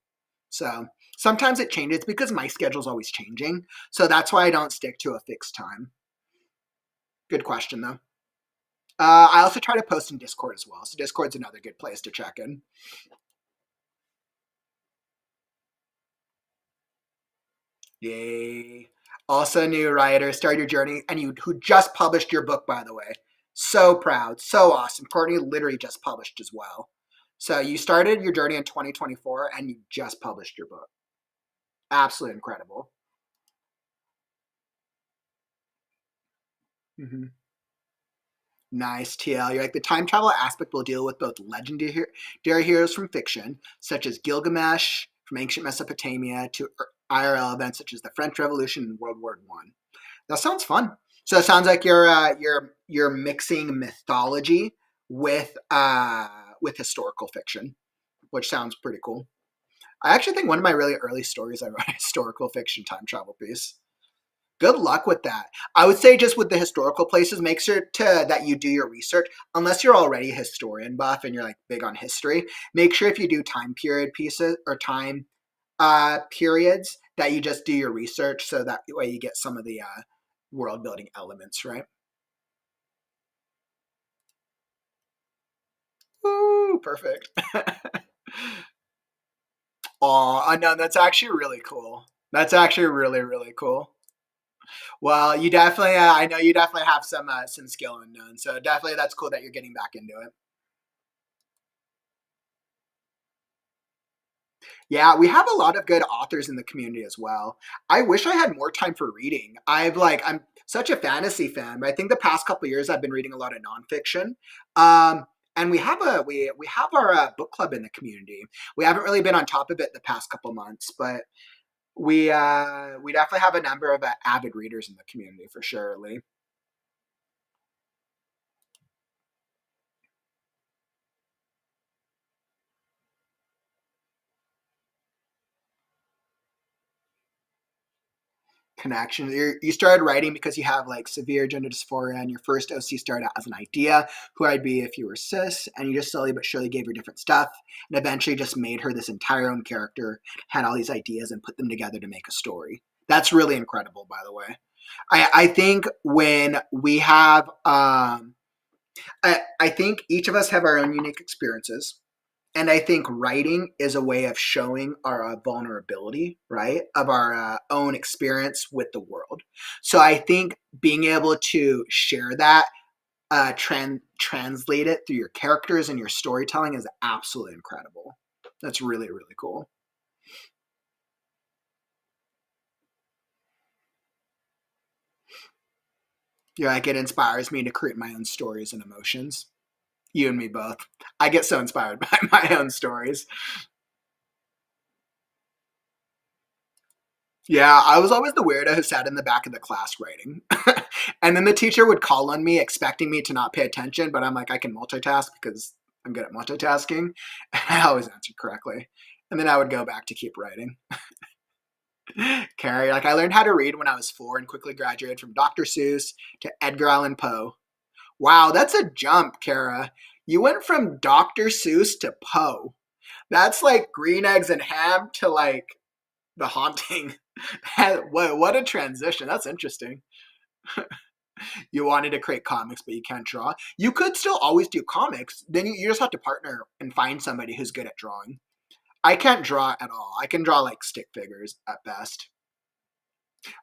So sometimes it changes because my schedule's always changing. So that's why I don't stick to a fixed time. Good question, though. I also try to post in Discord as well. So Discord's another good place to check in. Yay. Also, new writer, started your journey, and who just published your book, by the way. So proud. So awesome. Courtney literally just published as well. So you started your journey in 2024, and you just published your book. Absolutely incredible. Mm-hmm. Nice, TL. You're like, the time travel aspect will deal with both legendary heroes from fiction, such as Gilgamesh from ancient Mesopotamia, to IRL events such as the French Revolution and World War I. That sounds fun. So it sounds like you're mixing mythology with historical fiction, which sounds pretty cool. I actually think one of my really early stories I wrote a historical fiction time travel piece. Good luck with that. I would say just with the historical places, make sure that you do your research. Unless you're already a historian buff and you're like big on history, make sure if you do time period pieces or time periods that you just do your research so that way you get some of the world building elements, right? Ooh, perfect. Oh, no, that's actually really cool. That's actually really, really cool. Well, you definitely, I know you definitely have some skill unknown. So definitely that's cool that you're getting back into it. Yeah, we have a lot of good authors in the community as well. I wish I had more time for reading. I'm such a fantasy fan, but I think the past couple of years I've been reading a lot of nonfiction. And we have our book club in the community. We haven't really been on top of it the past couple months, but we definitely have a number of avid readers in the community for sure, Lee. Connection. You started writing because you have like severe gender dysphoria, and your first OC started out as an idea, who I'd be if you were cis, and you just slowly but surely gave her different stuff, and eventually just made her this entire own character, had all these ideas, and put them together to make a story. That's really incredible, by the way. I think when we have, I think each of us have our own unique experiences. And I think writing is a way of showing our vulnerability, right, of our own experience with the world. So I think being able to share that, translate it through your characters and your storytelling is absolutely incredible. That's really, really cool. Yeah, like it inspires me to create my own stories and emotions. You and me both. I get so inspired by my own stories. Yeah, I was always the weirdo who sat in the back of the class writing. And then the teacher would call on me expecting me to not pay attention, but I'm like, I can multitask because I'm good at multitasking. And I always answered correctly. And then I would go back to keep writing. Carrie, like I learned how to read when I was 4 and quickly graduated from Dr. Seuss to Edgar Allan Poe. Wow, that's a jump, Kara. You went from Dr. Seuss to Poe. That's like green eggs and ham to like the haunting. What a transition. That's interesting. You wanted to create comics, but you can't draw. You could still always do comics. Then you just have to partner and find somebody who's good at drawing. I can't draw at all. I can draw like stick figures at best.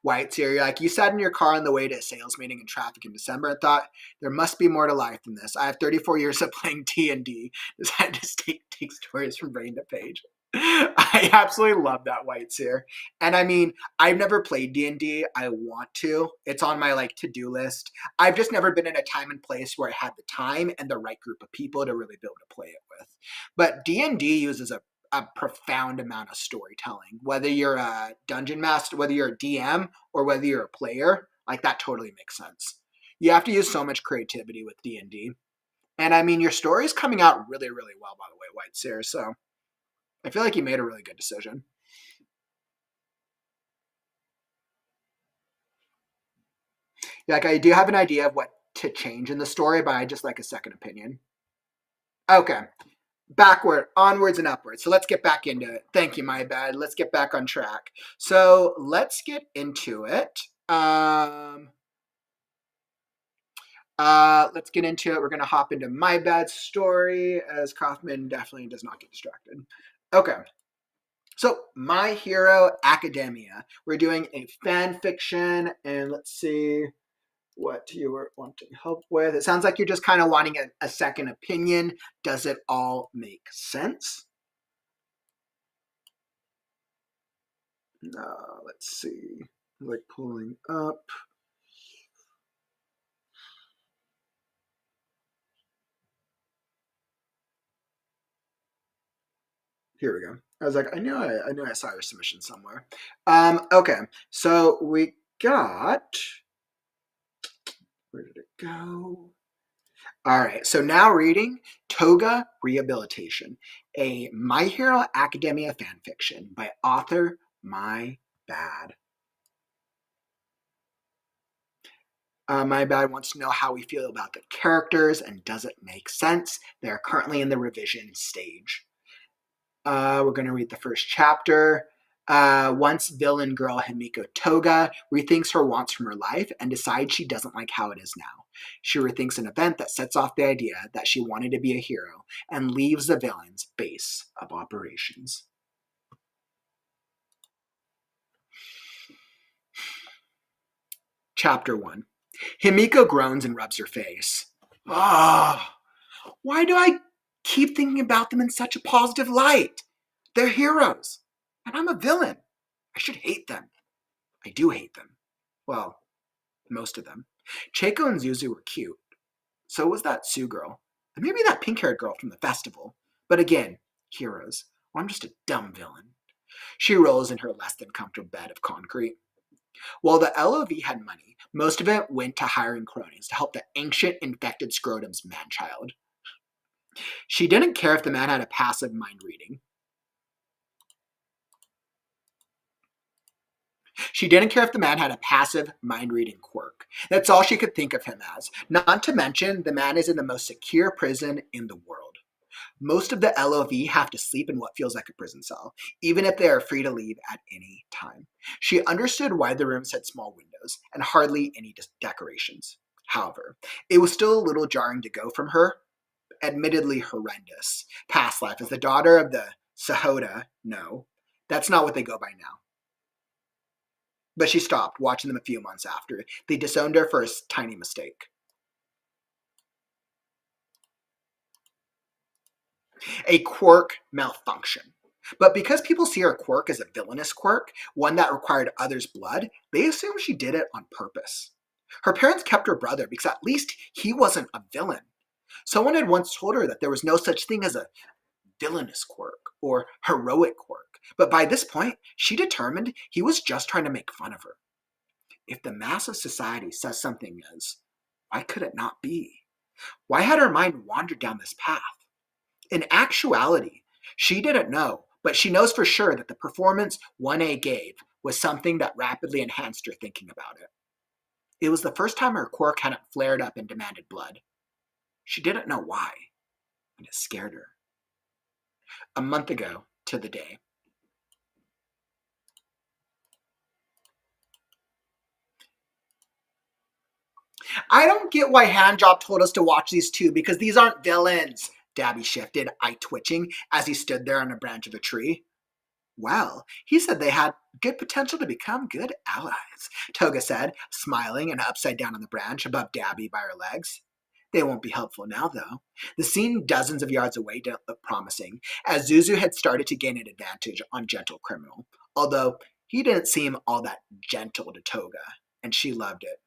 White Seer, like you sat in your car on the way to a sales meeting in traffic in December and thought, there must be more to life than this. I have 34 years of playing D&D. Decided to take stories from brain to page. I absolutely love that, White Seer. And I mean, I've never played D&D. I want to. It's on my to-do list. I've just never been in a time and place where I had the time and the right group of people to really be able to play it with. But D&D uses a profound amount of storytelling. Whether you're a dungeon master, whether you're a DM, or whether you're a player, that totally makes sense. You have to use so much creativity with D&D. And I mean, your story is coming out really, really well, by the way, White Seer. So I feel like you made a really good decision. I do have an idea of what to change in the story, but I just like a second opinion. Okay. Backward, onwards, and upwards. So let's get back into it. Thank you, MyBad. Let's get back on track. So let's get into it. Let's get into it. We're going to hop into MyBad story, as Kauffman definitely does not get distracted. Okay. So, My Hero Academia. We're doing a fan fiction, and let's see what you were wanting help with. It sounds like you're just kind of wanting a second opinion. Does it all make sense? Let's see. Pulling up. Here we go. I was like, I knew I saw your submission somewhere. Okay, so we got. Where did it go? All right, so now reading Toga Rehabilitation, a My Hero Academia fanfiction by author MyBad. MyBad wants to know how we feel about the characters and does it make sense. They're currently in the revision stage. We're going to read the first chapter. Once villain girl Himiko Toga rethinks her wants from her life and decides she doesn't like how it is now. She rethinks an event that sets off the idea that she wanted to be a hero and leaves the villain's base of operations. Chapter 1. Himiko groans and rubs her face. Why do I keep thinking about them in such a positive light? They're heroes, and I'm a villain. I should hate them. I do hate them. Well, most of them. Cheiko and Zuzu were cute. So was that Sue girl. And maybe that pink-haired girl from the festival. But again, heroes. Well, I'm just a dumb villain. She rolls in her less than comfortable bed of concrete. While the LOV had money, most of it went to hiring cronies to help the ancient infected scrotum's man-child. She didn't care if the man had a passive mind reading. She didn't care if the man had a passive mind-reading quirk. That's all she could think of him as. Not to mention, the man is in the most secure prison in the world. Most of the LOV have to sleep in what feels like a prison cell, even if they are free to leave at any time. She understood why the rooms had small windows and hardly any decorations. However, it was still a little jarring to go from her, admittedly horrendous, past life as the daughter of the Sahota. No, that's not what they go by now. But she stopped watching them a few months after. They disowned her for a tiny mistake. A quirk malfunction. But because people see her quirk as a villainous quirk, one that required others' blood, they assume she did it on purpose. Her parents kept her brother because at least he wasn't a villain. Someone had once told her that there was no such thing as a villainous quirk or heroic quirk, but by this point, she determined he was just trying to make fun of her. If the mass of society says something is, why could it not be? Why had her mind wandered down this path? In actuality, she didn't know, but she knows for sure that the performance 1A gave was something that rapidly enhanced her thinking about it. It was the first time her quirk hadn't flared up and demanded blood. She didn't know why, and it scared her. A month ago to the day. I don't get why Handjob told us to watch these two because these aren't villains. Dabby shifted, eye twitching, as he stood there on a branch of a tree. Well, he said they had good potential to become good allies, Toga said, smiling and upside down on the branch above Dabby by her legs. They won't be helpful now, though. The scene dozens of yards away didn't look promising, as Zuzu had started to gain an advantage on Gentle Criminal, although he didn't seem all that gentle to Toga, and she loved it.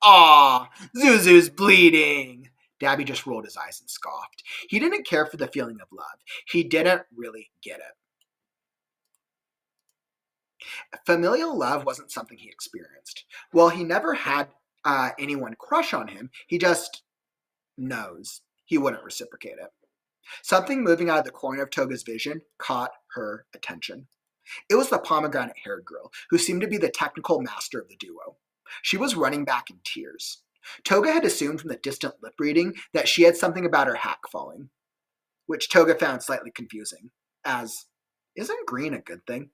Aw, Zuzu's bleeding! Dabby just rolled his eyes and scoffed. He didn't care for the feeling of love. He didn't really get it. Familial love wasn't something he experienced. While he never had anyone crush on him, he just knows he wouldn't reciprocate it. Something moving out of the corner of Toga's vision caught her attention. It was the pomegranate-haired girl, who seemed to be the technical master of the duo. She was running back in tears. Toga had assumed from the distant lip reading that she had something about her hack falling, which Toga found slightly confusing, as, isn't green a good thing?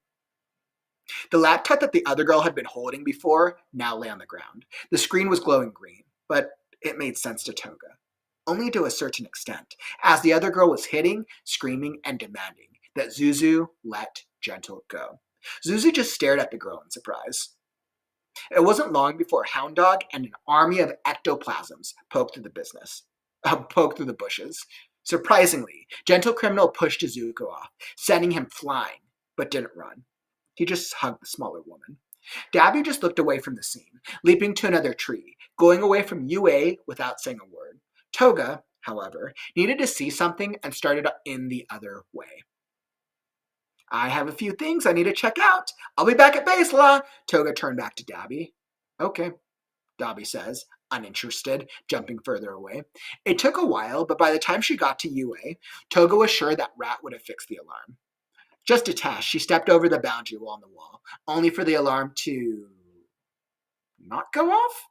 The laptop that the other girl had been holding before now lay on the ground. The screen was glowing green, but it made sense to Toga. Only to a certain extent, as the other girl was hitting, screaming, and demanding that Zuzu let Gentle go. Zuzu just stared at the girl in surprise. It wasn't long before Hound Dog and an army of ectoplasms poked through the bushes. Surprisingly, Gentle Criminal pushed Izuku off, sending him flying, but didn't run. He just hugged the smaller woman. Dabby just looked away from the scene, leaping to another tree, going away from UA without saying a word. Toga, however, needed to see something and started in the other way. I have a few things I need to check out. I'll be back at base, La. Toga turned back to Dabby. Okay, Dabby says, uninterested, jumping further away. It took a while, but by the time she got to UA, Toga was sure that Rat would have fixed the alarm. Just a test, she stepped over the boundary wall on the wall, only for the alarm to not go off?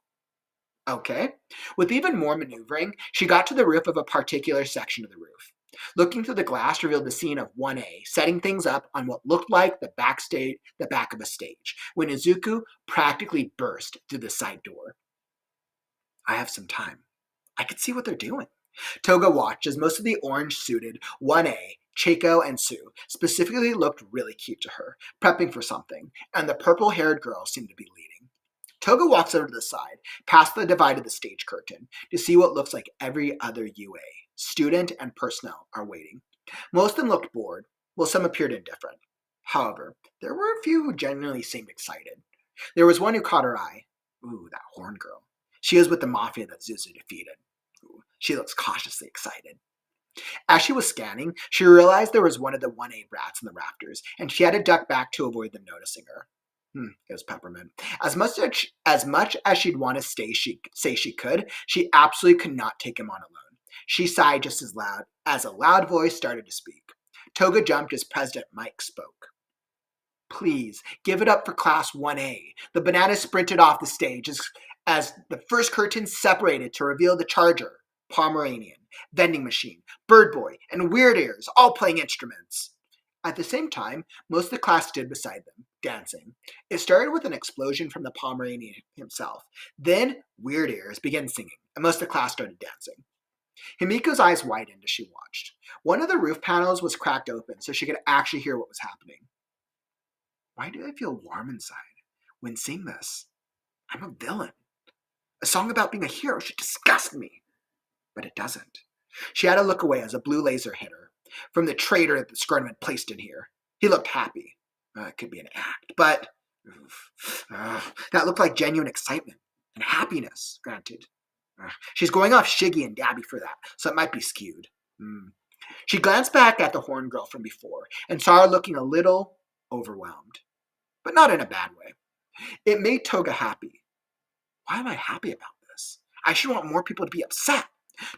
Okay. With even more maneuvering, she got to the roof of a particular section of the roof. Looking through the glass revealed the scene of 1A, setting things up on what looked like the back of a stage, when Izuku practically burst through the side door. I have some time. I could see what they're doing. Toga watched as most of the orange-suited 1A, Chico and Sue, specifically looked really cute to her, prepping for something, and the purple-haired girl seemed to be leading. Toga walks over to the side, past the divide of the stage curtain, to see what looks like every other UA, student and personnel, are waiting. Most of them looked bored, while some appeared indifferent. However, there were a few who genuinely seemed excited. There was one who caught her eye. Ooh, that horn girl. She was with the Mafia that Zuzu defeated. Ooh, she looks cautiously excited. As she was scanning, she realized there was one of the 1A brats in the rafters, and she had to duck back to avoid them noticing her. It was Peppermint. As much as she'd want to say she could, she absolutely could not take him on alone. She sighed just as a loud voice started to speak. Toga jumped as President Mike spoke. Please, give it up for Class 1A. The bananas sprinted off the stage as the first curtain separated to reveal the Charger, Pomeranian, Vending Machine, Bird Boy, and Weird Ears, all playing instruments. At the same time, most of the class stood beside them, dancing. It started with an explosion from the Pomeranian himself. Then, Weird Ears began singing, and most of the class started dancing. Himiko's eyes widened as she watched. One of the roof panels was cracked open so she could actually hear what was happening. Why do I feel warm inside when seeing this? I'm a villain. A song about being a hero should disgust me. But it doesn't. She had to look away as a blue laser hit her. From the traitor that the Scrotum had placed in here. He looked happy. It could be an act, but that looked like genuine excitement and happiness, granted. She's going off Shiggy and Dabby for that, so it might be skewed. She glanced back at the horn girl from before and saw her looking a little overwhelmed, but not in a bad way. It made Toga happy. Why am I happy about this? I should want more people to be upset.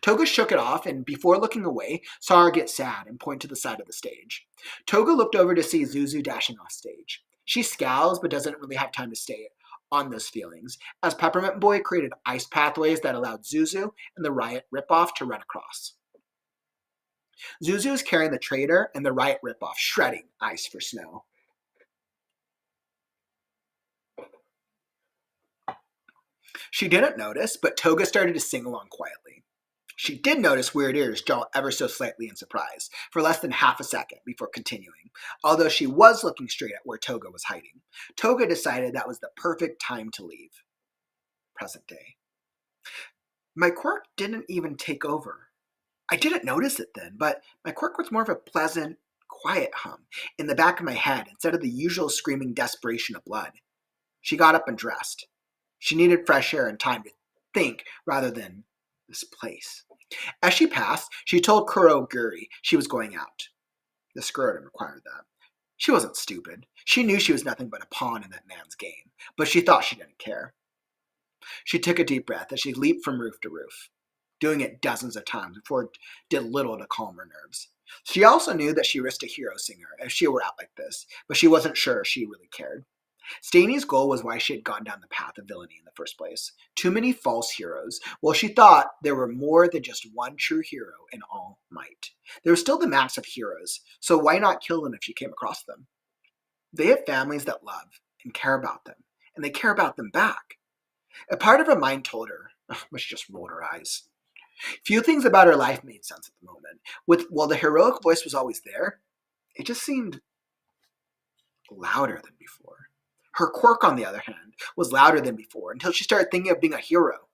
Toga shook it off and, before looking away, saw her get sad and point to the side of the stage. Toga looked over to see Zuzu dashing off stage. She scowls but doesn't really have time to stay on those feelings, as Peppermint Boy created ice pathways that allowed Zuzu and the Riot ripoff to run across. Zuzu is carrying the traitor and the Riot ripoff, shredding ice for snow. She didn't notice, but Toga started to sing along quietly. She did notice Weird Ears jaw ever so slightly in surprise, for less than half a second before continuing, although she was looking straight at where Toga was hiding. Toga decided that was the perfect time to leave. Present day. My quirk didn't even take over. I didn't notice it then, but my quirk was more of a pleasant, quiet hum in the back of my head instead of the usual screaming desperation of blood. She got up and dressed. She needed fresh air and time to think rather than this place. As she passed, she told Kuroguri she was going out. The scrotum required that. She wasn't stupid. She knew she was nothing but a pawn in that man's game, but she thought she didn't care. She took a deep breath as she leaped from roof to roof, doing it dozens of times before it did little to calm her nerves. She also knew that she risked a hero singer if she were out like this, but she wasn't sure she really cared. Staney's goal was why she had gone down the path of villainy in the first place. Too many false heroes. Well, she thought there were more than just one true hero in All Might. There was still the mass of heroes, so why not kill them if she came across them? They have families that love and care about them, and they care about them back. A part of her mind told her, but she just rolled her eyes. Few things about her life made sense at the moment. While the heroic voice was always there, it just seemed louder than before. Her quirk, on the other hand, was louder than before until she started thinking of being a hero.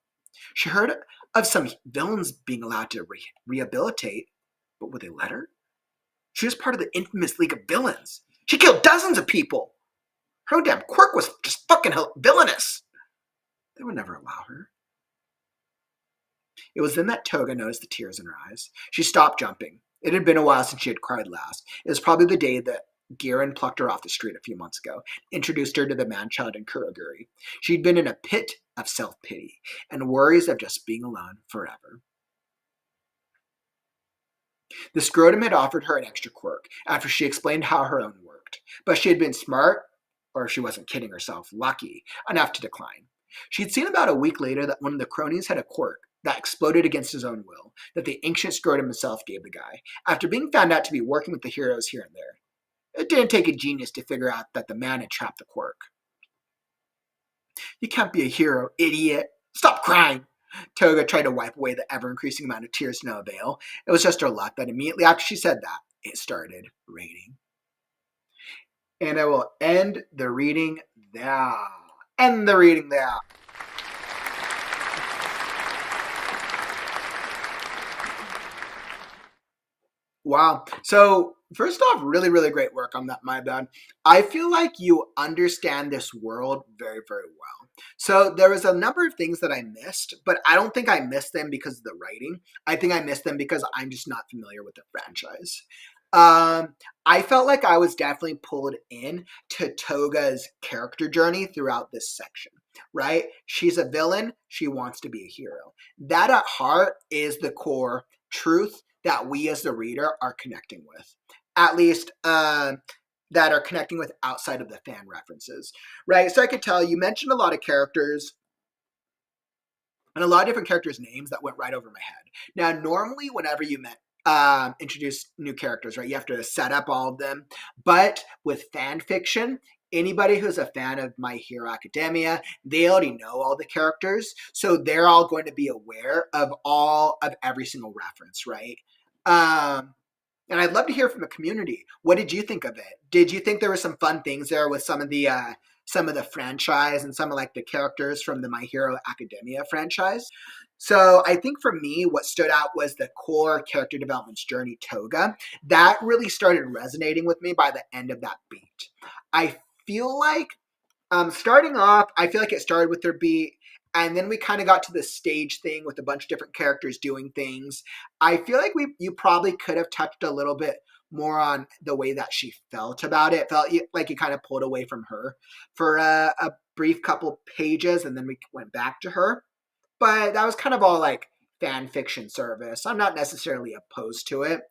She heard of some villains being allowed to rehabilitate, but would they let her? She was part of the infamous League of Villains. She killed dozens of people. Her own damn quirk was just fucking villainous. They would never allow her. It was then that Toga noticed the tears in her eyes. She stopped jumping. It had been a while since she had cried last. It was probably the day that Garen plucked her off the street a few months ago, introduced her to the man-child in Kuroguri. She'd been in a pit of self-pity and worries of just being alone forever. The scrotum had offered her an extra quirk after she explained how her own worked, but she had been smart, or if she wasn't kidding herself, lucky, enough to decline. She'd seen about a week later that one of the cronies had a quirk that exploded against his own will, that the ancient scrotum himself gave the guy, after being found out to be working with the heroes here and there. It didn't take a genius to figure out that the man had trapped the quirk. You can't be a hero, idiot. Stop crying. Toga tried to wipe away the ever-increasing amount of tears to no avail. It was just her luck that immediately after she said that, it started raining. And I will end the reading there. End the reading there. Wow. So first off, really, really great work on that, MyBad. I feel like you understand this world very, very well. So there was a number of things that I missed, but I don't think I missed them because of the writing. I think I missed them because I'm just not familiar with the franchise. I felt like I was definitely pulled in to Toga's character journey throughout this section, right? She's a villain. She wants to be a hero. That at heart is the core truth that we as the reader are connecting with, at least that are connecting with outside of the fan references, right? So I could tell you mentioned a lot of characters and a lot of different characters' names that went right over my head. Now, normally whenever you introduce new characters, right, you have to set up all of them. But with fan fiction, anybody who's a fan of My Hero Academia, they already know all the characters, so they're all going to be aware of every single reference, right? And I'd love to hear from the community. What did you think of it? Did you think there were some fun things there with some of the franchise and some of like the characters from the My Hero Academia franchise? So I think for me, what stood out was the core character development's journey, Toga. That really started resonating with me by the end of that beat. I feel like starting off, I feel like it started with their beat, and then we kind of got to the stage thing with a bunch of different characters doing things. I feel like you probably could have touched a little bit more on the way that she felt about it. Felt like you kind of pulled away from her for a brief couple pages, and then we went back to her. But that was kind of all like fan fiction service. I'm not necessarily opposed to it.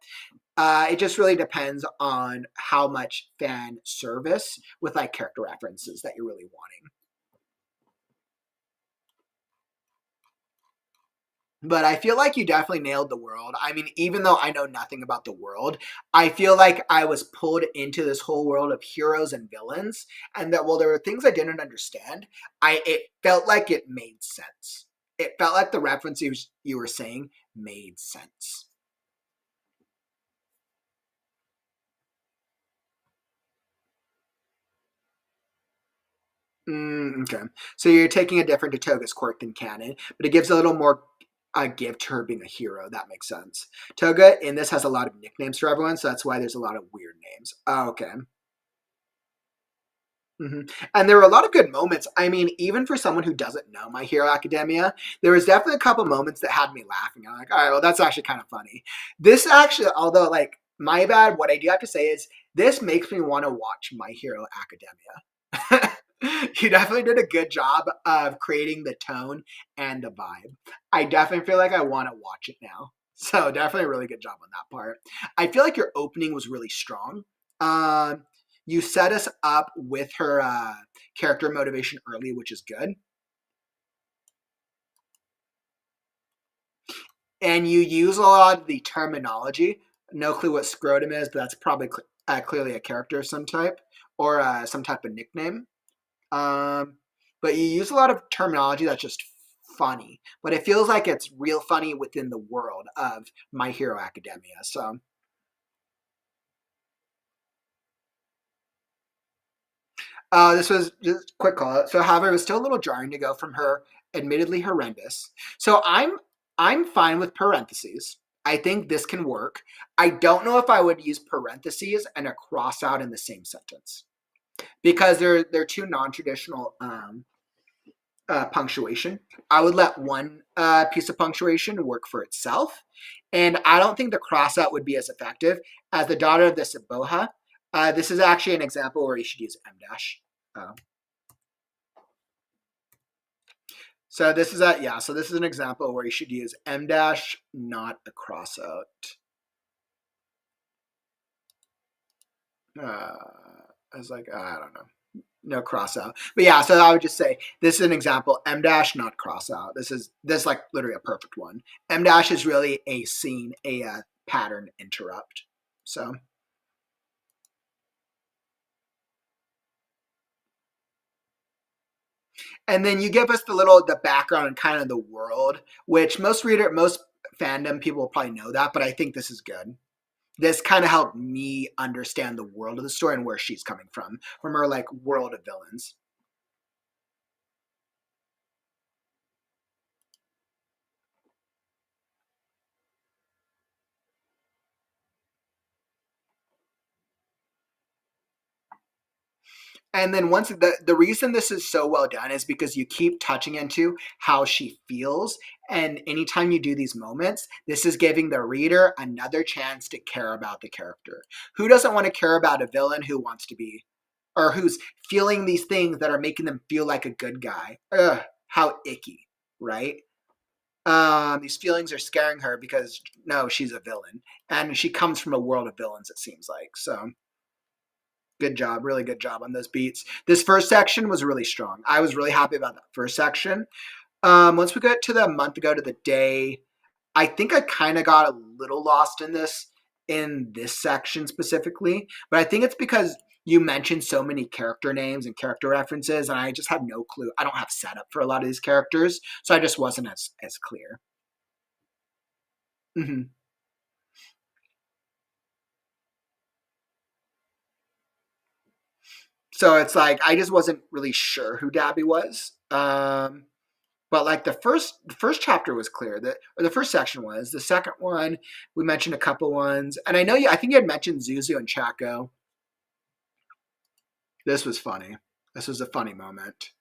It just really depends on how much fan service with like character references that you're really wanting. But I feel like you definitely nailed the world. I mean, even though I know nothing about the world, I feel like I was pulled into this whole world of heroes and villains, and that while there were things I didn't understand, it felt like it made sense. It felt like the references you were saying made sense. Okay. So you're taking a different to Toga's quirk than canon, but it gives a little more give to her being a hero. That makes sense. Toga in this has a lot of nicknames for everyone, so that's why there's a lot of weird names. Oh, okay. And there were a lot of good moments. I mean, even for someone who doesn't know My Hero Academia, there was definitely a couple moments that had me laughing. I'm like, all right, well, that's actually kind of funny. This actually, although, like, my bad, what I do have to say is this makes me want to watch My Hero Academia. You definitely did a good job of creating the tone and the vibe. I definitely feel like I want to watch it now. So definitely a really good job on that part. I feel like your opening was really strong. Um, you set us up with her character motivation early, which is good. And you use a lot of the terminology. No clue what scrotum is, but that's probably clearly a character of some type or some type of nickname. But you use a lot of terminology that's just funny, but it feels like it's real funny within the world of My Hero Academia. So this was just a quick call out. So, however, it was still a little jarring to go from her admittedly horrendous. So I'm fine with parentheses. I think this can work. I don't know if I would use parentheses and a cross out in the same sentence because they're two non-traditional punctuation. I would let one piece of punctuation work for itself, and I don't think the cross out would be as effective as the daughter of the Saboha. This is actually an example where you should use M dash. Uh, So this is a yeah. So this is an example where you should use M dash, not a cross out. I was like, I don't know, no cross out. But yeah, so I would just say this is an example. M dash, not cross out. This is like literally a perfect one. M dash is really a scene, a pattern interrupt. So. And then you give us the background and kind of the world, which most fandom people will probably know that, but I think this is good. This kind of helped me understand the world of the story and where she's coming from her like world of villains. And then once the reason this is so well done is because you keep touching into how she feels. And anytime you do these moments, this is giving the reader another chance to care about the character. Who doesn't want to care about a villain who wants to be or who's feeling these things that are making them feel like a good guy? Ugh, how icky, right? These feelings are scaring her because no, she's a villain, and she comes from a world of villains. It seems like so. Good job, really good job on those beats. This first section was really strong. I was really happy about that first section. Once we got to the month ago to the day, I think I kind of got a little lost in this section specifically, but I think it's because you mentioned so many character names and character references, and I just have no clue. I don't have setup for a lot of these characters, so I just wasn't as clear. Mm-hmm. So it's like I just wasn't really sure who Dabby was. But like the first chapter was clear that or the first section was. The second one we mentioned a couple ones, and I think you had mentioned Zuzu and Chaco. This was funny. This was a funny moment.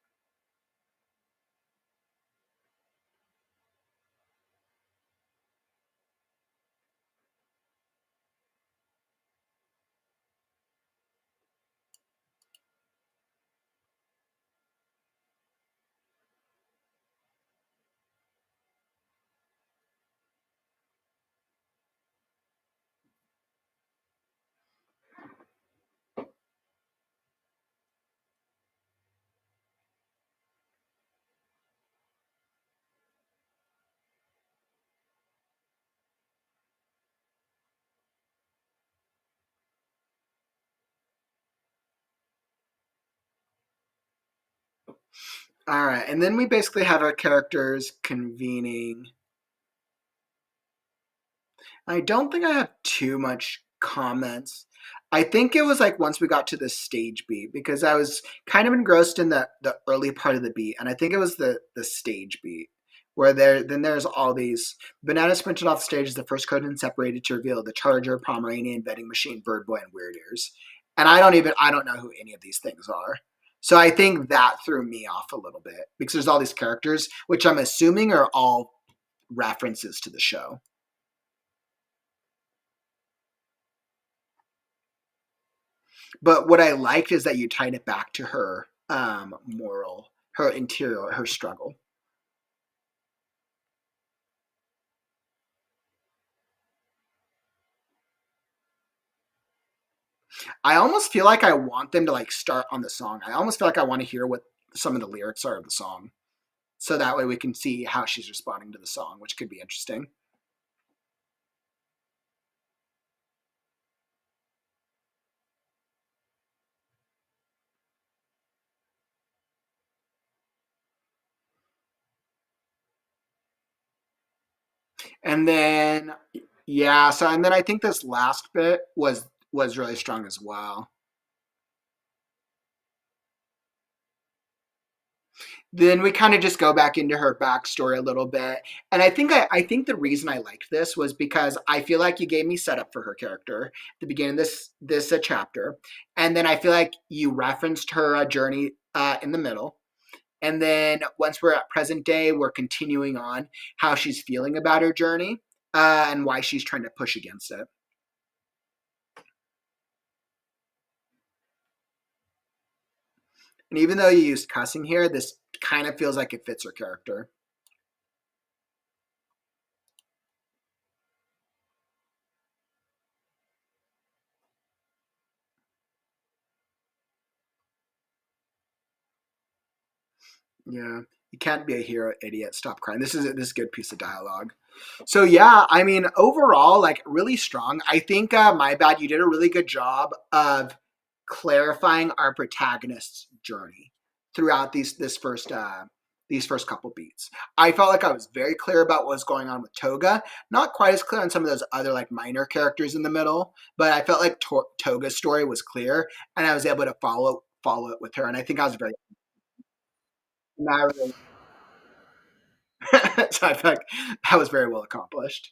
All right, and then we basically have our characters convening. I don't think I have too much comments. I think it was like once we got to the stage beat because I was kind of engrossed in the early part of the beat, and I think it was the stage beat where there's all these bananas sprinted off the stage as the first curtain separated to reveal the Charger, Pomeranian, Vending Machine, Bird Boy, and Weird Ears. And I don't know who any of these things are. So I think that threw me off a little bit because there's all these characters, which I'm assuming are all references to the show. But what I liked is that you tied it back to her moral, her interior, her struggle. I almost feel like I want them to like start on the song. I almost feel like I want to hear what some of the lyrics are of the song. So that way we can see how she's responding to the song, which could be interesting. And then yeah, so and then I think this last bit was really strong as well. Then we kind of just go back into her backstory a little bit. And I think the reason I liked this was because I feel like you gave me setup for her character at the beginning of this chapter. And then I feel like you referenced her journey in the middle. And then once we're at present day, we're continuing on how she's feeling about her journey and why she's trying to push against it. And even though you used cussing here, this kind of feels like it fits her character. Yeah, you can't be a hero, idiot. Stop crying. This is a good piece of dialogue. So yeah, I mean, overall, like really strong. I think my bad. You did a really good job of clarifying our protagonist's journey throughout these first couple beats. I felt like I was very clear about what was going on with Toga. Not quite as clear on some of those other like minor characters in the middle, but I felt like Toga's story was clear, and I was able to follow it with her. And I think I was very not really so I feel like that was very well accomplished.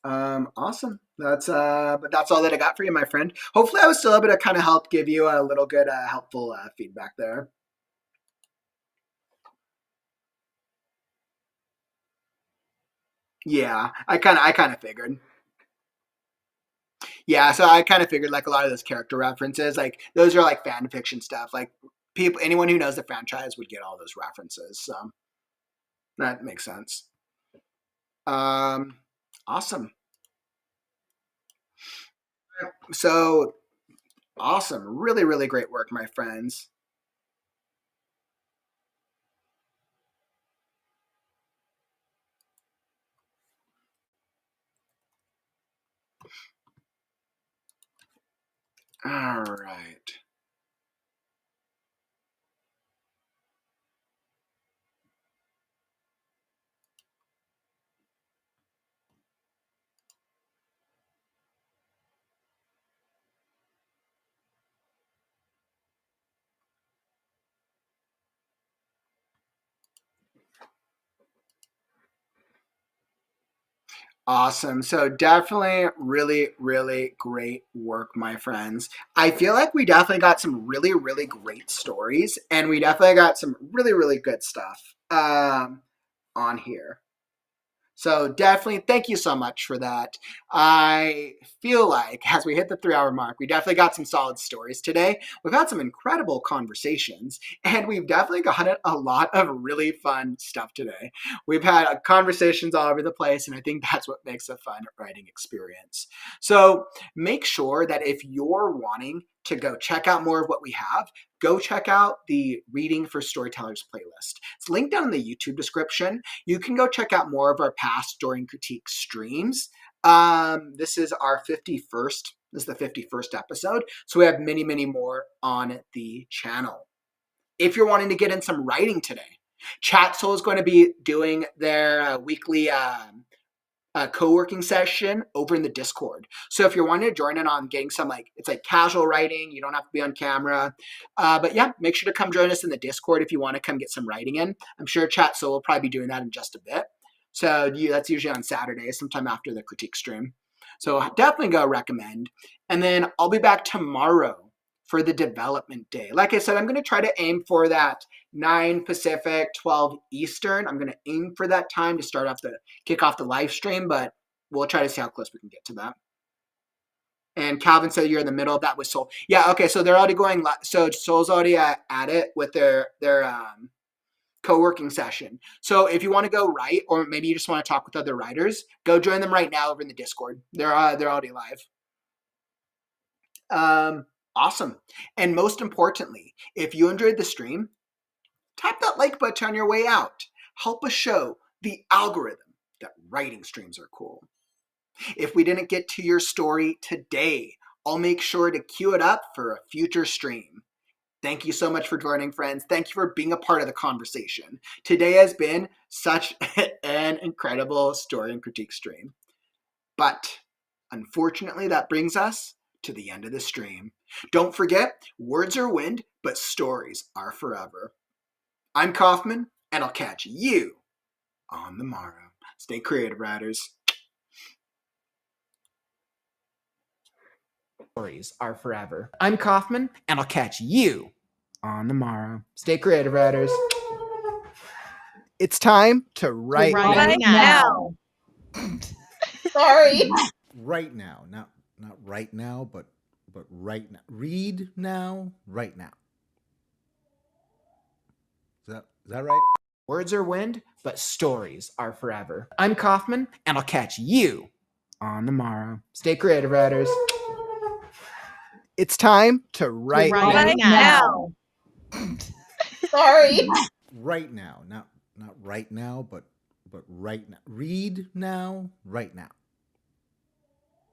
Awesome. But that's all that I got for you, my friend. Hopefully, I was still able to kind of help give you a little good, helpful feedback there. Yeah, I kind of figured. Yeah, so I kind of figured like a lot of those character references, like those are like fan fiction stuff. Like people, anyone who knows the franchise would get all those references. So that makes sense. Um, awesome. So awesome. Really, really great work, my friends. All right. Awesome. So definitely really, really great work, my friends. I feel like we definitely got some really, really great stories and we definitely got some really, really good stuff on here. So definitely thank you so much for that. I feel like as we hit the 3 hour mark, we definitely got some solid stories today. We've had some incredible conversations and we've definitely gotten a lot of really fun stuff today. We've had conversations all over the place and I think that's what makes a fun writing experience. So make sure that if you're wanting to go check out more of what we have, go check out the Reading for Storytellers playlist. It's linked down in the YouTube description. You can go check out more of our past Story and Critique streams. This is our 51st. This is the 51st episode. So we have many, many more on the channel. If you're wanting to get in some writing today, Chat Soul is going to be doing their weekly co-working session over in the Discord. So if you're wanting to join in on getting some it's like casual writing, you don't have to be on camera. But yeah, make sure to come join us in the Discord if you want to come get some writing in. I'm sure Chat Soul will probably be doing that in just a bit. So that's usually on Saturdays, sometime after the critique stream. So definitely go recommend. And then I'll be back tomorrow for the development day. Like I said, I'm going to try to aim for that 9 Pacific, 12 Eastern. I'm going to aim for that time to kick off the live stream, but we'll try to see how close we can get to that. And Calvin said you're in the middle of that with Soul. Yeah, okay, so they're already going, so Soul's already at it with their co-working session. So if you want to go write, or maybe you just want to talk with other writers, go join them right now over in the Discord. They're already live. Awesome. And most importantly, if you enjoyed the stream, tap that like button on your way out. Help us show the algorithm that writing streams are cool. If we didn't get to your story today, I'll make sure to queue it up for a future stream. Thank you so much for joining, friends. Thank you for being a part of the conversation. Today has been such an incredible story and critique stream. But unfortunately, that brings us to the end of the stream. Don't forget, words are wind, but stories are forever. I'm Kauffman, and I'll catch you on the morrow. Stay creative, writers. Stories are forever. I'm Kauffman, and I'll catch you on the morrow. Stay creative, writers. It's time to write now. Sorry. Right now, not right now, but right now. Read now, right now. Is that right? Words are wind, but stories are forever. I'm Kauffman, and I'll catch you on the morrow. Stay creative, writers. It's time to write now. Sorry. Right now, not right now, but right now. Read now, right now.